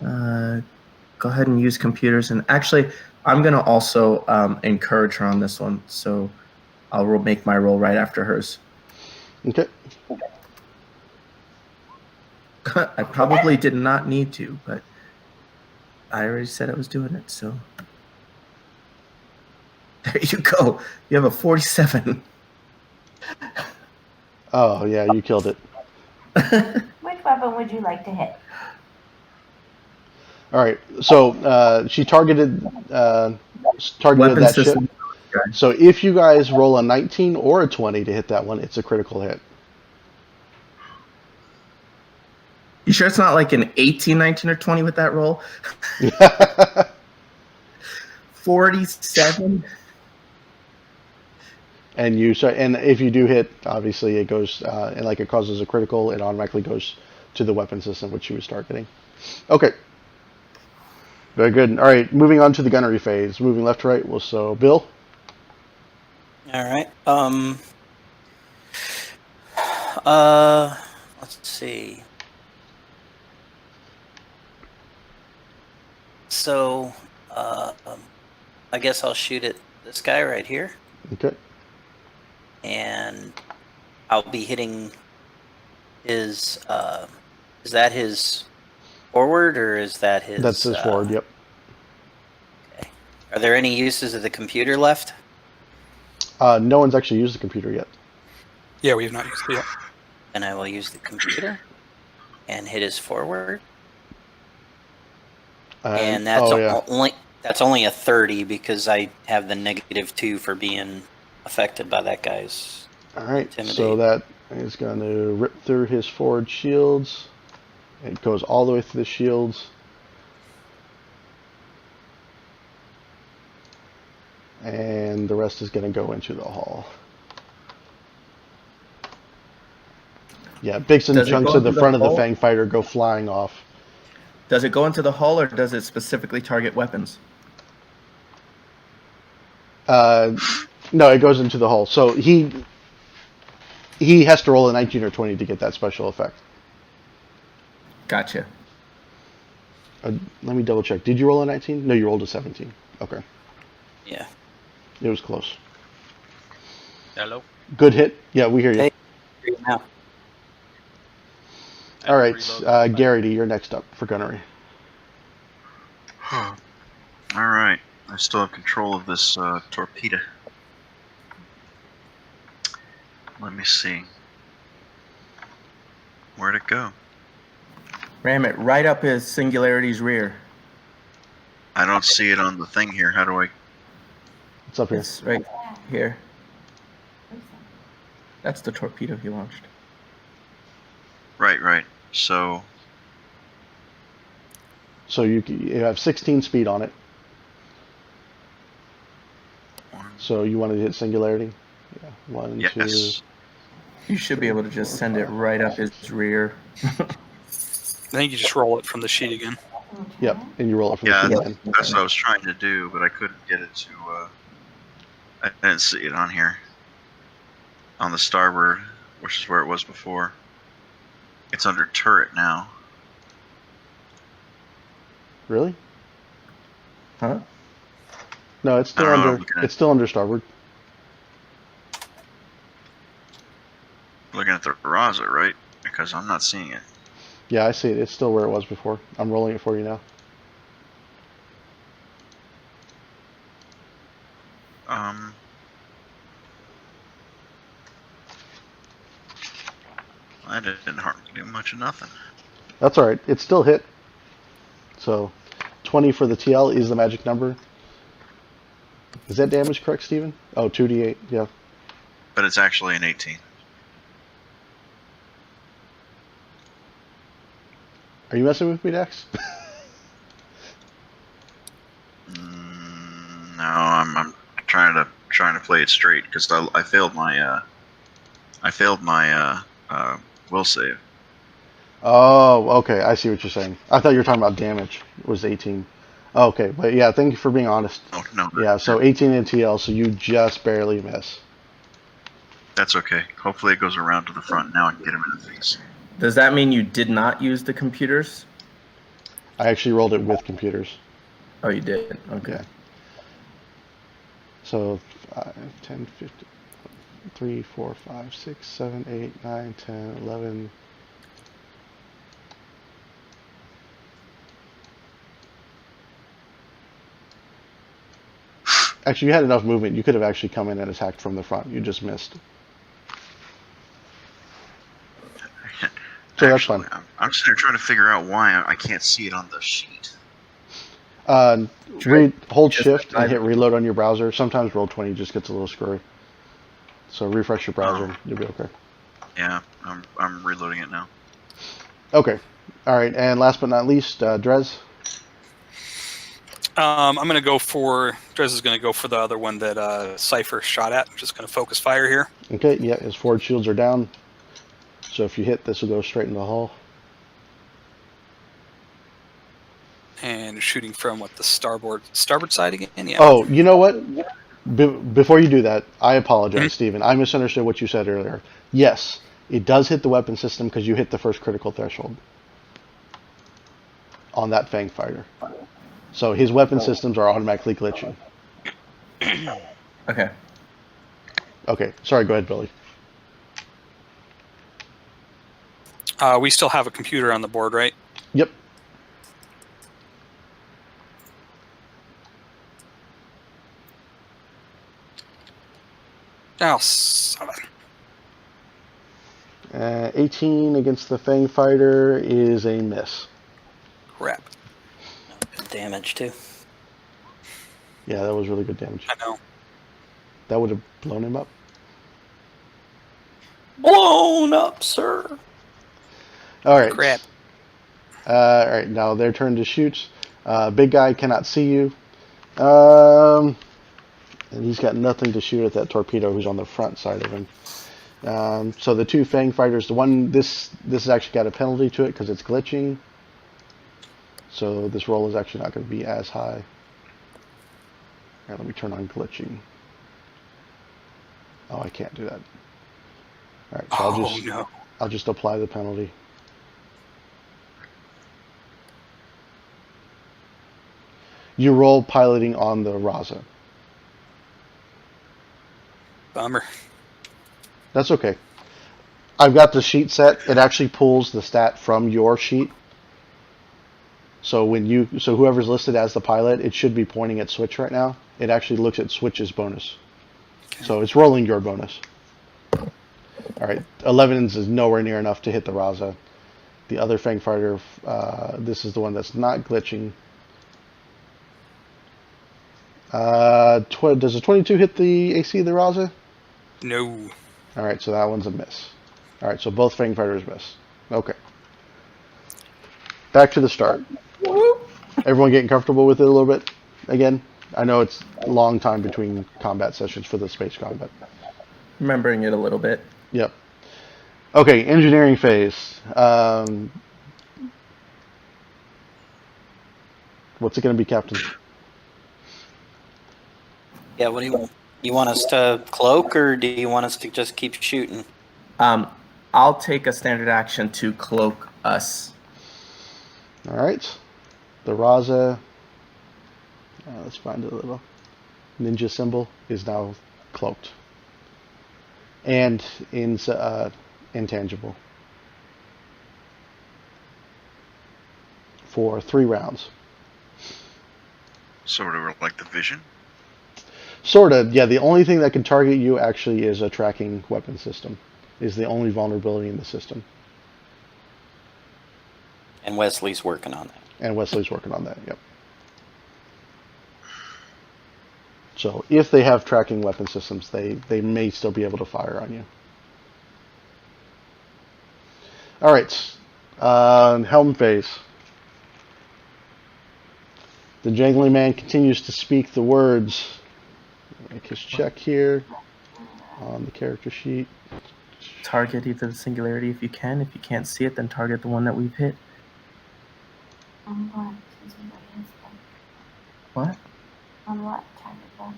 Go ahead and use computers. And actually, I'm going to also encourage her on this one. So I'll make my roll right after hers. Okay. I probably did not need to, but I already said I was doing it. So there you go. You have a 47. Oh, yeah, you killed it. Which weapon would you like to hit? All right, so she targeted Weapon that system. ship. So if you guys roll a 19 or a 20 to hit that one, it's a critical hit. You sure it's not like an 18, 19, or 20 with that roll? 47. And if you do hit, obviously it goes and like it causes a critical, it automatically goes to the weapon system which she was targeting. Okay. Very good. All right, moving on to the gunnery phase. Moving left to right. Well, so Bill. All right. Let's see. So, I guess I'll shoot at this guy right here, Okay. and I'll be hitting his. Is that his forward or is that his? That's his forward. Yep. Okay. Are there any uses of the computer left? No one's actually used the computer yet. Yeah, we have not used it yet. And I will use the computer and hit his forward. And that's that's only a 30 because I have the -2 for being affected by that guy's. All right. Intimidate. So that is going to rip through his forward shields. It goes all the way through the shields. And the rest is going to go into the hull. Yeah, big Does it chunks go of the into the front of the hull? Fang Fighter go flying off. Does it go into the hull or does it specifically target weapons? No, it goes into the hull. So he has to roll a 19 or 20 to get that special effect. Gotcha. Let me double check. Did you roll a 19? No, you rolled a 17. Okay. Yeah. It was close. Hello. Good hit. Yeah, we hear you. Hey. Now. All right, Garrity, you're next up for gunnery. All right. I still have control of this torpedo. Let me see. Where'd it go? Ram it right up his Singularity's rear. I don't see it on the thing here. How do I? It's up here. Yes, right. Here. That's the torpedo he launched. Right. So So you have 16 speed on it. So you wanted to hit singularity? Yeah. One, yes. 2. You should be able to just send it right up his rear. I think you just roll it from the sheet again. Yep. And you roll it from Yeah, the again. that's what I was trying to do, but I couldn't get it to. I didn't see it on here. On the starboard, which is where it was before. It's under turret now. Really? Huh? No, it's still I don't know, I'm under. looking at- It's still under starboard. Looking at the Raza, right? Because I'm not seeing it. Yeah, I see it. It's still where it was before. I'm rolling it for you now. I didn't hardly do much of nothing. That's all right. It's still hit. So, 20 for the TL is the magic number. Is that damage correct, Steven? Oh, 2d8. Yeah. But it's actually an 18. Are you messing with me, Dax? No, I'm trying to play it straight because I failed my will save. Oh, okay. I see what you're saying. I thought you were talking about damage. It was 18. Oh, okay, but yeah, thank you for being honest. Oh no. Yeah, so 18 in TL, so you just barely miss. That's okay. Hopefully it goes around to the front. Now I can get him in the face. Does that mean you did not use the computers? I actually rolled it with computers. Oh, you did. Okay. Yeah. So 5, 10, 15, 3, 4, 5, 6, 7, 8, 9, 10, 11. Actually, you had enough movement. You could have actually come in and attacked from the front. You just missed. So that's fine. I'm sitting there trying to figure out why I can't see it on the sheet. Hold Just shift and I- hit reload on your browser. Sometimes Roll20 just gets a little screwy. So refresh your browser. Oh. You'll be okay. Yeah, I'm reloading it now. Okay. All right. And last but not least, Drez. I'm going to go for Drez is going to go for the other one that Cypher shot at. I'm just going to focus fire here. Okay. Yeah. His forward shields are down. So if you hit, this will go straight in the hull. And shooting from what, the starboard side again? Yeah. Oh, you know what? Before you do that, I apologize, Steven. I misunderstood what you said earlier. Yes, it does hit the weapon system because you hit the first critical threshold on that Fang fighter. So his weapon systems are automatically glitching. Okay. Okay, sorry, go ahead, Billy. We still have a computer on the board, right? Yep. Oh, son of a 18 against the Fang fighter is a miss. crap. Good damage too. Yeah, that was really good damage. I know. That would have blown him up. Blown up, sir. All right. Crap. All right, now their turn to shoot. Big guy cannot see you. And he's got nothing to shoot at that torpedo who's on the front side of him. So the two Fang fighters, the one, this has actually got a penalty to it because it's glitching. So this roll is actually not going to be as high. All right, let me turn on glitching. Oh, I can't do that. All right, so No. I'll just apply the penalty. You roll piloting on the Raza. Bummer. That's okay. I've got the sheet set. It actually pulls the stat from your sheet. So whoever's listed as the pilot, it should be pointing at Switch right now. It actually looks at Switch's bonus. Okay. So it's rolling your bonus. All right, 11 is nowhere near enough to hit the Raza. The other Fang fighter, this is the one that's not glitching. Does a 22 hit the AC of the Raza? No. All right, so that one's a miss. All right, so both Fang Fighters miss. Okay. Back to the start. Everyone getting comfortable with it a little bit again? I know it's a long time between combat sessions for the space combat. Remembering it a little bit. Yep. Okay, engineering phase. What's it going to be, Captain? Yeah, what do you want? You want us to cloak, or do you want us to just keep shooting? I'll take a standard action to cloak us. All right. The Raza, let's find a little ninja symbol, is now cloaked. And intangible. For 3 rounds. Sort of like the Vision. Sort of, yeah. The only thing that can target you actually is a tracking weapon system. Is the only vulnerability in the system. And Wesley's working on that. And Wesley's working on that, yep. So if they have tracking weapon systems, they may still be able to fire on you. All right, helm phase. The jangly man continues to speak the words. Make his check here on the character sheet. Target either the singularity if you can. If you can't see it, then target the one that we've hit. On what? What? On what target then?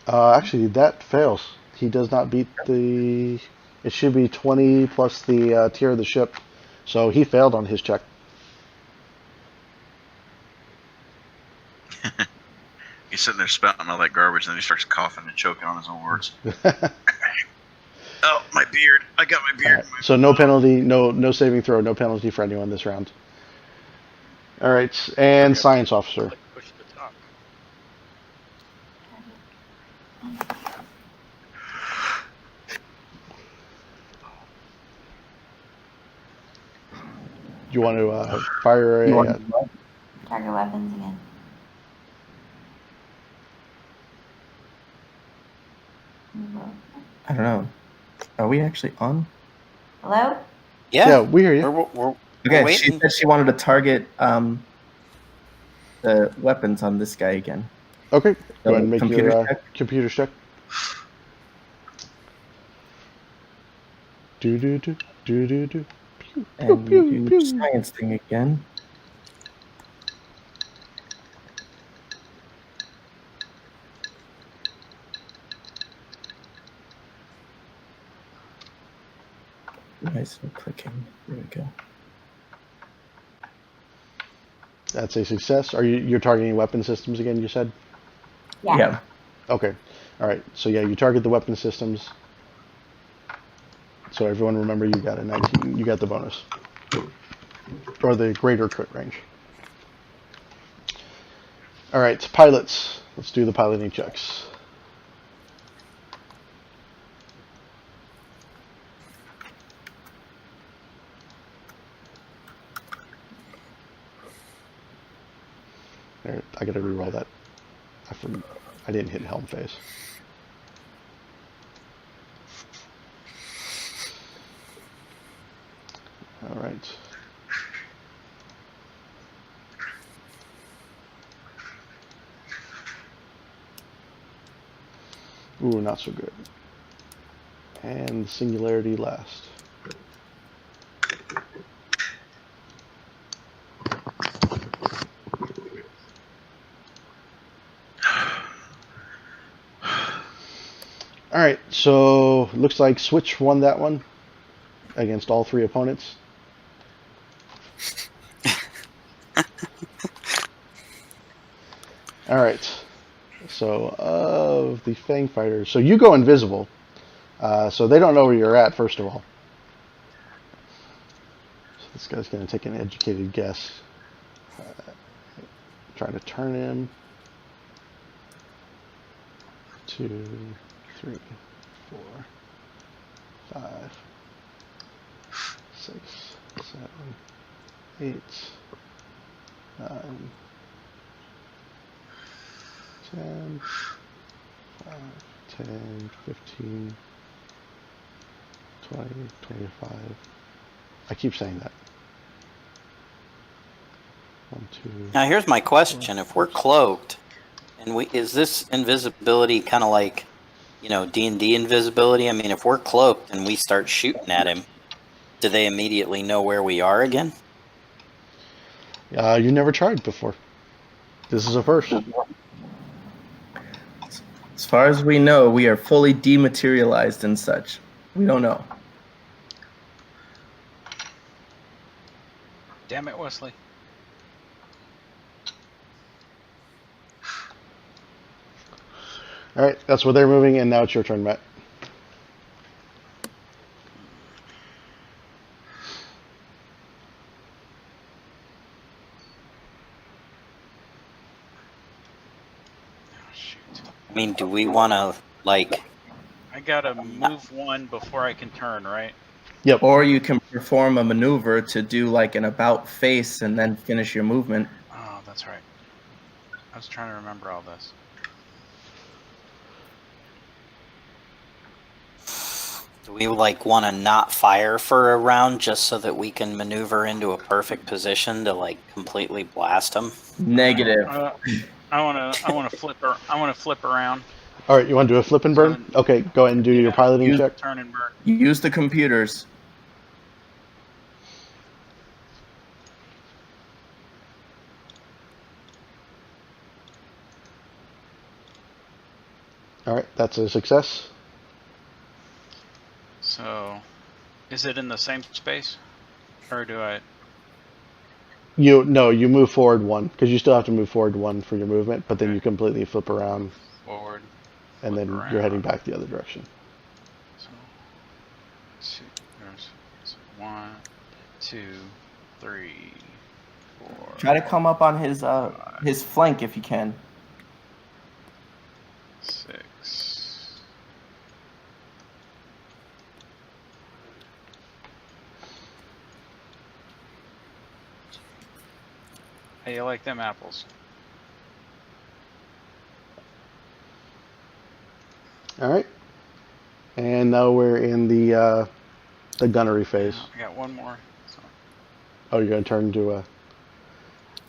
Actually, that fails. He does not beat the... It should be 20 plus the tier of the ship. So he failed on his check. He's sitting there spouting all that garbage, and then he starts coughing and choking on his own words. Oh, my beard! I got my beard. Right. So no penalty, no saving throw, no penalty for anyone this round. All right, and science officer. Push the top. Do you want to fire a... Target weapons again. I don't know. Are we actually on? Hello? Yeah, we hear you. We're Okay, she waiting. said she wanted to target the weapons on this guy again. Okay, go ahead and make Computer your check. computer check. Do. And pew, do pew. science thing again. Why is it clicking? There we go. That's a success. You're targeting weapon systems again, you said? Yeah. Okay. All right. So yeah, you target the weapon systems. So everyone remember you got a 19. You got the bonus. Or the greater crit range. All right, pilots. Let's do the piloting checks. There, I gotta reroll that. I didn't hit helm phase. All right. Ooh, not so good. And singularity last. All right, so looks like Switch won that one against all 3 opponents. All right, so of the Fang Fighters, so you go invisible, so they don't know where you're at, first of all. So this guy's going to take an educated guess. Trying to turn him. 2, 3, 4, 5, 6, 7, 8, 9, 10, 5, 10, 15, 20, 25. I keep saying that. 1, 2. Now here's my question: if we're cloaked, and is this invisibility kind of like, D&D invisibility? I mean, if we're cloaked and we start shooting at him, do they immediately know where we are again? You never tried before. This is a first. As far as we know, we are fully dematerialized and such. We don't know. Damn it, Wesley. All right, that's where they're moving, and now it's your turn, Matt. Oh, shoot. I mean, do we want to I gotta move one before I can turn, right? Yep. Or you can perform a maneuver to do like an about face and then finish your movement. Oh, that's right. I was trying to remember all this. Do we want to not fire for a round just so that we can maneuver into a perfect position to completely blast them? Negative. I wanna flip around. All right, you want to do a flip and burn? Okay, go ahead and do your piloting check. Turn and burn. Use the computers. All right, that's a success. So, is it in the same space, or do I? You move forward 1 because you still have to move forward 1 for your movement, but then you completely flip around, Forward. and Flip then around. you're heading back the other direction. So, there's 1, 2, 3, 4. Try to come up on his flank if you can. 6. How you like them apples? All right, and now we're in the gunnery phase. I got one more. So, Oh, you're gonna turn to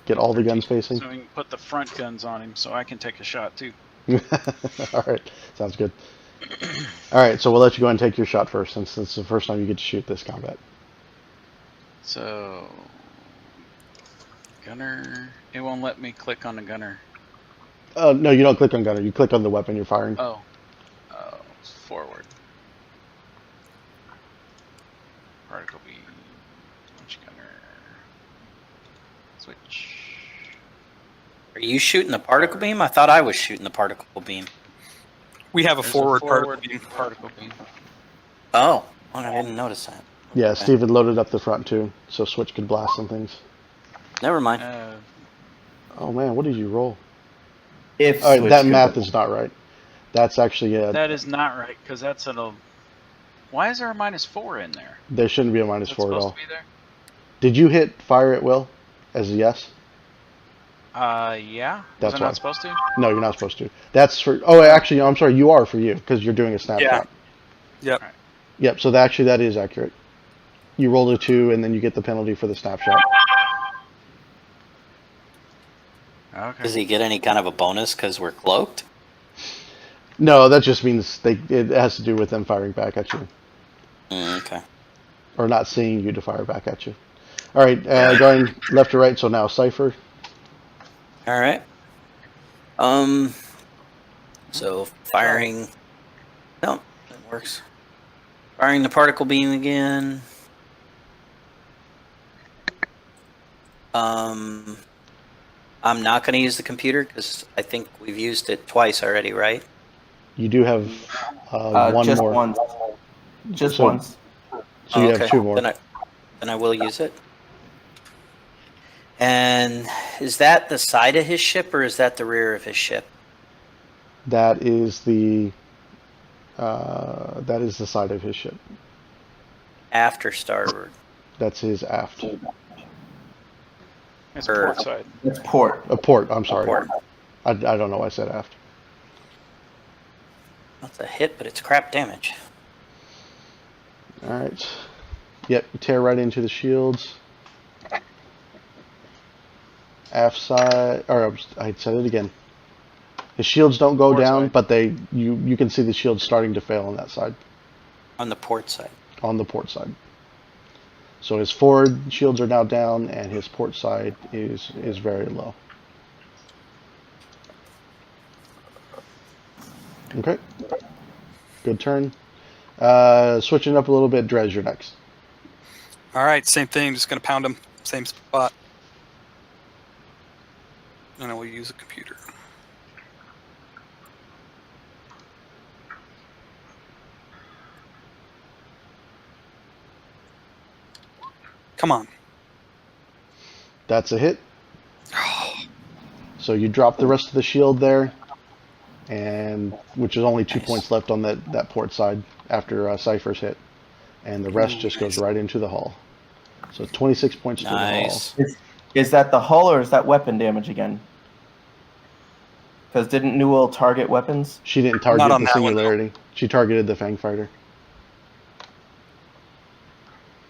get all the guns facing. so we can put the front guns on him, so I can take a shot too. All right, sounds good. All right, so we'll let you go and take your shot first, since it's the first time you get to shoot this combat. So, gunner. It won't let me click on the gunner. No, you don't click on gunner. You click on the weapon you're firing. Oh, it's forward. Particle beam. Which gunner? Switch. Are you shooting the particle beam? I thought I was shooting the particle beam. We have a There's forward, forward particle beam. particle beam. Oh, I didn't notice that. Yeah, Okay. Steven loaded up the front too, so Switch could blast some things. Never mind. Oh man, what did you roll? If All right, Switch that could- math is not right. That's actually That is not right, because that's a. Why is there a -4 in there? there shouldn't be a That's -4 at supposed all. to be there? Did you hit fire at will as a yes? Yeah. That's Was I why. not supposed to? No, you're not supposed to. That's for. Oh, actually, I'm sorry. You are for you because you're doing a snapshot. Yep. Yep. So that is accurate. You rolled a 2, and then you get the penalty for the snapshot. Okay. Does he get any kind of a bonus because we're cloaked? No, that just means it has to do with them firing back at you, Okay. or not seeing you to fire back at you. All right, going left to right. So now Cypher. All right. So firing. No, that works. Firing the particle beam again. I'm not going to use the computer because I think we've used it twice already, right? You do have one just more. once. Just So- once. So you Okay. have 2 more. Then I will use it. And is that the side of his ship or is that the rear of his ship? That is the side of his ship. After starboard. That's his aft. It's Or- port side. It's port. A port. I'm sorry. Port. I don't know why I said aft. That's a hit, but it's crap damage. All right. Yep, you tear right into the shields. Aft side, or I said it again. The shields don't go Port down, side. but you can see the shields starting to fail on that side, On the port side. on the port side. So his forward shields are now down, and his port side is very low. Okay. Good turn. Switching up a little bit, Drez, you're next. All right, same thing. Just gonna pound him, same spot, and I will use a computer. Come on. That's a hit. So you drop the rest of the shield there, and which is only 2 points left on that port side after Cypher's hit, and the rest just goes right into the hull. So 26 points to the hull. Nice. Is that the hull or is that weapon damage again? Because didn't Newell target weapons? She didn't target Not on the that one, though. singularity. She targeted the Fang Fighter.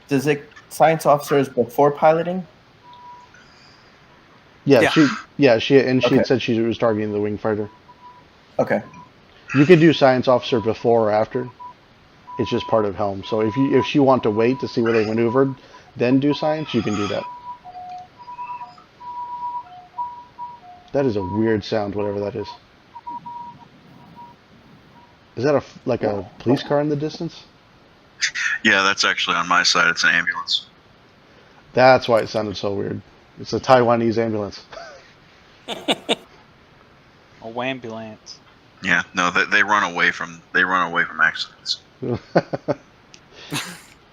Does it science officers before piloting? Yeah, Yeah. she had Okay. said she was targeting the Wing Fighter. Okay. You could do Science Officer before or after. It's just part of Helm. So if you want to wait to see where they maneuvered, then do Science, you can do that. That is a weird sound, whatever that is. Is that like a police car in the distance? Yeah, that's actually on my side. It's an ambulance. That's why it sounded so weird. It's a Taiwanese ambulance. A wambulance. Yeah, no, they run away from accidents.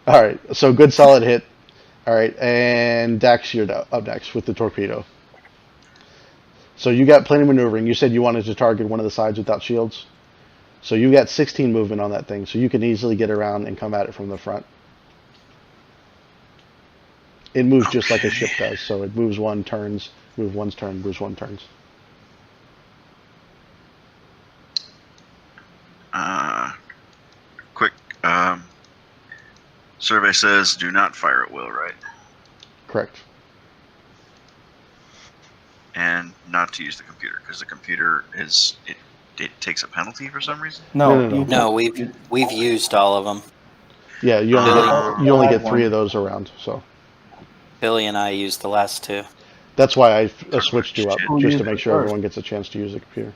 All right, so good solid hit. All right, and Dax, you're up next with the torpedo. So you got plenty of maneuvering. You said you wanted to target one of the sides without shields. So you got 16 movement on that thing, so you can easily get around and come at it from the front. It moves just like a ship does, so it moves one, turns, moves one, turns. Quick, survey says do not fire at will, right? Correct. And not to use the computer, because the computer it takes a penalty for some reason. No. No, we've used all of them. Yeah, you only get 3 of those around, so Billy and I used the last 2. that's why I switched you up, Who just used to make it sure first? everyone gets a chance to use the computer.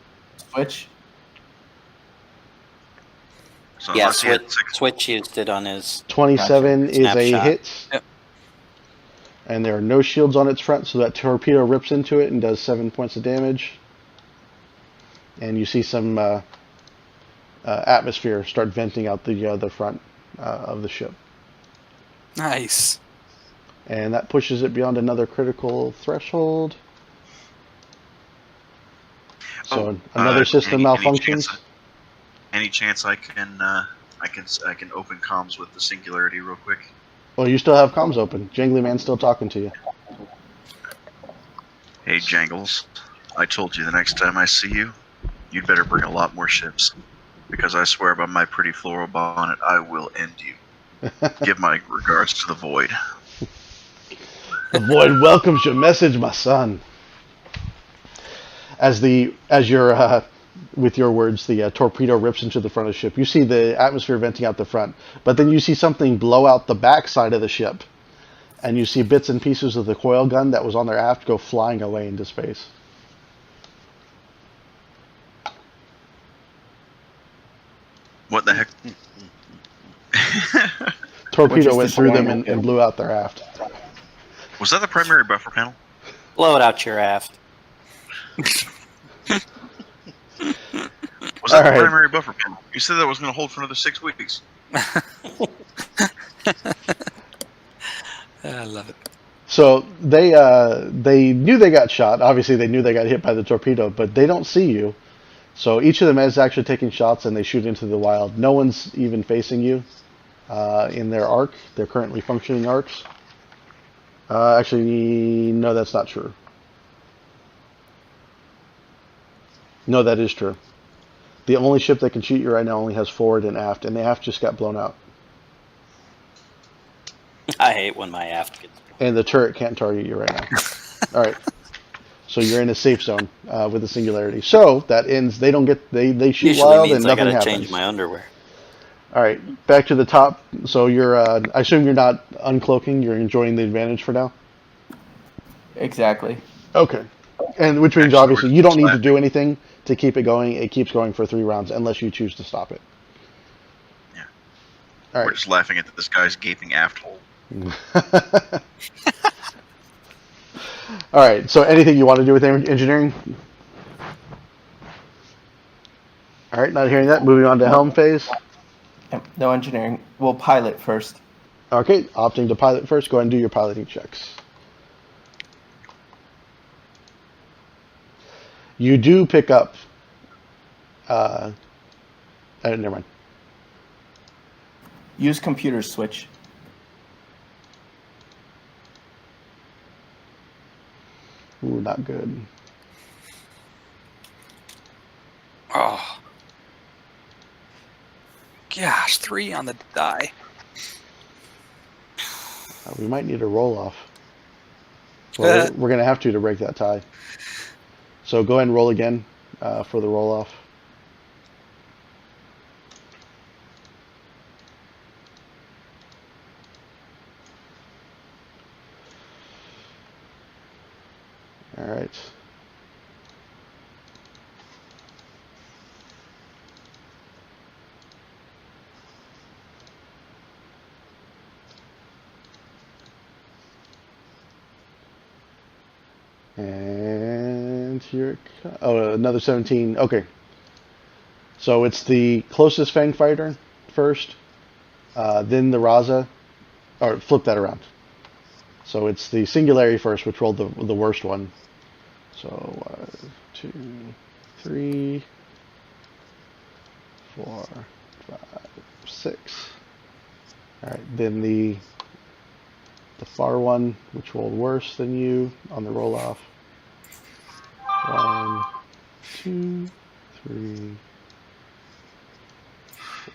Switch. So Yeah, unless he had Switch used it on his. 27 is a Snapshot. hit. Yep. And there are no shields on its front, so that torpedo rips into it and does 7 points of damage. And you see some atmosphere start venting out the front of the ship. Nice. And that pushes it beyond another critical threshold. So another system malfunctions. Any chance I can open comms with the Singularity real quick? Well, you still have comms open. Jangly Man's still talking to you. Hey Jangles, I told you the next time I see you, you'd better bring a lot more ships, because I swear by my pretty floral bonnet, I will end you. Give my regards to the Void. The Void welcomes your message, my son. As your with your words, the torpedo rips into the front of the ship. You see the atmosphere venting out the front, but then you see something blow out the back side of the ship, and you see bits and pieces of the coil gun that was on their aft go flying away into space. What the heck? Torpedo Which went is through them disappointing. and blew out their aft. Was that the primary buffer panel? Blow it out your aft. Was that All right. the primary buffer panel? You said that was going to hold for another 6 weeks. I love it. So they knew they got shot. Obviously, they knew they got hit by the torpedo, but they don't see you. So each of them is actually taking shots, and they shoot into the wild. No one's even facing you in their arc. They're currently functioning arcs. Actually, no, that's not true. No, that is true. The only ship that can shoot you right now only has forward and aft, and the aft just got blown out. I hate when my aft gets. And the turret can't target you right now. All right. So you're in a safe zone with the Singularity. So that ends. They don't get. They shoot Usually wild means and I nothing gotta happens. change my underwear. All right. Back to the top. So you're. I assume you're not uncloaking. You're enjoying the advantage for now. Exactly. Okay. And which means Actually, obviously we're you don't need to laughing. do anything to keep it going. It keeps going for 3 rounds unless you choose to stop it. Yeah. All We're right. just laughing at this guy's gaping aft hole. All right. So anything you want to do with engineering? All right. Not hearing that. Moving on to helm phase. Yep, no engineering. We'll pilot first. Okay. Opting to pilot first. Go ahead and do your piloting checks. You do pick up. Never mind. Use computer switch. Ooh, not good. Oh. Gosh, 3 on the die. We might need a roll off. Well, we're going to have to break that tie. So go ahead and roll again for the roll off. All right. And here, another 17. Okay. So it's the closest Fang fighter first, then the Raza, or flip that around. So it's the Singularity first, which rolled the worst one. So 1, 2, 3, 4, 5, 6. All right. Then the far one, which rolled worse than you on the roll off. 1, 2, 3, 4,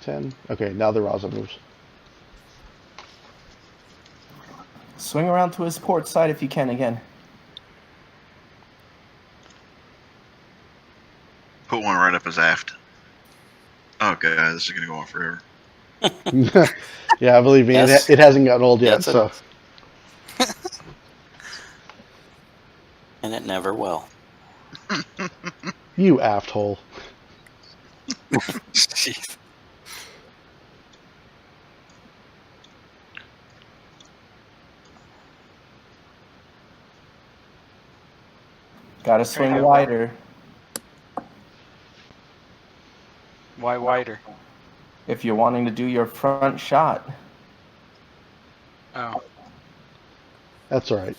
10. Okay, now the Raza moves. Swing around to his port side if you can again. Put one right up his aft. Oh god, this is gonna go on forever. Yeah, believe me, Yes. it hasn't gotten old yet. Yes, it So And it never will. you aft hole. Jeez. Gotta swing wider. Why wider? If you're wanting to do your front shot. Oh, That's all right.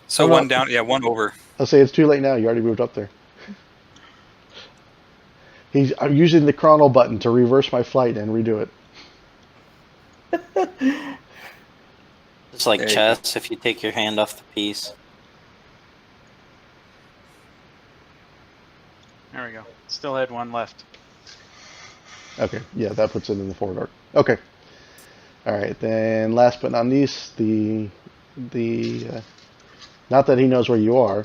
So Oh, no. 1 down, yeah, 1 over. I'll say it's too late now. You already moved up there. I'm using the chrono button to reverse my flight and redo it. It's like There you chess if you take your hand off the piece. there we go. Still had 1 left. Okay, yeah, that puts it in the forward arc. Okay. All right, then last but not least, the not that he knows where you are.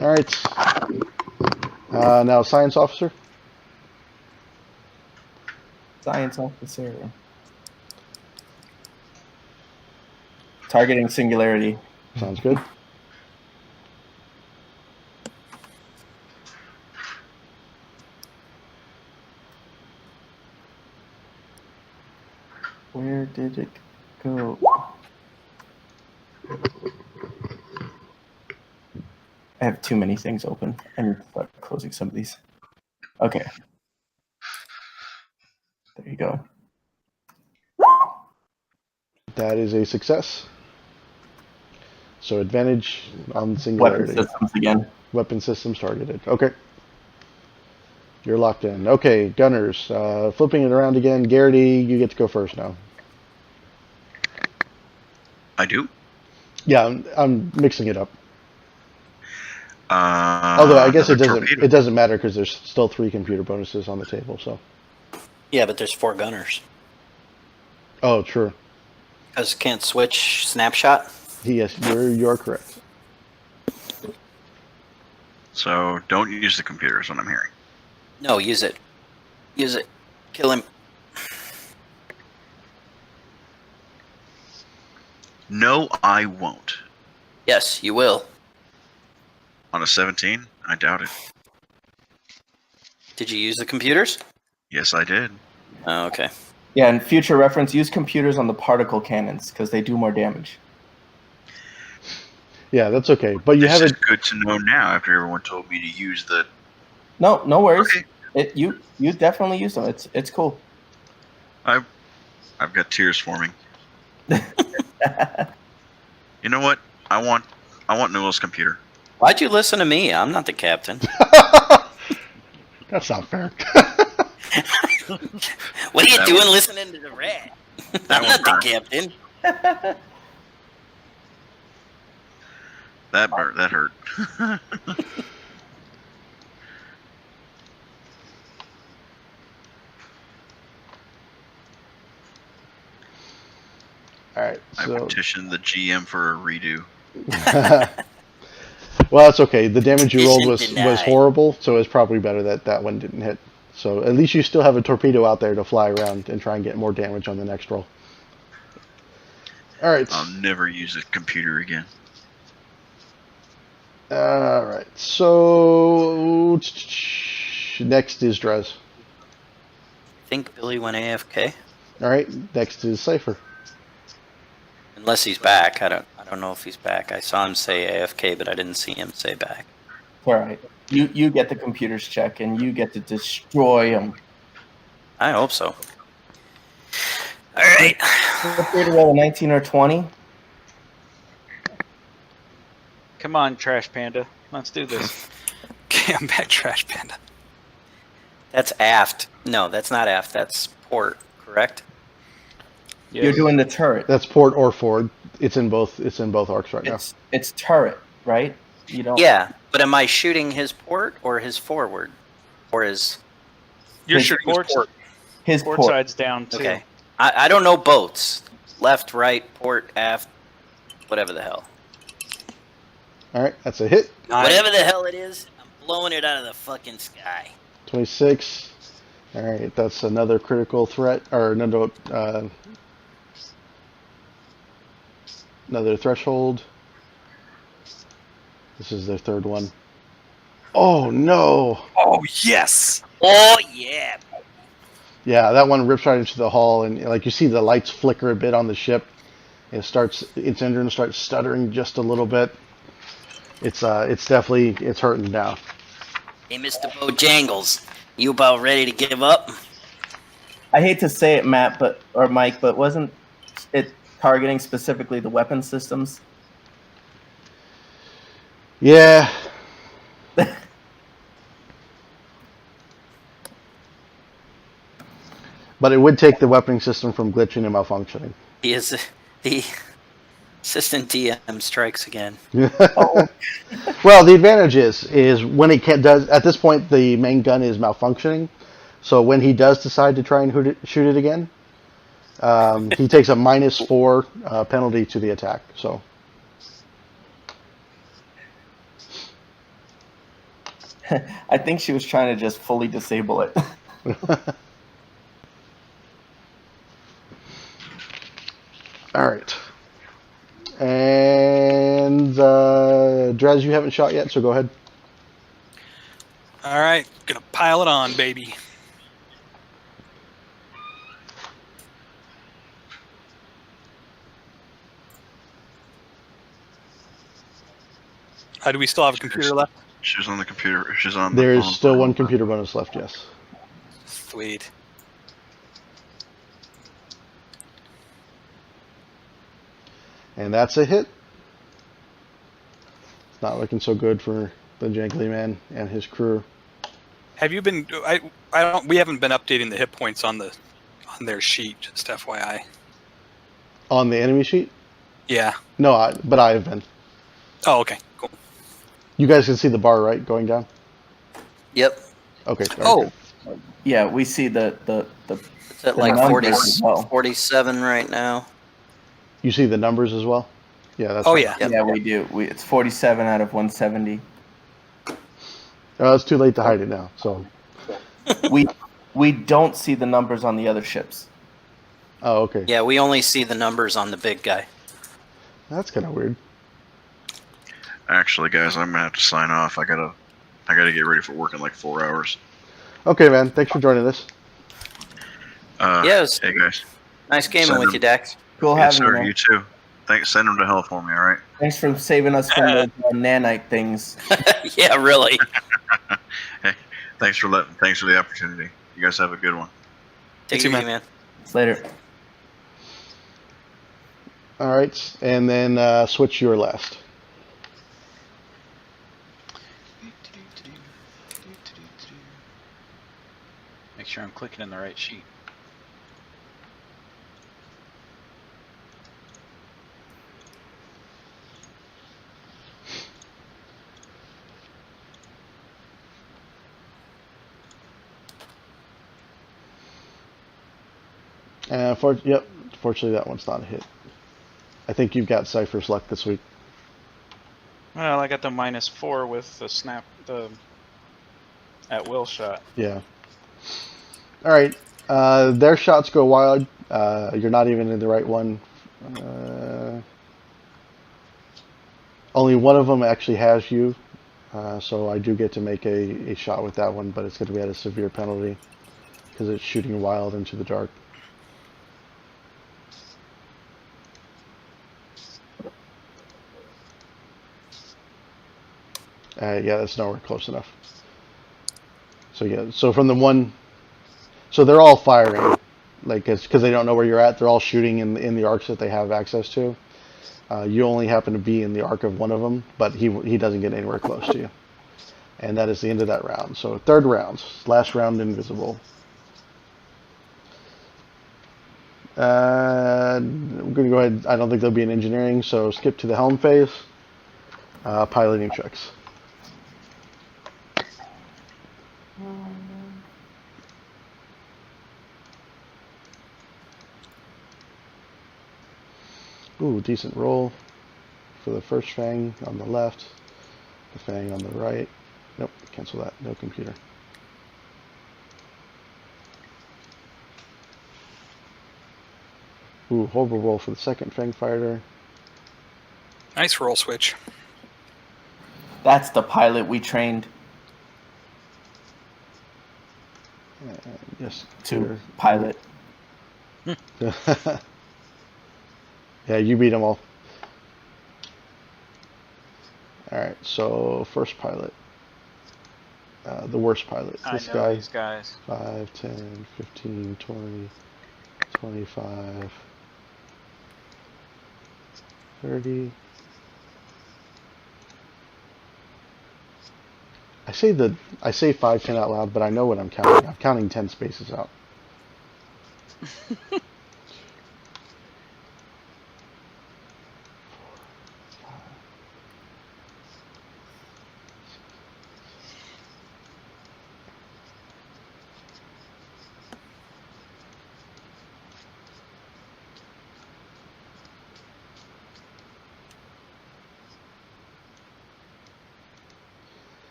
All right. Now, science officer. Science officer. Targeting Singularity. Sounds good. Where did it go? I have too many things open. I need to start closing some of these. Okay. There you go. That is a success. So advantage on Weapon singularity. systems again. Weapon systems targeted. Okay. You're locked in. Okay, gunners. Flipping it around again. Garrity, you get to go first now. I do. Yeah, I'm mixing it up. Although I guess another torpedo. it doesn't matter because there's still 3 computer bonuses on the table. So. Yeah, but there's 4 gunners. Oh, true. Because can't switch snapshot. Yes, you're correct. So don't use the computer is what I'm hearing. No, use it. Use it. Kill him. No, I won't. Yes, you will. On a 17? I doubt it. Did you use the computers? Yes, I did. Oh, okay. Yeah, and future reference, use computers on the particle cannons because they do more damage. Yeah, that's okay. But you This have is it. good to know now after everyone told me to use the... No, no worries. Okay. You definitely use them. It's cool. I've got tears forming. You know what? I want Newell's computer. Why'd you listen to me? I'm not the captain. That's not fair. What are you That doing was- listening to the rat? That I'm not the was- captain. That hurt. That hurt. All right. I So. petitioned the GM for a redo. Well, that's okay. The damage you rolled Mission was denied. horrible, so it's probably better that that one didn't hit. So at least you still have a torpedo out there to fly around and try and get more damage on the next roll. All right. I'll never use a computer again. All right. So next is Drez. I think Billy went AFK. All right. Next is Cypher. Unless he's back. I don't know if he's back. I saw him say AFK, but I didn't see him say back. All right. You get the computers check and you get to destroy them. I hope so. All right. Feel free to roll a 19 or 20. Come on, Trash Panda. Let's do this. Okay, I'm back, Trash Panda. That's aft. No, that's not aft. That's port, correct? Yes. You're doing the turret. That's port or forward. It's in both. It's in both arcs right now. It's turret, right? You don't. Yeah, but am I shooting his port or his forward? Or his... You're His shooting his ports- port. His Port port. side's down, too. Okay. I don't know boats. Left, right, port, aft, whatever the hell. All right. That's a hit. Whatever the hell it is, I'm blowing it out of the fucking sky. 26. All right. That's another critical threat or another threshold. This is their third one. Oh no! Oh, yes! Oh, yeah. Yeah, that one rips right into the hull, and like you see the lights flicker a bit on the ship. Its engine starts stuttering just a little bit. It's definitely hurting now. Hey, Mr. Bojangles, you about ready to give up? I hate to say it, Matt, or Mike, but wasn't it targeting specifically the weapon systems? Yeah. But it would take the weaponing system from glitching and malfunctioning. He is the assistant DM strikes again. Well, the advantage is when it does at this point the main gun is malfunctioning, so when he does decide to try and shoot it again, he takes a -4 penalty to the attack. So I think she was trying to just fully disable it. all right, and Draz, you haven't shot yet, so go ahead. All right, gonna pile it on, baby. Do we still have a computer left? She's on the computer. She's on the There's phone. still one computer bonus left. Yes. Sweet. And that's a hit. It's not looking so good for the Jangly Man and his crew. Have you been? I don't. We haven't been updating the hit points on their sheet. Just FYI. On the enemy sheet? Yeah. No, but I have been. Oh, okay. Cool. You guys can see the bar, right, going down? Yep. Okay. Oh, Yeah, we see the It's at The like numbers 40, as well. 47 right now. You see the numbers as well? Yeah, that's oh fine. yeah. Yep. yeah, we do. It's 47 out of 170. It's too late to hide it now. So, We don't see the numbers on the other ships. oh, okay. Yeah, we only see the numbers on the big guy. That's kind of weird. Actually, guys, I'm gonna have to sign off. I gotta get ready for work in like 4 hours. Okay, man. Thanks for joining us. Yes. Hey guys. Nice gaming Send with them. you, Dax. Cool Yes, having you, sir. man. You too. Thanks. Send them to hell for me. All right. Thanks for saving us from those nanite things. Yeah, really. Hey, thanks for the opportunity. You guys have a good one. Take too, it easy, man. man. Later. All right. And then switch your last. Make sure I'm clicking in the right sheet. Yep. Fortunately, that one's not a hit. I think you've got Cypher's luck this week. Well, I got the -4 with the at will shot. Yeah. All right. Their shots go wild. You're not even in the right one. Only one of them actually has you. So I do get to make a shot with that one, but it's going to be at a severe penalty because it's shooting wild into the dark. Yeah, that's nowhere close enough. So yeah, so from the one, so they're all firing, like because they don't know where you're at. They're all shooting in the arcs that they have access to. You only happen to be in the arc of one of them, but he doesn't get anywhere close to you. And that is the end of that round. So third round, last round, invisible. I'm going to go ahead. I don't think there'll be an engineering, so skip to the helm phase. Piloting checks. Ooh, decent roll for the first Fang on the left, the Fang on the right. Nope, cancel that. No computer. Ooh, horrible roll for the second Fang fighter. Nice roll switch. That's the pilot we trained Yes, to pilot. Yeah, you beat them all. Alright, so first pilot. The worst pilot. I This know guy. these guys. 5, 10, 15, 20, 25, 30. I say 5, 10 out loud, but I know what I'm counting. I'm counting 10 spaces out.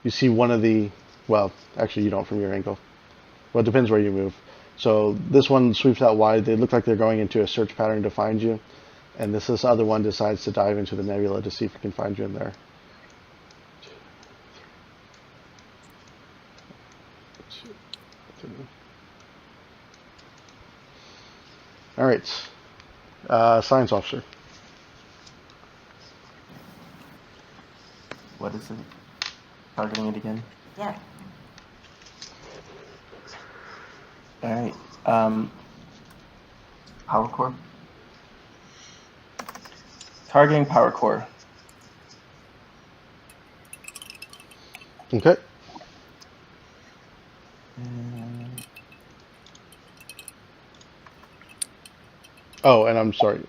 You see one of the, well, actually you don't from your angle. Well, it depends where you move. So this one sweeps out wide. They look like they're going into a search pattern to find you. And this other one decides to dive into the nebula to see if it can find you in there. All right. Science officer. What is it? Targeting it again. Yeah. All right. Power core. Targeting power core. Okay. Oh, and I'm sorry,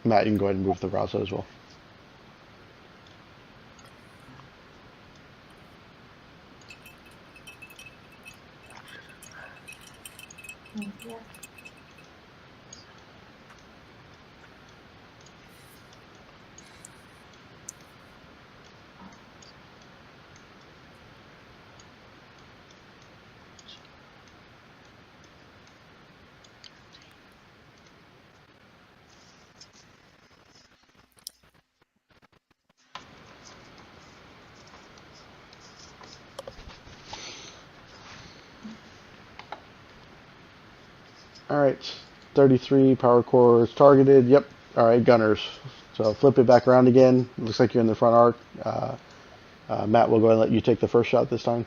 Matt, you can go ahead and move the Raza as well. All right, 33 power cores targeted. Yep. All right, gunners. So flip it back around again. Looks like you're in the front arc. Matt, we'll go ahead and let you take the first shot this time.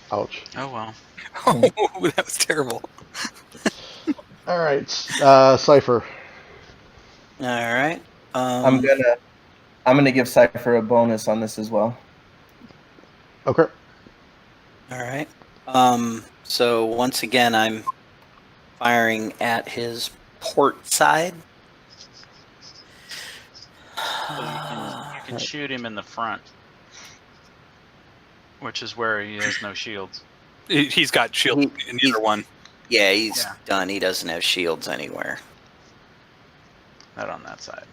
Ouch. Oh well. Oh, that was terrible. All right, Cypher. All right. I'm gonna give Cypher a bonus on this as well. Okay. All right. So once again, I'm firing at his port side. So you can shoot him in the front, which is where he has no shields. He's got shield in either one. Yeah, he's Yeah. done. He doesn't have shields anywhere. Not on that side.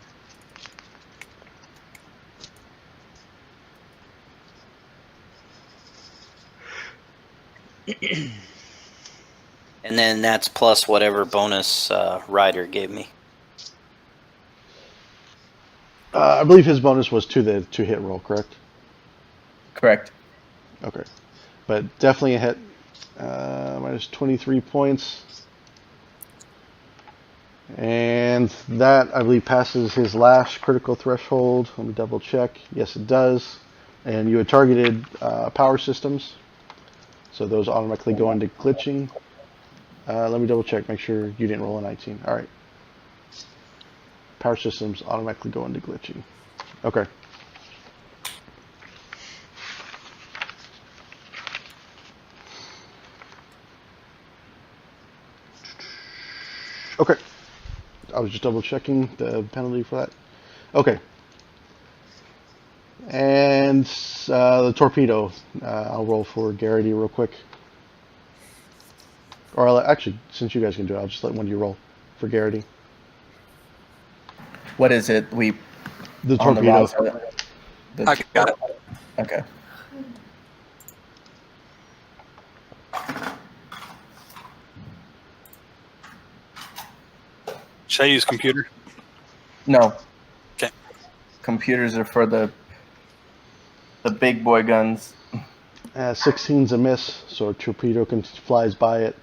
And then that's plus whatever bonus Ryder gave me. I believe his bonus was to the hit roll, correct? Correct. Okay. But definitely a hit. Minus 23 points. And that, I believe, passes his last critical threshold. Let me double check. Yes, it does. And you had targeted power systems. So those automatically go into glitching. Let me double check, make sure you didn't roll a 19. All right. Power systems automatically go into glitching. Okay. Okay. I was just double checking the penalty for that. Okay. And the torpedo. I'll roll for Garrity real quick. Or actually, since you guys can do it, I'll just let one of you roll for Garrity. What is it? The on the torpedo. Raza? I got it. Okay. Should I use computer? No. Okay. Computers are for the big boy guns. 16's a miss, so a torpedo flies by it.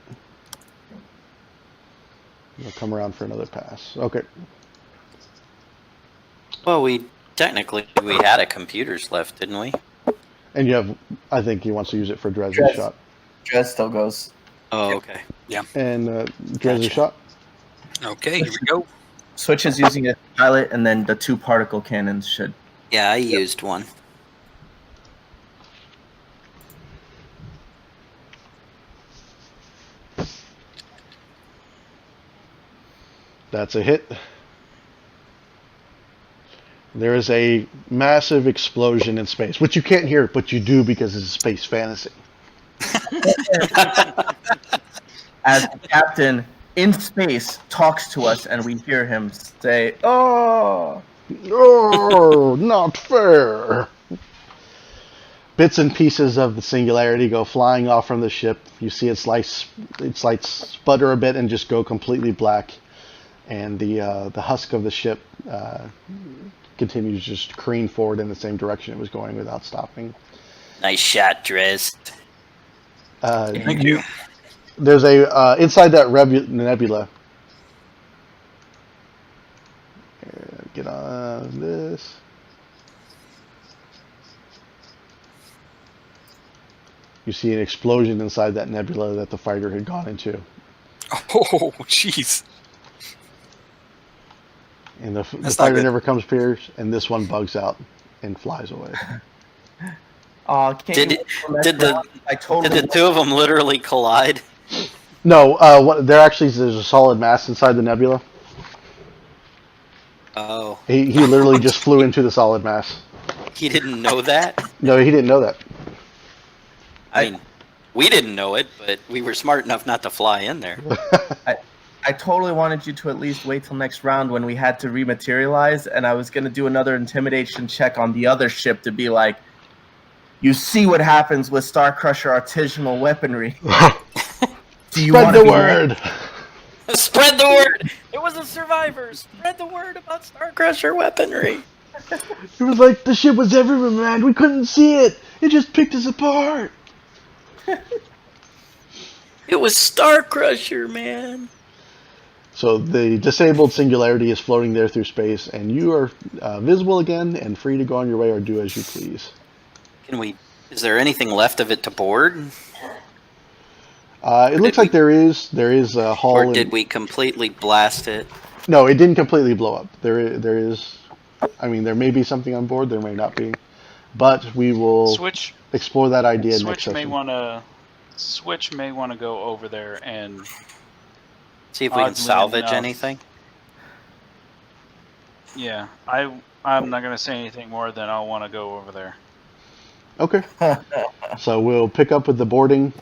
It'll come around for another pass. Okay. Well, we had a computers left, didn't we? And you have, I think he wants to use it for Drez's Drez. shot. Drez still goes. Oh, okay. And Drez's Gotcha. shot. Okay, here we go. Switch is using a pilot, and then the 2 particle cannons should. Yeah, I used one. That's a hit. There is a massive explosion in space, which you can't hear, but you do because it's a space fantasy. As the captain in space talks to us, and we hear him say, "Oh." Oh, not fair. Bits and pieces of the Singularity go flying off from the ship. You see its lights sputter a bit and just go completely black. And the husk of the ship continues just careen forward in the same direction it was going without stopping. Nice shot, Dres. Thank you. There's a inside that nebula. Get on this. You see an explosion inside that nebula that the fighter had gone into. Oh, jeez. And the That's fighter not good. never comes here, and this one bugs out and flies away. Oh, can't Did you it- mess did the- around? I totally Did the two of them literally collide? No, there's a solid mass inside the nebula. Oh, He literally just flew into the solid mass. he didn't know that? No, he didn't know that. I mean, we didn't know it, but we were smart enough not to fly in there. I totally wanted you to at least wait till next round when we had to rematerialize, and I was going to do another intimidation check on the other ship to be like, you see what happens with Star Crusher artisanal weaponry. Do you Spread wanna the be word. Spread the word! It was a survivor! Spread the word about Star Crusher weaponry! It was like the ship was everywhere, man. We couldn't see it. It just picked us apart. It was Star Crusher, man! So the disabled singularity is floating there through space, and you are visible again and free to go on your way or do as you please. Can we... Is there anything left of it to board? It looks like there is a hull. Or did we completely blast it? No, it didn't completely blow up. There is. I mean, there may be something on board. There may not be, but we will Switch explore that idea next Switch may session. want to go over there and See if we can Oddly salvage enough. anything? yeah, I'm not gonna say anything more than I'll want to go over there. Okay. So we'll pick up with the boarding.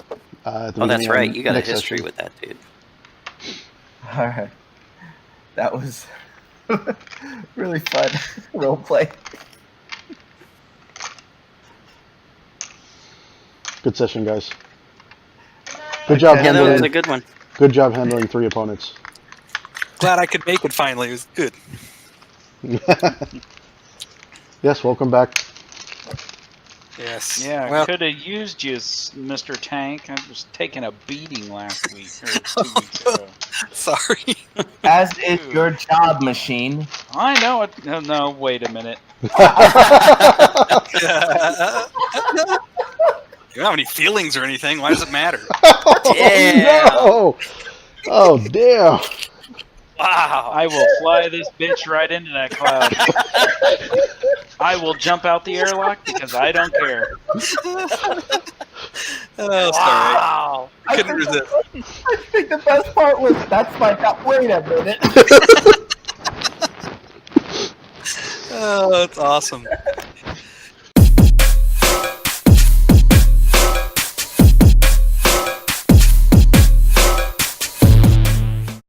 At the Oh, that's beginning right. of You got a next history session. with that, dude. All right. That was really fun role play. Good session, guys. Good job Yeah, that was a handling. good one. Good job handling 3 opponents. Glad I could make it finally. It was good. Yes, welcome back. Yes. Yeah, Well, could have used you, Mr. Tank. I was taking a beating last week or 2 weeks ago. sorry. As is your job, machine. I know it. No, wait a minute. You don't have any feelings or anything. Why does it matter? Yeah. Oh, no! Oh, damn! Wow. I will fly this bitch right into that cloud. I will jump out the airlock because I don't care. Oh, sorry. I couldn't resist. I think the best part was that's my top. Wait a minute. Oh, that's awesome.